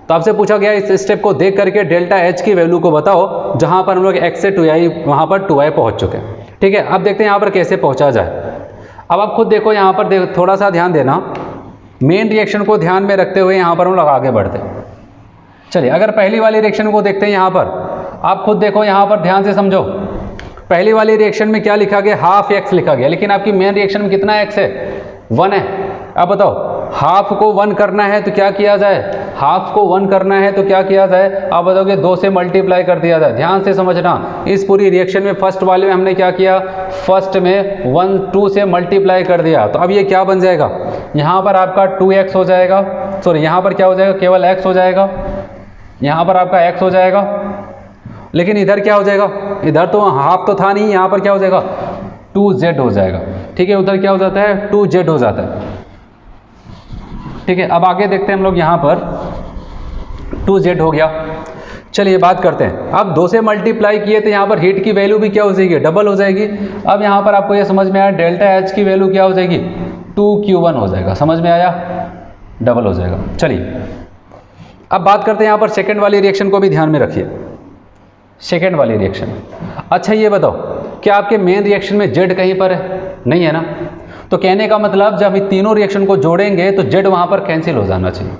तो आपसे पूछा गया इस स्टेप को देख करके डेल्टा H की वैल्यू को बताओ जहाँ पर हम लोग X से 2y वहाँ पर 2y पहुँच चुके हैं, ठीक है। अब देखते हैं यहाँ पर कैसे पहुँचा जाए। अब आप खुद देखो यहाँ पर थोड़ा सा ध्यान देना, मेन रिएक्शन को ध्यान में रखते हुए यहाँ पर हम लोग आगे बढ़ते हैं। चलिए अगर पहली वाली रिएक्शन को देखते हैं, यहाँ पर आप खुद देखो, यहाँ पर ध्यान से समझो, पहली वाली रिएक्शन में क्या लिखा गया, हाफ X लिखा गया, लेकिन आपकी मेन रिएक्शन में कितना X है, 1 है। अब बताओ हाफ को 1 करना है तो क्या किया जाए, हाफ को 1 करना है तो क्या किया जाए, आप बताओगे 2 से मल्टीप्लाई कर दिया जाए। ध्यान से समझना, इस पूरी रिएक्शन में फर्स्ट वाले में हमने क्या किया, फर्स्ट में 2 से मल्टीप्लाई कर दिया, तो अब ये क्या बन जाएगा, यहाँ पर आपका 2x हो जाएगा, सॉरी यहाँ पर क्या हो जाएगा, केवल x हो जाएगा, यहाँ पर आपका x हो जाएगा, लेकिन इधर क्या हो जाएगा, इधर तो हाफ तो था नहीं, यहाँ पर क्या हो जाएगा, 2z हो जाएगा, ठीक है, उधर क्या हो जाता है, 2z हो जाता है, ठीक है। अब आगे देखते हैं हम लोग, यहाँ पर 2z हो गया। चलिए बात करते हैं, अब 2 से मल्टीप्लाई किए तो यहाँ पर हीट की वैल्यू भी क्या हो जाएगी, डबल हो जाएगी। अब यहाँ पर आपको ये समझ में आया, डेल्टा H की वैल्यू क्या हो जाएगी, 2q1 हो जाएगा, समझ में आया, डबल हो जाएगा। चलिए अब बात करते हैं यहाँ पर सेकेंड वाली रिएक्शन को भी ध्यान में रखिए, सेकेंड वाली रिएक्शन। अच्छा ये बताओ, क्या आपके मेन रिएक्शन में Z कहीं पर है, नहीं है ना, तो कहने का मतलब जब हम तीनों रिएक्शन को जोड़ेंगे तो Z वहाँ पर कैंसिल हो जाना चाहिए।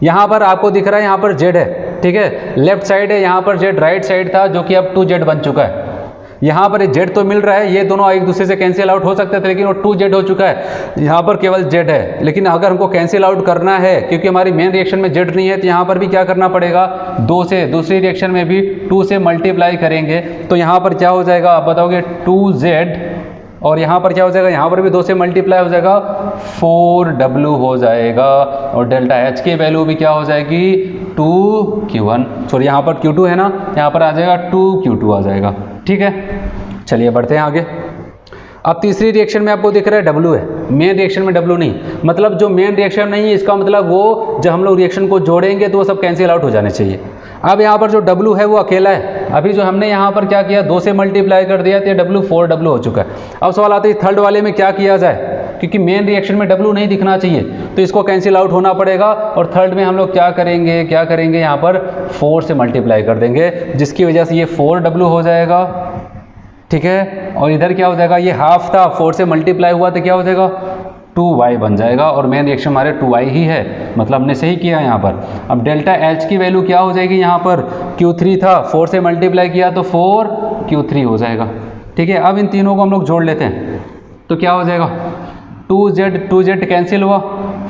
यहाँ पर आपको दिख रहा है यहाँ पर Z है, ठीक है, लेफ्ट साइड है, यहाँ पर Z राइट साइड था जो कि अब 2Z बन चुका है। यहाँ पर Z तो मिल रहा है, ये दोनों एक दूसरे से कैंसिल आउट हो सकते थे, लेकिन वो 2Z हो चुका है, यहाँ पर केवल Z है। लेकिन अगर हमको कैंसिल आउट करना है क्योंकि हमारी मेन रिएक्शन में Z नहीं है, तो यहाँ पर भी क्या करना पड़ेगा, 2 से, दूसरी रिएक्शन में भी 2 से मल्टीप्लाई करेंगे। तो यहाँ पर क्या हो जाएगा, आप बताओगे 2Z, और यहाँ पर क्या हो जाएगा, यहाँ पर भी 2 से मल्टीप्लाई हो जाएगा, 4W हो जाएगा, और डेल्टा H की वैल्यू भी क्या हो जाएगी, 2Q1, सॉरी यहाँ पर Q2 है ना, यहाँ पर आ जाएगा 2Q2 आ जाएगा। ठीक है, चलिए बढ़ते हैं आगे। अब तीसरी रिएक्शन में आपको दिख रहा है W है, मेन रिएक्शन में W नहीं, मतलब जो मेन रिएक्शन नहीं है इसका मतलब वो जब हम लोग रिएक्शन को जोड़ेंगे तो वो सब कैंसिल आउट हो जाने चाहिए। अब यहाँ पर जो W है वो अकेला है, अभी जो हमने यहाँ पर क्या किया, 2 से मल्टीप्लाई कर दिया तो W 4W हो चुका है। अब सवाल आता है थर्ड वाले में क्या किया जाए, क्योंकि मेन रिएक्शन में W नहीं दिखना चाहिए तो इसको कैंसिल आउट होना पड़ेगा, और थर्ड में हम लोग क्या करेंगे यहाँ पर 4 से मल्टीप्लाई कर देंगे, जिसकी वजह से ये 4W हो जाएगा। ठीक है, और इधर क्या हो जाएगा, ये हाफ था, 4 से मल्टीप्लाई हुआ तो क्या हो जाएगा, 2y बन जाएगा, और मेन रिएक्शन हमारे 2y ही है, मतलब हमने सही किया यहाँ पर। अब डेल्टा H की वैल्यू क्या हो जाएगी, यहाँ पर Q3 था, 4 से मल्टीप्लाई किया तो 4Q3 हो जाएगा। ठीक है, अब इन तीनों को हम लोग जोड़ लेते हैं तो क्या हो जाएगा, 2Z कैंसिल हुआ,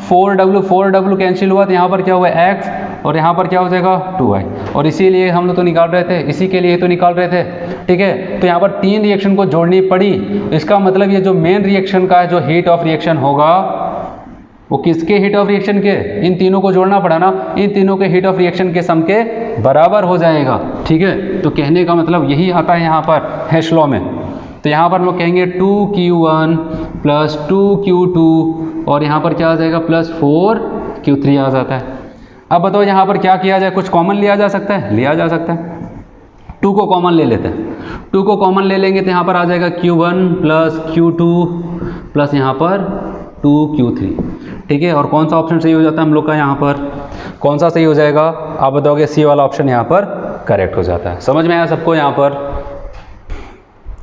4W कैंसिल हुआ, तो यहाँ पर क्या हुआ x, और यहाँ पर क्या हो जाएगा 2y, और इसीलिए हम लोग तो निकाल रहे थे, इसी के लिए तो निकाल रहे थे। ठीक है, तो यहाँ पर 3 रिएक्शन को जोड़नी पड़ी, इसका मतलब ये जो मेन रिएक्शन का जो हीट ऑफ रिएक्शन होगा वो किसके हीट ऑफ रिएक्शन के, इन तीनों को जोड़ना पड़ा ना, इन तीनों के हीट ऑफ रिएक्शन के सम के बराबर हो जाएगा। ठीक है, तो कहने का मतलब यही आता है यहाँ पर हेश लॉ में। तो यहाँ पर हम लोग कहेंगे 2Q1 प्लस 2Q2, और यहाँ पर क्या आ जाएगा, प्लस 4Q3 आ जाता है। अब बताओ यहाँ पर क्या किया जाए, कुछ कॉमन लिया जा सकता है, लिया जा सकता है, 2 को कॉमन ले लेते हैं, 2 को कॉमन ले लेंगे तो यहाँ पर आ जाएगा Q1 प्लस Q2 प्लस यहाँ पर 2Q3। ठीक है, और कौन सा ऑप्शन सही हो जाता है हम लोग का, यहाँ पर कौन सा सही हो जाएगा, आप बताओगे C वाला ऑप्शन यहाँ पर करेक्ट हो जाता है। समझ में आया सबको यहाँ पर।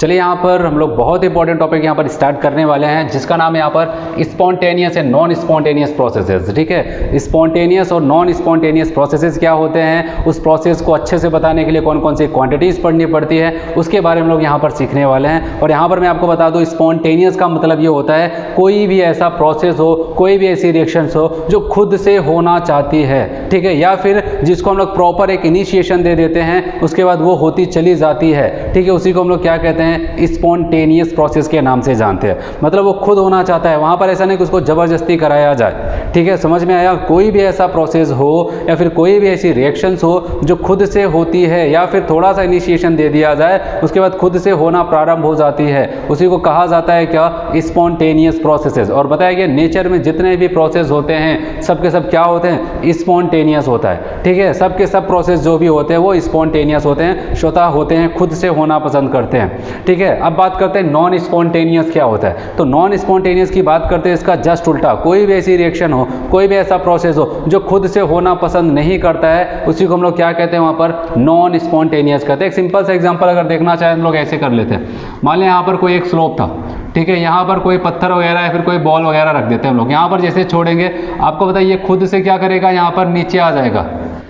चलिए यहाँ पर हम लोग बहुत इंपॉर्टेंट टॉपिक यहाँ पर स्टार्ट करने वाले हैं, जिसका नाम है यहाँ पर spontaneous and non spontaneous processes. ठीक है, स्पॉन्टेनियस और नॉन स्पॉन्टेनियस प्रोसेसेस क्या होते हैं, उस प्रोसेस को अच्छे से बताने के लिए कौन कौन सी क्वांटिटीज़ पढ़नी पड़ती है, उसके बारे में हम लोग यहाँ पर सीखने वाले हैं। और यहाँ पर मैं आपको बता दूँ, स्पॉन्टेनियस का मतलब ये होता है कोई भी ऐसा प्रोसेस हो, कोई भी ऐसी रिएक्शंस हो जो खुद से होना चाहती है। ठीक है, या फिर जिसको हम लोग प्रॉपर एक इनिशिएशन दे देते हैं, उसके बाद वो होती चली जाती है। ठीक है, उसी को हम लोग क्या कहते हैं, स्पॉन्टेनियस प्रोसेस के नाम से जानते हैं, मतलब वो खुद होना चाहता है, वहां पर ऐसा नहीं कि उसको जबरदस्ती कराया जाए। ठीक है, समझ में आया। कोई भी ऐसा प्रोसेस हो या फिर कोई भी ऐसी रिएक्शंस हो जो खुद से होती है, या फिर थोड़ा सा इनिशिएशन दे दिया जाए, उसके बाद खुद से होना प्रारंभ हो जाती है, उसी को कहा जाता है क्या, स्पॉन्टेनियस प्रोसेसेस। और बताया गया नेचर में जितने भी प्रोसेस होते हैं सब के सब क्या होते हैं, स्पॉन्टेनियस होता है। ठीक है, सब के सब प्रोसेस जो भी होते हैं वो स्पॉन्टेनियस होते हैं, स्वतः होते हैं, खुद से होना पसंद करते हैं। ठीक है, अब बात करते हैं नॉन स्पॉन्टेनियस क्या होता है। तो नॉन स्पॉन्टेनियस की बात करते हैं, इसका जस्ट उल्टा, कोई भी ऐसी रिएक्शन हो, कोई भी ऐसा प्रोसेस हो जो खुद से होना पसंद नहीं करता है, उसी को हम लोग क्या कहते हैं, वहां पर नॉन स्पॉन्टेनियस कहते हैं। एक सिंपल सा एग्जांपल अगर देखना चाहें हम लोग ऐसे कर लेते हैं। मान लें यहाँ पर कोई एक स्लोप था, ठीक है, यहाँ पर कोई पत्थर वगैरह या फिर कोई बॉल वगैरह रख देते हैं हम लोग, यहाँ पर जैसे छोड़ेंगे आपको बताइए खुद से क्या करेगा, यहाँ पर नीचे आ जाएगा।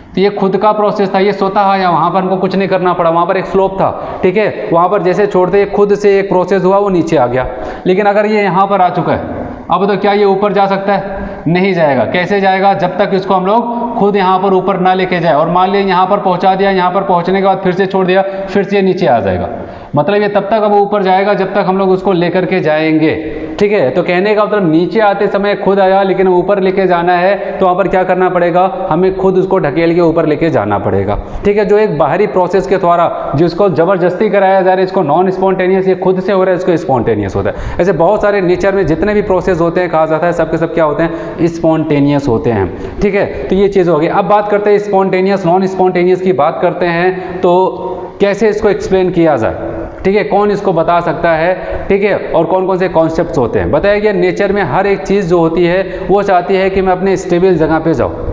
तो ये खुद का प्रोसेस था, ये स्वतः आया, वहां पर हमको कुछ नहीं करना पड़ा, वहां पर एक स्लोप था। ठीक है, वहां पर जैसे छोड़ते खुद से एक प्रोसेस हुआ, वो नीचे आ गया। लेकिन अगर ये यहाँ पर आ चुका है, अब तो क्या ये ऊपर जा सकता है, नहीं जाएगा। कैसे जाएगा, जब तक इसको हम लोग खुद यहाँ पर ऊपर ना लेके जाए। और मान लिया यहाँ पर पहुंचा दिया, यहाँ पर पहुंचने के बाद फिर से छोड़ दिया, फिर से ये नीचे आ जाएगा, मतलब ये तब तक अब ऊपर जाएगा जब तक हम लोग उसको लेकर के जाएंगे। ठीक है, तो कहने का मतलब नीचे आते समय खुद आया, लेकिन ऊपर लेके जाना है तो वहाँ पर क्या करना पड़ेगा, हमें खुद उसको ढकेल के ऊपर लेके जाना पड़ेगा। ठीक है, जो एक बाहरी प्रोसेस के द्वारा जिसको जबरदस्ती कराया जा रहा है, इसको नॉन स्पॉन्टेनियस, ये खुद से हो रहा है, इसको स्पॉन्टेनियस होता है। ऐसे बहुत सारे नेचर में जितने भी प्रोसेस होते हैं, कहा जाता है सबके सब क्या होते हैं, स्पॉन्टेनियस होते हैं। ठीक है, तो ये चीज़ होगी। अब बात करते हैं स्पॉन्टेनियस नॉन स्पॉन्टेनियस की बात करते हैं, तो कैसे इसको एक्सप्लेन किया जाए। ठीक है, कौन इसको बता सकता है। ठीक है, और कौन कौन से कॉन्सेप्ट्स होते हैं। बताया गया नेचर में हर एक चीज़ जो होती है वो चाहती है कि मैं अपने स्टेबल जगह पे जाऊँ।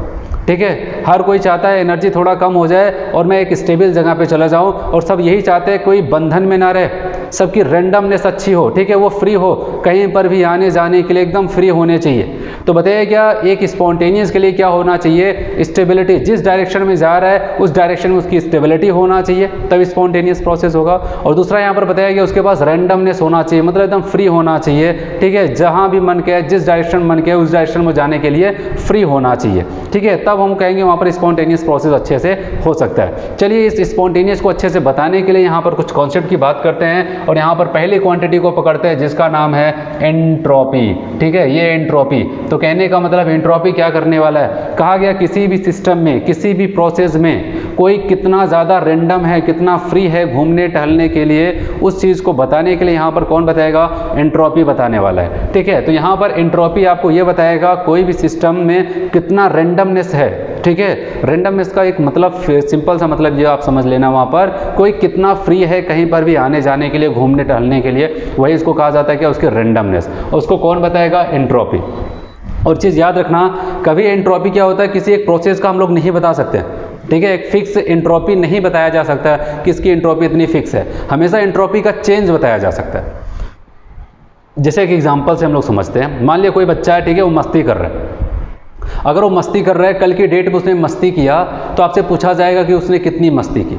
ठीक है, हर कोई चाहता है एनर्जी थोड़ा कम हो जाए और मैं एक स्टेबल जगह पे चला जाऊं, और सब यही चाहते हैं कोई बंधन में ना रहे। सबकी रेंडमनेस अच्छी हो, ठीक है, वो फ्री हो, कहीं पर भी आने जाने के लिए एकदम फ्री होने चाहिए। तो बताइए क्या एक स्पॉन्टेनियस के लिए क्या होना चाहिए? स्टेबिलिटी, जिस डायरेक्शन में जा रहा है उस डायरेक्शन में उसकी स्टेबिलिटी होना चाहिए, तब स्पॉन्टेनियस प्रोसेस होगा। और दूसरा यहाँ पर बताया गया उसके पास रेंडमनेस होना चाहिए, मतलब एकदम फ्री होना चाहिए, ठीक है, जहाँ भी मन किया जिस डायरेक्शन मन किया उस डायरेक्शन में जाने के लिए फ्री होना चाहिए, ठीक है, तब हम कहेंगे वहाँ पर स्पॉन्टेनियस प्रोसेस अच्छे से हो सकता है। चलिए इस स्पॉन्टेनियस को अच्छे से बताने के लिए यहाँ पर कुछ कॉन्सेप्ट की बात करते हैं और यहाँ पर पहली क्वांटिटी को पकड़ते हैं जिसका नाम है एंट्रोपी, ठीक है, ये एंट्रोपी। तो कहने का मतलब एंट्रोपी क्या करने वाला है? कहा गया किसी भी सिस्टम में, किसी भी प्रोसेस में कोई कितना ज़्यादा रेंडम है, कितना फ्री है घूमने टहलने के लिए, उस चीज़ को बताने के लिए यहाँ पर कौन बताएगा? एंट्रोपी बताने वाला है, ठीक है। तो यहाँ पर एंट्रोपी आपको ये बताएगा कोई भी सिस्टम में कितना रेंडमनेस है, ठीक है। रेंडमनेस का एक मतलब सिंपल सा मतलब ये आप समझ लेना, वहाँ पर कोई कितना फ्री है कहीं पर भी आने जाने के लिए, घूमने टहलने के लिए, वही इसको कहा जाता है क्या? उसकी रेंडमनेस। उसको कौन बताएगा? एंट्रोपी। और चीज़ याद रखना, कभी एंट्रोपी क्या होता है, किसी एक प्रोसेस का हम लोग नहीं बता सकते, ठीक है, एक फिक्स एंट्रोपी नहीं बताया जा सकता कि इसकी एंट्रोपी इतनी फिक्स है, हमेशा एंट्रोपी का चेंज बताया जा सकता है। जैसे एक एग्जांपल से हम लोग समझते हैं, मान लिया कोई बच्चा है, ठीक है, वो मस्ती कर रहा है। अगर वो मस्ती कर रहा है, कल की डेट में उसने मस्ती किया, तो आपसे पूछा जाएगा कि उसने कितनी मस्ती की।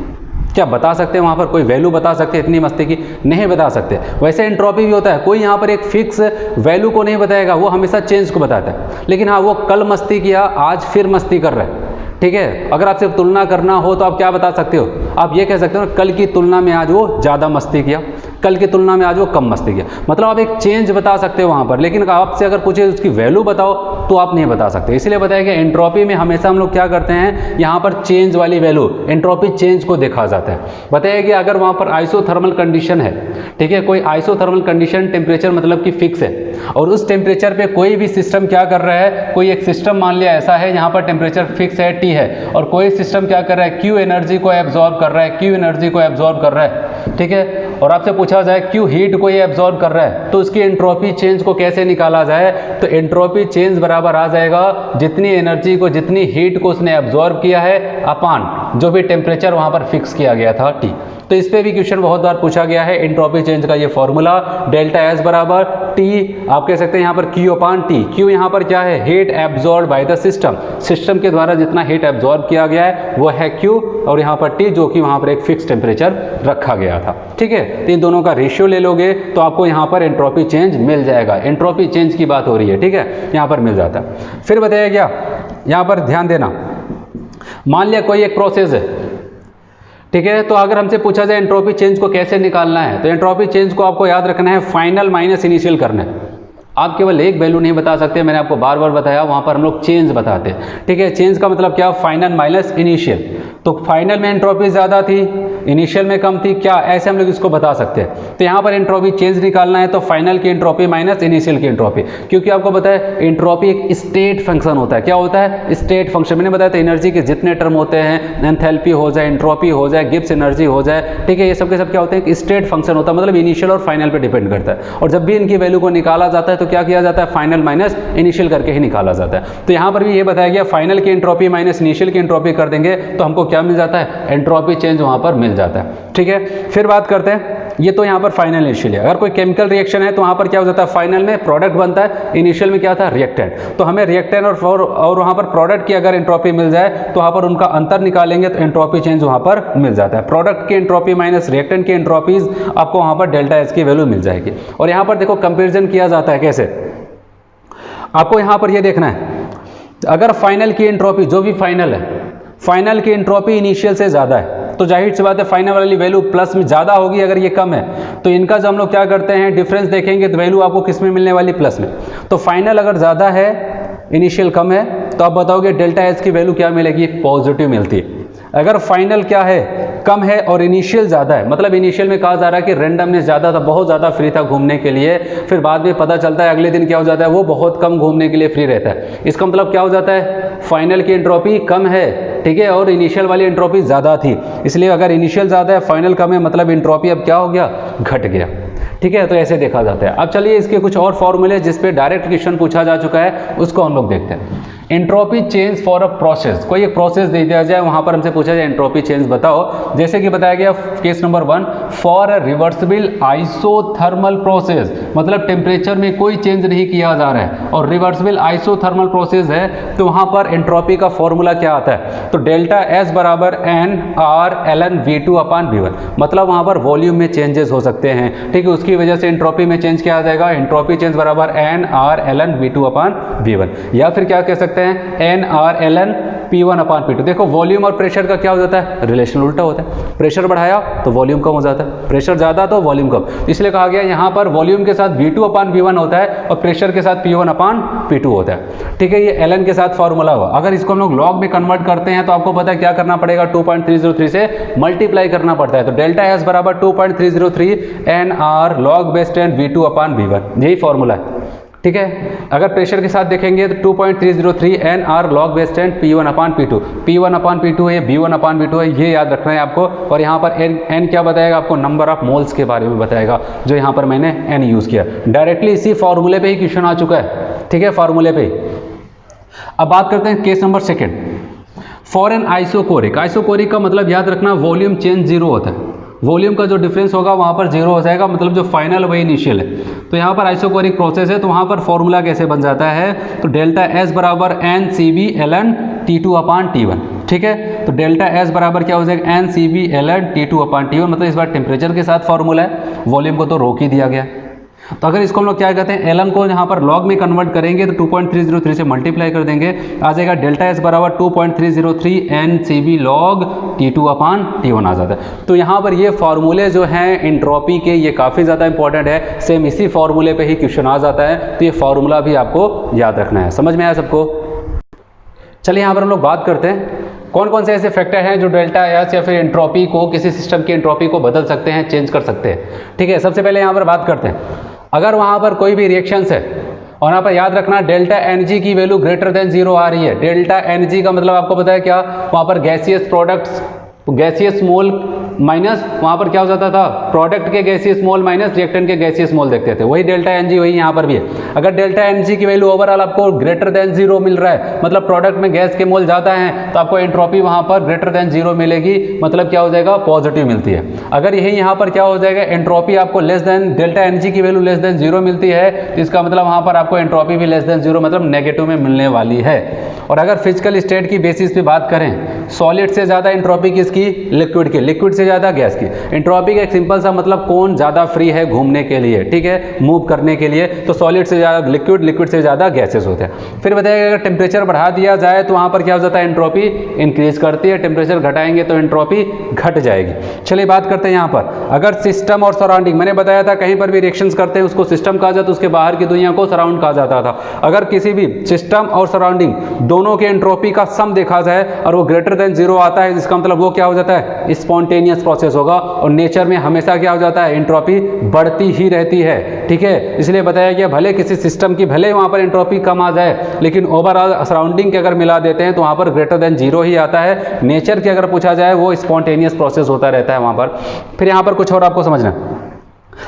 क्या बता सकते हैं वहाँ पर कोई वैल्यू बता सकते हैं इतनी मस्ती की? नहीं बता सकते। वैसे एंट्रोपी भी होता है, कोई यहाँ पर एक फिक्स वैल्यू को नहीं बताएगा, वो हमेशा चेंज को बताता है। लेकिन हाँ, वो कल मस्ती किया, आज फिर मस्ती कर रहा है, ठीक है। अगर आपसे तुलना करना हो तो आप क्या बता सकते हो? आप ये कह सकते हो कल की तुलना में आज वो ज़्यादा मस्ती किया, कल की तुलना में आज वो कम मस्ती किया, मतलब आप एक चेंज बता सकते हो वहाँ पर। लेकिन आपसे अगर पूछे उसकी वैल्यू बताओ तो आप नहीं बता सकते। इसलिए बताया कि एंट्रोपी में हमेशा हम लोग क्या करते हैं, यहाँ पर चेंज वाली वैल्यू, एंट्रोपी चेंज को देखा जाता है। बताया कि अगर वहाँ पर आइसोथर्मल कंडीशन है, ठीक है, कोई आइसोथर्मल कंडीशन, टेम्परेचर मतलब कि फिक्स है, और उस टेम्परेचर पे कोई भी सिस्टम क्या कर रहा है, कोई एक सिस्टम मान लिया ऐसा है यहाँ पर टेम्परेचर फिक्स है T है, और कोई सिस्टम क्या कर रहा है, Q एनर्जी को एब्जॉर्ब कर रहा है, Q एनर्जी को एब्जॉर्ब कर रहा है, ठीक है, और आपसे पूछा जाए Q हीट को ये एब्जॉर्ब कर रहा है, तो उसकी एंट्रोपी चेंज को कैसे निकाला जाए? तो एंट्रोपी चेंज बराबर आ जाएगा जितनी एनर्जी को, जितनी हीट को उसने एब्जॉर्ब किया है अपान जो भी टेम्परेचर वहाँ पर फिक्स किया गया था T। तो इस पे भी क्वेश्चन बहुत बार पूछा गया है। एंट्रोपी चेंज का ये फॉर्मूला डेल्टा एस बराबर टी, आप कह सकते हैं यहाँ पर Q अपान T। Q यहाँ पर क्या है? Heat absorb by the system, system के द्वारा जितना हीट एब्जॉर्ब किया गया है वो है Q, और यहाँ पर T जो कि वहाँ पर एक फिक्स टेम्परेचर रखा गया था, ठीक है। तो इन दोनों का रेशियो ले लोगे तो आपको यहाँ पर एंट्रोपी चेंज मिल जाएगा। एंट्रोपी चेंज की बात हो रही है, ठीक है, यहाँ पर मिल जाता है। फिर बताया गया, यहाँ पर ध्यान देना, मान लिया कोई एक प्रोसेस है, ठीक है, तो अगर हमसे पूछा जाए एंट्रोपी चेंज को कैसे निकालना है, तो एंट्रोपी चेंज को आपको याद रखना है फाइनल माइनस इनिशियल करना है। आप केवल एक वैल्यू नहीं बता सकते, मैंने आपको बार बार बताया, वहाँ पर हम लोग चेंज बताते हैं, ठीक है। चेंज का मतलब क्या? Final minus initial. तो फाइनल में एंट्रोपी ज़्यादा थी, इनिशियल में कम थी, क्या ऐसे हम लोग इसको बता सकते हैं। तो यहाँ पर एंट्रोपी चेंज निकालना है तो फाइनल की एंट्रोपी माइनस इनिशियल की एंट्रोपी, क्योंकि आपको पता है एंट्रोपी एक स्टेट फंक्शन होता है। क्या होता है? State function. मैंने बताया था एनर्जी के जितने टर्म होते हैं, एंथैल्पी हो जाए, एंट्रोपी हो जाए, गिब्स एनर्जी हो जाए, ठीक है, ये सब के सब क्या होते हैं? एक स्टेट फंक्शन होता है, मतलब इनिशियल और फाइनल पर डिपेंड करता है। और जब भी इनकी वैल्यू को निकाला जाता है तो क्या किया जाता है? फाइनल माइनस इनिशियल करके ही निकाला जाता है। तो यहाँ पर भी ये बताया गया फाइनल की एंट्रोपी माइनस इनिशियल की एंट्रोपी कर देंगे तो हमको क्या मिल जाता है? एंट्रोपी चेंज वहाँ पर मिल जाता है, ठीक है। फिर बात करते हैं, ये तो यहाँ पर फाइनल इनिशियल है। अगर कोई केमिकल रिएक्शन है तो वहाँ पर क्या हो जाता है? फाइनल में प्रोडक्ट बनता है, इनिशियल में क्या था? रिएक्टेंट। तो हमें रिएक्टेंट और वहाँ पर प्रोडक्ट की अगर एंट्रोपी मिल जाए तो वहाँ पर उनका अंतर निकालेंगे तो एंट्रोपी चेंज वहाँ पर मिल जाता है। प्रोडक्ट की एंट्रोपी माइनस रिएक्टेंट की एंट्रोपीज, आपको वहाँ पर डेल्टा एच की वैल्यू मिल जाएगी। और यहाँ पर देखो कंपेरिजन किया जाता है कैसे, आपको यहाँ पर ये देखना है, अगर फाइनल की एंट्रोपी, जो भी फाइनल है, फाइनल की एंट्रोपी इनिशियल से ज़्यादा है तो जाहिर सी बात है फाइनल वाली वैल्यू प्लस में ज़्यादा होगी। अगर ये कम है तो इनका जो हम लोग क्या करते हैं, डिफरेंस देखेंगे तो वैल्यू आपको किस में मिलने वाली? प्लस में। तो फाइनल अगर ज़्यादा है, इनिशियल कम है, तो आप बताओगे डेल्टा एच की वैल्यू क्या मिलेगी? पॉजिटिव मिलती है। अगर फाइनल क्या है? कम है और इनिशियल ज़्यादा है, मतलब इनिशियल में कहा जा रहा है कि रेंडमनेस ज़्यादा था, बहुत ज़्यादा फ्री था घूमने के लिए, फिर बाद में पता चलता है अगले दिन क्या हो जाता है, वो बहुत कम घूमने के लिए फ्री रहता है। इसका मतलब क्या हो जाता है? फाइनल की एंट्रोपी कम है, ठीक है, और इनिशियल वाली एंट्रोपी ज़्यादा थी। इसलिए अगर इनिशियल ज़्यादा है, फाइनल कम है, मतलब एंट्रोपी अब क्या हो गया? घट गया, ठीक है। तो ऐसे देखा जाता है। अब चलिए इसके कुछ और फॉर्मूले जिस पे डायरेक्ट क्वेश्चन पूछा जा चुका है उसको हम लोग देखते हैं। Entropy change for a process, कोई एक प्रोसेस दे दिया जाए, वहां पर हमसे पूछा जाए एंट्रोपी चेंज बताओ। जैसे कि बताया गया case number 1 for a reversible isothermal process, मतलब टेम्परेचर में कोई चेंज नहीं किया जा रहा है और रिवर्सिबल आइसोथर्मल प्रोसेस है, तो वहां पर एंट्रोपी का फॉर्मूला क्या आता है, तो डेल्टा एस बराबर N R L N V2 upon V1, मतलब वहां पर वॉल्यूम में चेंजेस हो सकते हैं, ठीक है, उसकी वजह से एंट्रोपी में चेंज किया जाएगा, एंट्रोपी चेंज बराबर N R L N V2 upon V1, या फिर क्या कह सकते हैं N R L N P1 upon P2। देखो वॉल्यूम और प्रेशर का क्या हो जाता है, रिलेशन उल्टा होता है, प्रेशर बढ़ाया तो वॉल्यूम कम हो जाता है, प्रेशर ज्यादा तो वॉल्यूम कम, इसलिए कहा गया यहाँ पर वॉल्यूम के साथ V2 अपान V1 होता है और प्रेशर के साथ P1 अपान P2 होता है, ठीक है, ये ln के साथ फॉर्मूला हुआ। अगर इसको हम लोग लॉग में कन्वर्ट करते हैं तो आपको पता है क्या करना पड़ेगा, 2.303 से मल्टीप्लाई करना पड़ता है, तो डेल्टा एस बराबर 2.303 N R log base 10 V2 upon V1, यही फॉर्मूला है, ठीक है। अगर प्रेशर के साथ देखेंगे तो 2.303 N R log base 10 P1 upon P2, P1 upon P2 है, B1 अपान B2 है, ये याद रखना है आपको। और यहाँ पर n क्या बताएगा आपको, नंबर ऑफ मोल्स के बारे में बताएगा, जो यहाँ पर मैंने n यूज किया, डायरेक्टली इसी फॉर्मूले पे ही क्वेश्चन आ चुका है, ठीक है, फॉर्मूले पे। अब बात करते हैं case number 2 for an isochoric, isochoric का मतलब याद रखना वॉल्यूम चेंज जीरो होता है, वॉल्यूम का जो डिफरेंस होगा वहां पर जीरो हो जाएगा, मतलब जो फाइनल वही इनिशियल है। तो यहाँ पर आइसोकोरिक प्रोसेस है, तो वहां पर फॉर्मूला कैसे बन जाता है, तो डेल्टा एस बराबर N C B L N T2 upon T1, ठीक है, तो डेल्टा एस बराबर क्या हो जाएगा N C B L N T2 upon T1, मतलब इस बार टेम्परेचर के साथ फॉर्मूला है, वॉल्यूम को तो रोक ही दिया गया। तो अगर इसको हम लोग क्या कहते हैं एल को यहाँ पर लॉग में कन्वर्ट करेंगे तो 2.303 से मल्टीप्लाई कर देंगे, आ जाएगा डेल्टा एस बराबर 2.303 N C B log T2 upon T1 आ जाता है। तो यहाँ पर ये फार्मूले जो हैं एंट्रोपी के, ये काफ़ी ज़्यादा इंपॉर्टेंट है, सेम इसी फार्मूले पे ही क्वेश्चन आ जाता है, तो ये फार्मूला भी आपको याद रखना है। समझ में आया सबको? चलिए यहाँ पर हम लोग बात करते हैं कौन कौन से ऐसे फैक्टर हैं जो डेल्टा एस या फिर एंट्रोपी को, किसी सिस्टम की एंट्रोपी को बदल सकते हैं, चेंज कर सकते हैं, ठीक है। सबसे पहले यहाँ पर बात करते हैं, अगर वहाँ पर कोई भी रिएक्शंस है और यहाँ पर याद रखना डेल्टा एनर्जी की वैल्यू ग्रेटर देन 0 आ रही है, डेल्टा एनर्जी का मतलब आपको पता है क्या, वहाँ पर gaseous products, gaseous mole minus, वहां पर क्या हो जाता था, प्रोडक्ट के गैसियस मोल माइनस रिएक्टेंट के गैसियस मोल देखते थे, वही डेल्टा एनर्जी वही यहाँ पर भी है। अगर डेल्टा एनर्जी की वैल्यू ओवरऑल आपको ग्रेटर देन 0 मिल रहा है, मतलब प्रोडक्ट में गैस के मोल ज़्यादा हैं, तो आपको एंट्रोपी वहां पर ग्रेटर देन 0 मिलेगी, मतलब क्या हो जाएगा, पॉजिटिव मिलती है। अगर यही यहाँ पर क्या हो जाएगा, एंट्रोपी आपको लेस देन, डेल्टा एनर्जी की वैल्यू लेस देन 0 मिलती है, तो इसका मतलब वहां पर आपको एंट्रोपी भी लेस देन 0 मतलब नेगेटिव में मिलने वाली है। और अगर फिजिकल स्टेट की बेसिस पे बात करें, सॉलिड से ज़्यादा एंट्रोपी किसकी, लिक्विड की, लिक्विड से ज़्यादा गैस की। एंट्रोपी का एक सिंपल सा मतलब कौन ज़्यादा फ्री है घूमने के लिए, ठीक है, मूव करने के लिए, तो सॉलिड से ज़्यादा लिक्विड, लिक्विड से ज़्यादा गैसेस होते हैं। फिर बताइए अगर टेम्परेचर बढ़ा दिया जाए तो वहाँ पर क्या हो जाता है, एंट्रोपी इंक्रीज करती है, टेम्परेचर घटाएंगे तो एंट्रोपी घट जाएगी। चलिए बात करते हैं यहाँ पर, अगर सिस्टम और सराउंडिंग, मैंने बताया था कहीं पर भी रिएक्शंस करते हैं उसको सिस्टम कहा जाता है, उसके बाहर की दुनिया को सराउंड कहा जाता था। अगर किसी भी सिस्टम और सराउंडिंग दोनों के एंट्रोपी का सम देखा जाए और वो ग्रेटर देन 0 आता है, इसका मतलब वो क्या हो जाता है, स्पॉन्टेनियस प्रोसेस होगा, और नेचर में हमेशा क्या हो जाता है, एंट्रोपी बढ़ती ही रहती है, ठीक है। इसलिए बताया गया भले किसी सिस्टम की भले वहां पर एंट्रोपी कम आ जाए, लेकिन ओवरऑल सराउंडिंग के अगर मिला देते हैं तो वहां पर ग्रेटर देन 0 ही आता है। नेचर की अगर पूछा जाए वो स्पॉन्टेनियस प्रोसेस होता रहता है वहां पर। फिर यहां पर कुछ और आपको समझना,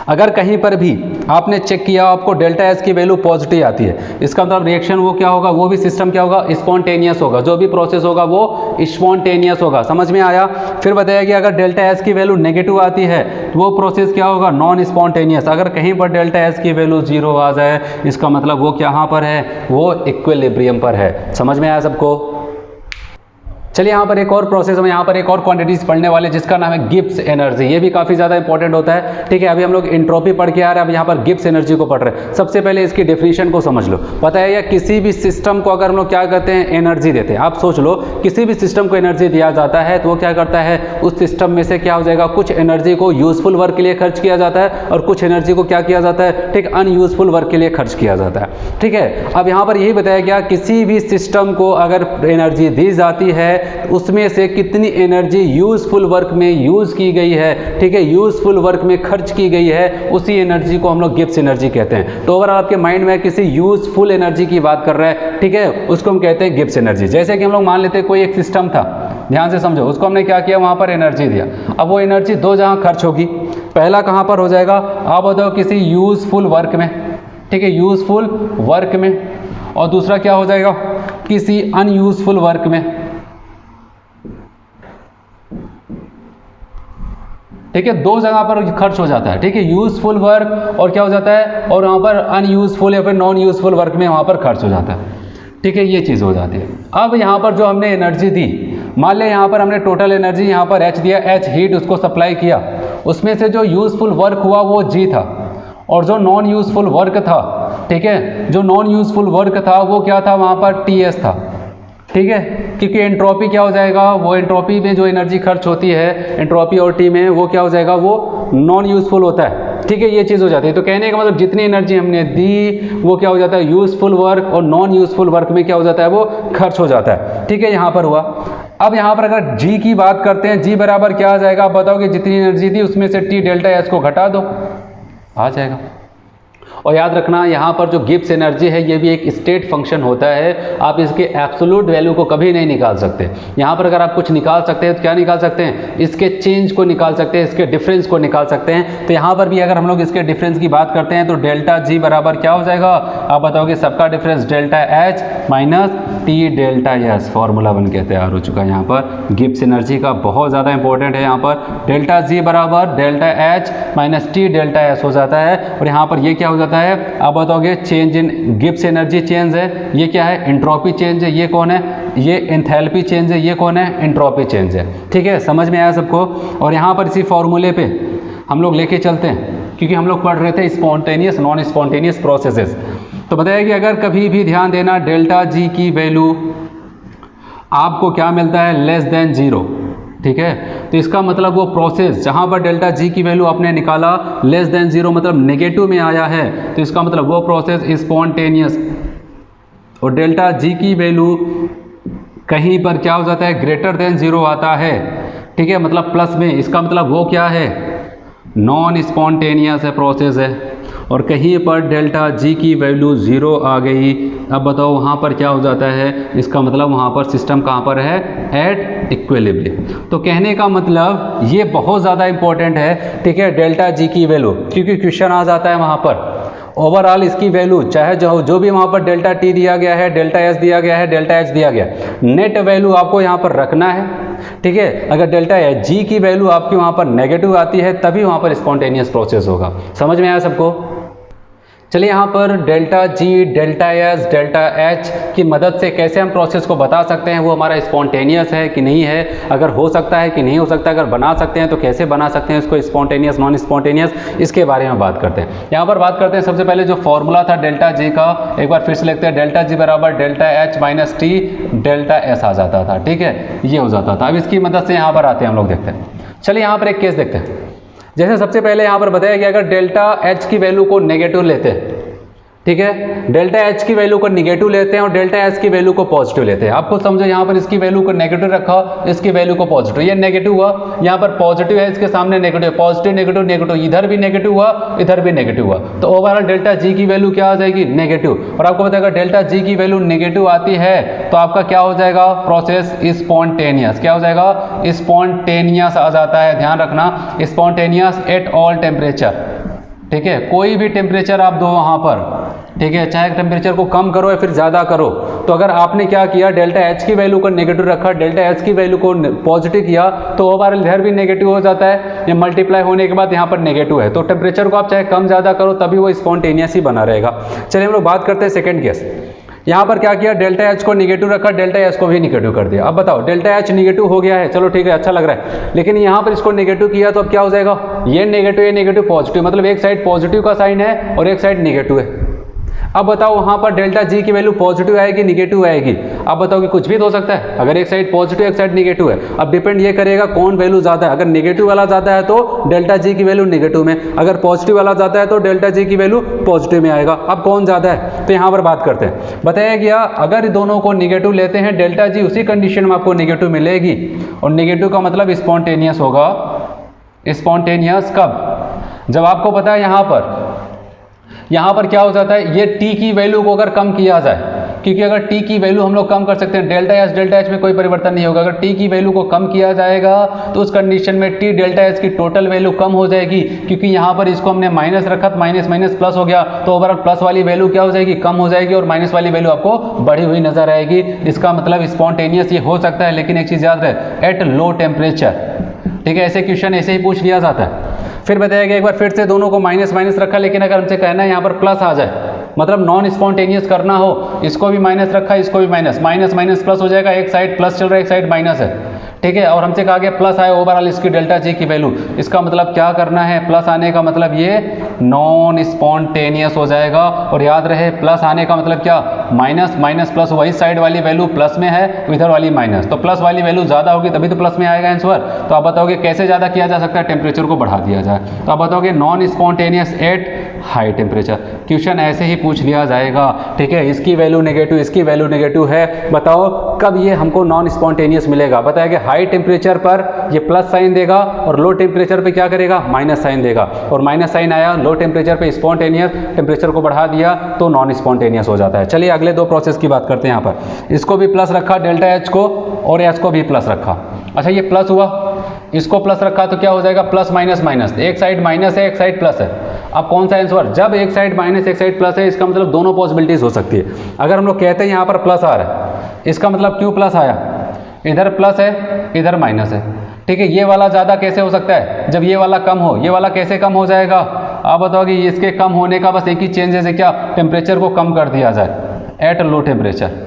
अगर कहीं पर भी आपने चेक किया आपको डेल्टा एस की वैल्यू पॉजिटिव आती है, इसका मतलब रिएक्शन वो क्या होगा, वो भी सिस्टम क्या होगा, स्पॉन्टेनियस होगा, जो भी प्रोसेस होगा वो स्पॉन्टेनियस होगा। समझ में आया? फिर बताया कि अगर डेल्टा एस की वैल्यू नेगेटिव आती है तो वो प्रोसेस क्या होगा, नॉन स्पॉन्टेनियस। अगर कहीं पर डेल्टा एस की वैल्यू 0 आ जाए, इसका मतलब वो क्या पर है, वो इक्विलिब्रियम पर है। समझ में आया सबको? चलिए यहाँ पर एक और प्रोसेस, हम यहाँ पर एक और क्वांटिटीज पढ़ने वाले जिसका नाम है गिब्स एनर्जी। ये भी काफी ज्यादा इंपॉर्टेंट होता है, ठीक है। अभी हम लोग एंट्रोपी पढ़ के आ रहे हैं, अब यहाँ पर गिब्स एनर्जी को पढ़ रहे हैं। सबसे पहले इसकी डेफिनेशन को समझ लो। पता है या किसी भी सिस्टम को अगर हम लोग क्या करते हैं, एनर्जी देते हैं। आप सोच लो किसी भी सिस्टम को एनर्जी दिया जाता है तो वो क्या करता है, उस सिस्टम में से क्या हो जाएगा, कुछ एनर्जी को यूजफुल वर्क के लिए खर्च किया जाता है और कुछ एनर्जी को क्या किया जाता है, ठीक, अनयूजफुल वर्क के लिए खर्च किया जाता है, ठीक है। अब यहाँ पर यही बताया गया किसी भी सिस्टम को अगर एनर्जी दी जाती है उसमें से कितनी एनर्जी यूजफुल वर्क में यूज की गई है, ठीक है, यूजफुल वर्क में खर्च की गई है, उसी एनर्जी को हम लोग गिब्स एनर्जी कहते हैं। तो ओवरऑल आपके माइंड में किसी यूजफुल एनर्जी की बात कर रहा है, ठीक है, उसको हम कहते हैं गिब्स एनर्जी। जैसे कि हम लोग मान लेते हैं कोई एक सिस्टम था, ध्यान से समझो, उसको हमने क्या किया, वहां पर एनर्जी दिया। अब वो एनर्जी दो जहां खर्च होगी, पहला कहां पर हो जाएगा, आप बताओ किसी यूजफुल वर्क में, ठीक है, यूजफुल वर्क में, और दूसरा क्या हो जाएगा, किसी अनयूजफुल वर्क में, ठीक है, दो जगह पर खर्च हो जाता है, ठीक है, यूजफुल वर्क और क्या हो जाता है, और वहाँ पर अनयूजफुल या फिर नॉन यूजफुल वर्क में वहाँ पर खर्च हो जाता है, ठीक है, ये चीज़ हो जाती है। अब यहाँ पर जो हमने एनर्जी दी, मान लिया यहाँ पर हमने टोटल एनर्जी यहाँ पर H दिया, H हीट उसको सप्लाई किया, उसमें से जो यूजफुल वर्क हुआ वो G था, और जो नॉन यूजफुल वर्क था, ठीक है, जो नॉन यूजफुल वर्क था वो क्या था, वहाँ पर TS था, ठीक है, क्योंकि एंट्रोपी क्या हो जाएगा, वो एंट्रोपी में जो एनर्जी खर्च होती है एंट्रोपी और टी में, वो क्या हो जाएगा, वो नॉन यूजफुल होता है, ठीक है, ये चीज़ हो जाती है। तो कहने का मतलब जितनी एनर्जी हमने दी वो क्या हो जाता है, यूजफुल वर्क और नॉन यूजफुल वर्क में क्या हो जाता है, वो खर्च हो जाता है, ठीक है, यहाँ पर हुआ। अब यहाँ पर अगर G की बात करते हैं, G बराबर क्या आ जाएगा, आप बताओ कि जितनी एनर्जी थी उसमें से T डेल्टा S को घटा दो, आ जाएगा। और याद रखना यहाँ पर जो गिब्स एनर्जी है ये भी एक स्टेट फंक्शन होता है, आप इसके एब्सोल्यूट वैल्यू को कभी नहीं निकाल सकते। यहाँ पर अगर आप कुछ निकाल सकते हैं तो क्या निकाल सकते हैं, इसके चेंज को निकाल सकते हैं, इसके डिफरेंस को निकाल सकते हैं। तो यहाँ पर भी अगर हम लोग इसके डिफरेंस की बात करते हैं तो डेल्टा G बराबर क्या हो जाएगा, आप बताओगे सबका difference delta H minus T delta S, formula बन के तैयार हो चुका है। यहाँ पर गिब्स एनर्जी का बहुत ज़्यादा इंपॉर्टेंट है, यहाँ पर डेल्टा G बराबर delta H minus T delta S हो जाता है। और यहाँ पर ये क्या हो जाता है, आप बताओगे change in Gibbs energy change है, ये क्या है, एंट्रोपी चेंज है, ये कौन है, ये एंथैल्पी चेंज है, ये कौन है, एंट्रोपी चेंज है, ठीक है, समझ में आया सबको। और यहाँ पर इसी फॉर्मूले पे हम लोग लेके चलते हैं, क्योंकि हम लोग पढ़ रहे थे स्पॉन्टेनियस नॉन स्पॉन्टेनियस प्रोसेसेस। तो बताया कि अगर कभी भी ध्यान देना डेल्टा G की वैल्यू आपको क्या मिलता है, लेस देन 0, ठीक है, तो इसका मतलब वो प्रोसेस जहाँ पर डेल्टा G की वैल्यू आपने निकाला लेस देन 0 मतलब नेगेटिव में आया है, तो इसका मतलब वो प्रोसेस स्पॉन्टेनियस। और डेल्टा G की वैल्यू कहीं पर क्या हो जाता है, ग्रेटर देन 0 आता है, ठीक है, मतलब प्लस में, इसका मतलब वो क्या है, नॉन स्पॉन्टेनियस है, प्रोसेस है। और कहीं पर डेल्टा G की वैल्यू 0 आ गई, अब बताओ वहाँ पर क्या हो जाता है, इसका मतलब वहाँ पर सिस्टम कहाँ पर है, एट इक्विलिब्रियम। तो कहने का मतलब ये बहुत ज़्यादा इंपॉर्टेंट है, ठीक है, डेल्टा G की वैल्यू, क्योंकि क्वेश्चन आ जाता है वहाँ पर ओवरऑल इसकी वैल्यू, चाहे जो भी वहाँ पर डेल्टा T दिया गया है, डेल्टा S दिया गया है, डेल्टा H दिया गया, नेट वैल्यू आपको यहाँ पर रखना है, ठीक है। अगर डेल्टा G की वैल्यू आपकी वहाँ पर नेगेटिव आती है तभी वहाँ पर स्पॉन्टेनियस प्रोसेस होगा। समझ में आया सबको। चलिए यहाँ पर delta G, delta S, delta H की मदद से कैसे हम प्रोसेस को बता सकते हैं वो हमारा स्पॉन्टेनियस है कि नहीं है, अगर हो सकता है कि नहीं हो सकता, अगर बना सकते हैं तो कैसे बना सकते हैं इसको स्पॉन्टेनियस नॉन स्पॉन्टेनियस, इसके बारे में बात करते हैं। यहाँ पर बात करते हैं सबसे पहले जो फॉर्मूला था डेल्टा G का, एक बार फिर से लिखते हैं, डेल्टा G बराबर delta H minus T delta S आ जाता था, ठीक है, ये हो जाता था। अब इसकी मदद से यहाँ पर आते हैं हम लोग, देखते हैं। चलिए यहाँ पर एक केस देखते हैं। जैसे सबसे पहले यहाँ पर बताया कि अगर डेल्टा H की वैल्यू को नेगेटिव लेते हैं, ठीक है, डेल्टा H की वैल्यू को नेगेटिव लेते हैं और डेल्टा S की वैल्यू को पॉजिटिव लेते हैं। आपको समझो यहाँ पर इसकी वैल्यू को नेगेटिव रखा, इसकी वैल्यू को पॉजिटिव, ये नेगेटिव हुआ, यहाँ पर पॉजिटिव है, इसके सामने नेगेटिव, पॉजिटिव नेगेटिव नेगेटिव, इधर भी नेगेटिव हुआ, इधर भी नेगेटिव हुआ, तो ओवरऑल डेल्टा G की वैल्यू क्या आ जाएगी, नेगेटिव। और आपको बताएगा डेल्टा G की वैल्यू नेगेटिव आती है तो आपका क्या हो जाएगा, प्रोसेस स्पॉन्टेनियस, क्या हो जाएगा, स्पॉन्टेनियस आ जाता है। ध्यान रखना, स्पॉन्टेनियस एट ऑल टेम्परेचर, ठीक है, कोई भी टेम्परेचर आप दो वहाँ पर, ठीक है, चाहे टेम्परेचर को कम करो या फिर ज़्यादा करो, तो अगर आपने क्या किया, डेल्टा H की वैल्यू को नेगेटिव रखा, डेल्टा S की वैल्यू को पॉजिटिव किया, तो ओवरऑल इधर भी नेगेटिव हो जाता है, ये मल्टीप्लाई होने के बाद यहाँ पर नेगेटिव है, तो टेम्परेचर को आप चाहे कम ज़्यादा करो तभी वो स्पॉन्टेनियस ही बना रहेगा। चलिए हम लोग बात करते हैं सेकेंड केस। यहाँ पर क्या किया, डेल्टा H को नेगेटिव रखा, डेल्टा S को भी नेगेटिव कर दिया। अब बताओ डेल्टा H नेगेटिव हो गया है, चलो ठीक है, अच्छा लग रहा है, लेकिन यहाँ पर इसको नेगेटिव किया तो अब क्या हो जाएगा, ये नेगेटिव पॉजिटिव, मतलब एक साइड पॉजिटिव का साइन है और एक साइड नेगेटिव है। अब बताओ वहाँ पर डेल्टा G की वैल्यू पॉजिटिव आएगी नेगेटिव आएगी, अब बताओ कि कुछ भी तो हो सकता है, अगर एक साइड पॉजिटिव एक साइड नेगेटिव है, अब डिपेंड ये करेगा कौन वैल्यू ज़्यादा है। अगर नेगेटिव वाला ज़्यादा है तो डेल्टा G की वैल्यू नेगेटिव में, अगर पॉजिटिव वाला ज़्यादा है तो डेल्टा G की वैल्यू पॉजिटिव में आएगा। अब कौन ज़्यादा है, तो यहाँ पर बात करते हैं। बताया गया अगर दोनों को नेगेटिव लेते हैं डेल्टा G उसी कंडीशन में आपको नेगेटिव मिलेगी, और नेगेटिव का मतलब स्पॉन्टेनियस होगा। स्पॉन्टेनियस कब, जब आपको पता है यहाँ पर क्या हो जाता है, ये T की वैल्यू को अगर कम किया जाए, क्योंकि अगर टी की वैल्यू हम लोग कम कर सकते हैं, डेल्टा एच में कोई परिवर्तन नहीं होगा। अगर टी की वैल्यू को कम किया जाएगा तो उस कंडीशन में टी डेल्टा एच की टोटल वैल्यू कम हो जाएगी, क्योंकि यहाँ पर इसको हमने माइनस रखा, माइनस माइनस प्लस हो गया, तो ओवरऑल प्लस वाली वैल्यू क्या हो जाएगी, कम हो जाएगी, और माइनस वाली वैल्यू आपको बढ़ी हुई नजर आएगी। इसका मतलब स्पॉन्टेनियस ये हो सकता है, लेकिन एक चीज याद रहे, एट लो टेम्परेचर। ठीक है, ऐसे क्वेश्चन ऐसे ही पूछ लिया जाता है। फिर बताया गया एक बार फिर से दोनों को माइनस माइनस रखा, लेकिन अगर हमसे कहना है यहाँ पर प्लस आ जाए, मतलब नॉन स्पॉन्टेनियस करना हो, इसको भी माइनस रखा, इसको भी माइनस, माइनस माइनस प्लस हो जाएगा, एक साइड प्लस चल रहा है, एक साइड माइनस है। ठीक है, और हमसे कहा गया प्लस आए ओवरऑल इसकी डेल्टा जी की वैल्यू, इसका मतलब क्या करना है, प्लस आने का मतलब ये नॉन स्पॉन्टेनियस हो जाएगा। और याद रहे प्लस आने का मतलब क्या, माइनस माइनस प्लस, वही साइड वाली वैल्यू प्लस में है, इधर वाली माइनस, तो प्लस वाली वैल्यू ज्यादा होगी तभी तो प्लस में आएगा आंसर। तो आप बताओगे कैसे ज्यादा किया जा सकता है, टेम्परेचर को बढ़ा दिया जाए। तो आप बताओगे non spontaneous at high temperature. Question ऐसे ही पूछ लिया जाएगा। ठीक है, इसकी वैल्यू नेगेटिव, इसकी वैल्यू नेगेटिव है, बताओ कब ये हमको नॉन स्पॉन्टेनियस मिलेगा। बताया हाई टेम्परेचर पर ये प्लस साइन देगा और लो टेम्परेचर पे क्या करेगा, माइनस साइन देगा, और माइनस साइन आया लो टेम्परेचर पे स्पॉन्टेनियस, टेम्परेचर को बढ़ा दिया तो नॉन स्पॉन्टेनियस हो जाता है। चलिए अगले दो प्रोसेस की बात करते हैं। यहाँ पर इसको भी प्लस रखा डेल्टा एच को, और एच को भी प्लस रखा। अच्छा ये प्लस हुआ, इसको प्लस रखा तो क्या हो जाएगा, प्लस माइनस माइनस, एक साइड माइनस है एक साइड प्लस है। अब कौन सा आंसर, जब एक साइड माइनस एक साइड प्लस है, इसका मतलब दोनों पॉसिबिलिटीज हो सकती है। अगर हम लोग कहते हैं यहाँ पर प्लस आ रहा है, इसका मतलब क्यों प्लस आया, इधर प्लस है इधर माइनस है। ठीक है, ये वाला ज्यादा कैसे हो सकता है, जब ये वाला कम हो, ये वाला कैसे कम हो जाएगा, आप बताओगे इसके कम होने का बस एक ही चेंजेस है, क्या, टेम्परेचर को कम कर दिया जाए एट लो टेम्परेचर।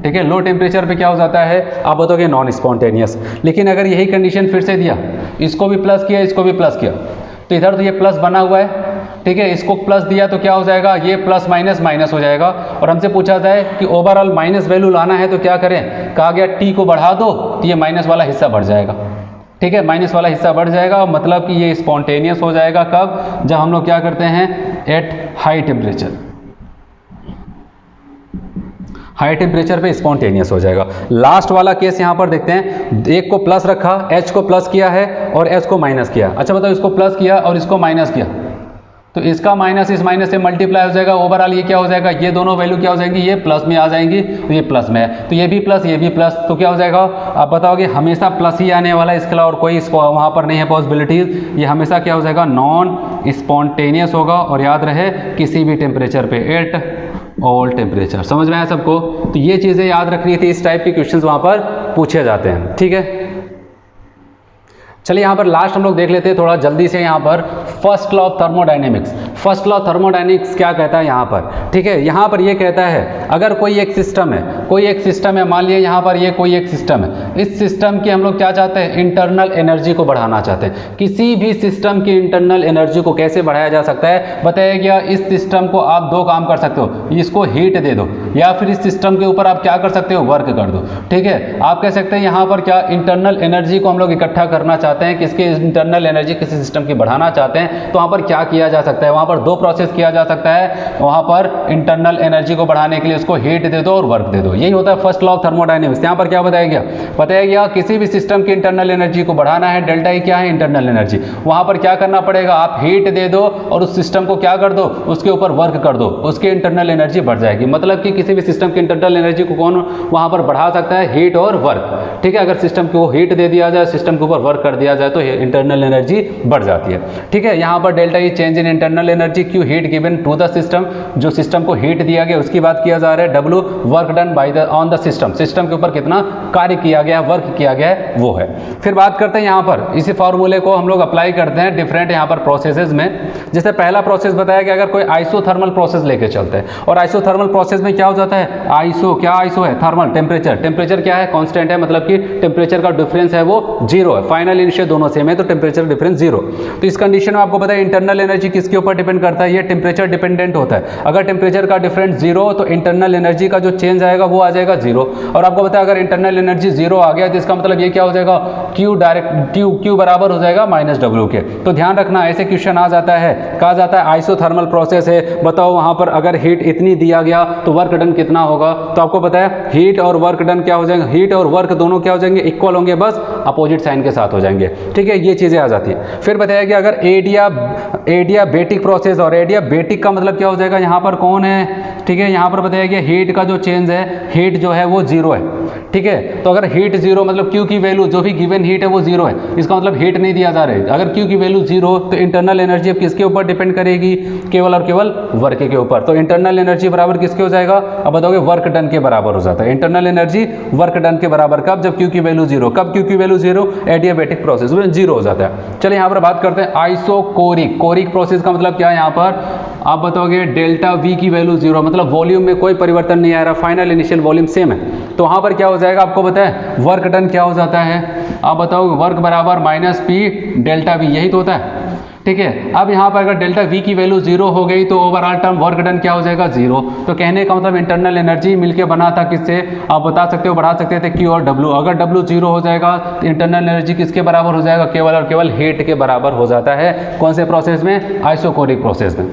ठीक है, लो टेम्परेचर पे क्या हो जाता है, आप बताओगे नॉन स्पॉन्टेनियस। लेकिन अगर यही कंडीशन फिर से दिया, इसको भी प्लस किया इसको भी प्लस किया, तो इधर तो ये प्लस बना हुआ है, ठीक है, इसको प्लस दिया तो क्या हो जाएगा, ये प्लस माइनस माइनस हो जाएगा। और हमसे पूछा जाए कि ओवरऑल माइनस वैल्यू लाना है तो क्या करें, कहा गया टी को बढ़ा दो तो ये माइनस वाला हिस्सा बढ़ जाएगा। ठीक है, माइनस वाला हिस्सा बढ़ जाएगा, मतलब कि ये स्पॉन्टेनियस हो जाएगा कब, जब हम लोग क्या करते हैं, at high temperature. High temperature पे स्पॉन्टेनियस हो जाएगा। लास्ट वाला केस यहां पर देखते हैं, एक को प्लस रखा, एच को प्लस किया है और एच को माइनस किया। अच्छा बताओ, इसको प्लस किया और इसको माइनस किया, तो इसका माइनस इस माइनस से मल्टीप्लाई हो जाएगा, ओवरऑल ये क्या हो जाएगा, ये दोनों वैल्यू क्या हो जाएंगी, ये प्लस में आ जाएंगी, तो ये प्लस में है, तो ये भी प्लस ये भी प्लस, तो क्या हो जाएगा, आप बताओगे हमेशा प्लस ही आने वाला है, इसके अलावा और कोई वहां पर नहीं है पॉसिबिलिटीज, ये हमेशा क्या हो जाएगा, नॉन स्पॉन्टेनियस होगा। और याद रहे किसी भी टेम्परेचर पे, एट ऑल टेम्परेचर। समझ में आया सबको, तो ये चीजें याद रखनी थी, इस टाइप के क्वेश्चंस वहां पर पूछे जाते हैं। ठीक है, चलिए यहाँ पर लास्ट हम लोग देख लेते हैं थोड़ा जल्दी से। यहाँ पर first law of thermodynamics, first law of thermodynamics क्या कहता है यहाँ पर, ठीक है, यहाँ पर ये कहता है अगर कोई एक सिस्टम है, कोई एक सिस्टम है, मान लिया यहाँ पर ये कोई एक सिस्टम है, इस सिस्टम की हम लोग क्या चाहते हैं, इंटरनल एनर्जी को बढ़ाना चाहते हैं। किसी भी सिस्टम की इंटरनल एनर्जी को कैसे बढ़ाया जा सकता है, बताया गया इस सिस्टम को आप दो काम कर सकते हो, इसको हीट दे दो या फिर इस सिस्टम के ऊपर आप क्या कर सकते हो, वर्क कर दो। ठीक है, आप कह सकते हैं यहाँ पर क्या, इंटरनल एनर्जी को हम लोग इकट्ठा करना चाहते हैं, किसकी इंटरनल एनर्जी किसी सिस्टम की बढ़ाना चाहते हैं, तो वहां पर क्या किया जा सकता है, वहां पर दो प्रोसेस किया जा सकता है। वहां पर इंटरनल एनर्जी को बढ़ाने के लिए उसको हीट दे दो और वर्क दे दो, यही होता है फर्स्ट लॉ ऑफ थर्मोडायनेमिक्स। यहां पर क्या बताया गया, बताया गया किसी भी सिस्टम की इंटरनल एनर्जी को बढ़ाना है, डेल्टा ई क्या है, इंटरनल एनर्जी, वहां पर क्या करना पड़ेगा, आप हीट दे दो और उस सिस्टम को क्या कर दो, उसके ऊपर वर्क कर दो, उसकी इंटरनल एनर्जी बढ़ जाएगी। मतलब कि किसी भी सिस्टम की इंटरनल एनर्जी को कौन वहां पर बढ़ा सकता है, हीट और वर्क। ठीक है, अगर सिस्टम को हीट दे दिया जाए, सिस्टम के ऊपर वर्क कर दिया जाए तो इंटरनल एनर्जी बढ़ जाती है। ठीक है, यहां पर delta E change in internal energy, Q heat given to the system, जो सिस्टम को हीट दिया गया उसकी बात किया जा रहा है, W work done by the on the system, system के ऊपर कितना कार्य किया गया, वर्क किया गया है वो है। फिर बात करते हैं यहां पर इसी फॉर्मूले को हम लोग अप्लाई करते हैं डिफरेंट यहां पर प्रोसेसेस में। जैसे पहला प्रोसेस बताया कि अगर कोई आइसोथर्मल प्रोसेस लेके चलते हैं, और आइसोथर्मल प्रोसेस में क्या हो जाता है, आइसो क्या, आइसो है थर्मल, टेम्परेचर, टेम्परेचर क्या है, कांस्टेंट है, मतलब कि टेम्परेचर का डिफरेंस है वो जीरो है, फाइनल इनिशियल दोनों सेम है तो टेम्परेचर डिफरेंस जीरो। तो इस कंडीशन में आपको पता है इंटरनल एनर्जी किसके ऊपर डिपेंड करता है, ये टेम्परेचर डिपेंडेंट होता है। अगर टेम्परेचर का डिफरेंस जीरो तो इंटरनल एनर्जी का जो चेंज आएगा वो आ जाएगा जीरो। और आपको पता है अगर इंटरनल एनर्जी 0 आ गया, तो इसका मतलब ये क्या हो जाएगा, Q बराबर हो जाएगा -W के। तो ध्यान रखना, ऐसे क्वेश्चन आ जाता है, कहा जाता है आइसोथर्मल प्रोसेस है, बताओ वहां पर अगर हीट इतनी दिया गया तो वर्क डन कितना होगा। तो आपको पता है हीट और वर्क डन क्या हो जाएंगे, हीट और वर्क दोनों क्या हो जाएंगे, इक्वल होंगे, बस अपोजिट साइन के साथ हो जाएंगे। ठीक है, ये चीजें आ जाती है। फिर बताया कि अगर एडियाबेटिक प्रोसेस, और एडियाबेटिक का मतलब क्या हो जाएगा, यहाँ पर कौन है, ठीक है, यहाँ पर बताया कि हीट का जो चेंज है, हीट जो है वो 0 है। ठीक है, तो अगर हीट 0 मतलब Q की वैल्यू, जो भी गिवन हीट है वो 0 है, इसका मतलब हीट नहीं दिया जा रहा है। अगर Q की वैल्यू 0 तो इंटरनल एनर्जी अब किसके ऊपर डिपेंड करेगी, केवल और केवल वर्क के ऊपर। तो इंटरनल एनर्जी बराबर किसके हो जाएगा, अब बताओगे वर्क डन के बराबर हो जाता है। इंटरनल एनर्जी वर्क डन के बराबर कब, जब Q की वैल्यू 0। कब Q की वैल्यू 0, एडियाबेटिक प्रोसेस में 0 हो जाता है। चलिए यहाँ पर बात करते हैं आइसोकोरिक। कोरिक प्रोसेस का मतलब क्या है, यहाँ पर आप बताओगे डेल्टा V की वैल्यू 0, मतलब वॉल्यूम में कोई परिवर्तन नहीं आ रहा, फाइनल इनिशियल वॉल्यूम सेम है। तो वहां पर क्या हो जाएगा, आपको पता है वर्क डन क्या हो जाता है, आप बताओ वर्क बराबर -P डेल्टा V, यही तो होता है। ठीक है, अब यहाँ पर अगर डेल्टा V की वैल्यू 0 हो गई तो ओवरऑल टर्म वर्क डन क्या हो जाएगा, 0। तो कहने का मतलब इंटरनल एनर्जी मिलके बना था किससे, आप बता सकते हो, बढ़ा सकते थे Q और W। अगर W 0 हो जाएगा तो इंटरनल एनर्जी किसके बराबर हो जाएगा, केवल और केवल हीट के बराबर हो जाता है। कौन से प्रोसेस में, आइसोकोरिक प्रोसेस में।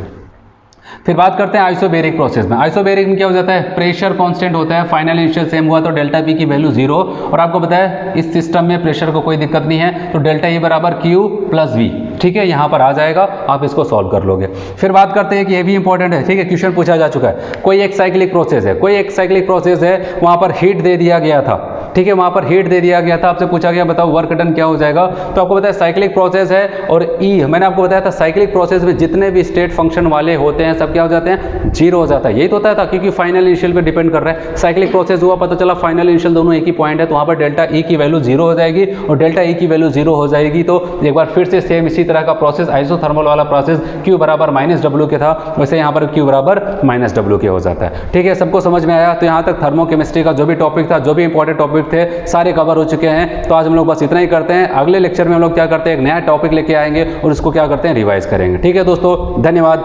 फिर बात करते हैं आइसोबेरिक प्रोसेस में। आइसोबेरिक में क्या हो जाता है, प्रेशर कांस्टेंट होता है, फाइनल इनिशियल सेम हुआ तो डेल्टा P की वैल्यू 0, और आपको पता है इस सिस्टम में प्रेशर को कोई दिक्कत नहीं है, तो डेल्टा E बराबर Q + V। ठीक है, यहाँ पर आ जाएगा, आप इसको सॉल्व कर लोगे। फिर बात करते हैं कि ये भी इंपॉर्टेंट है, ठीक है, क्वेश्चन पूछा जा चुका है। कोई एक साइक्लिक प्रोसेस है, कोई एक साइक्लिक प्रोसेस है, वहां पर हीट दे दिया गया था। ठीक है, वहां पर हीट दे दिया गया था, आपसे पूछा गया बताओ वर्क डन क्या हो जाएगा। तो आपको पता है साइक्लिक प्रोसेस है, और E मैंने आपको बताया था साइक्लिक प्रोसेस में जितने भी स्टेट फंक्शन वाले होते हैं सब क्या हो जाते हैं, 0 हो जाता है। यही तो होता था, क्योंकि फाइनल इनिशियल पे डिपेंड कर रहा है। साइक्लिक प्रोसेस हुआ, पता चला फाइनल इनिशियल दोनों एक ही पॉइंट है, तो वहां पर डेल्टा E की वैल्यू 0 हो जाएगी, और डेल्टा E की वैल्यू 0 हो जाएगी तो एक बार फिर से सेम इसी तरह का प्रोसेस, आइसोथर्मल वाला प्रोसेस, Q बराबर -W के था, वैसे यहाँ पर Q बराबर -W के हो जाता है। ठीक है, सबको समझ में आया। तो यहाँ तक थर्मोकेमिस्ट्री का जो भी टॉपिक था, जो भी इंपॉर्टेंट टॉपिक थे, सारे कवर हो चुके हैं। तो आज हम लोग बस इतना ही करते हैं। अगले लेक्चर में हम लोग क्या करते हैं, एक नया टॉपिक लेके आएंगे और इसको क्या करते हैं, रिवाइज करेंगे। ठीक है दोस्तों, धन्यवाद।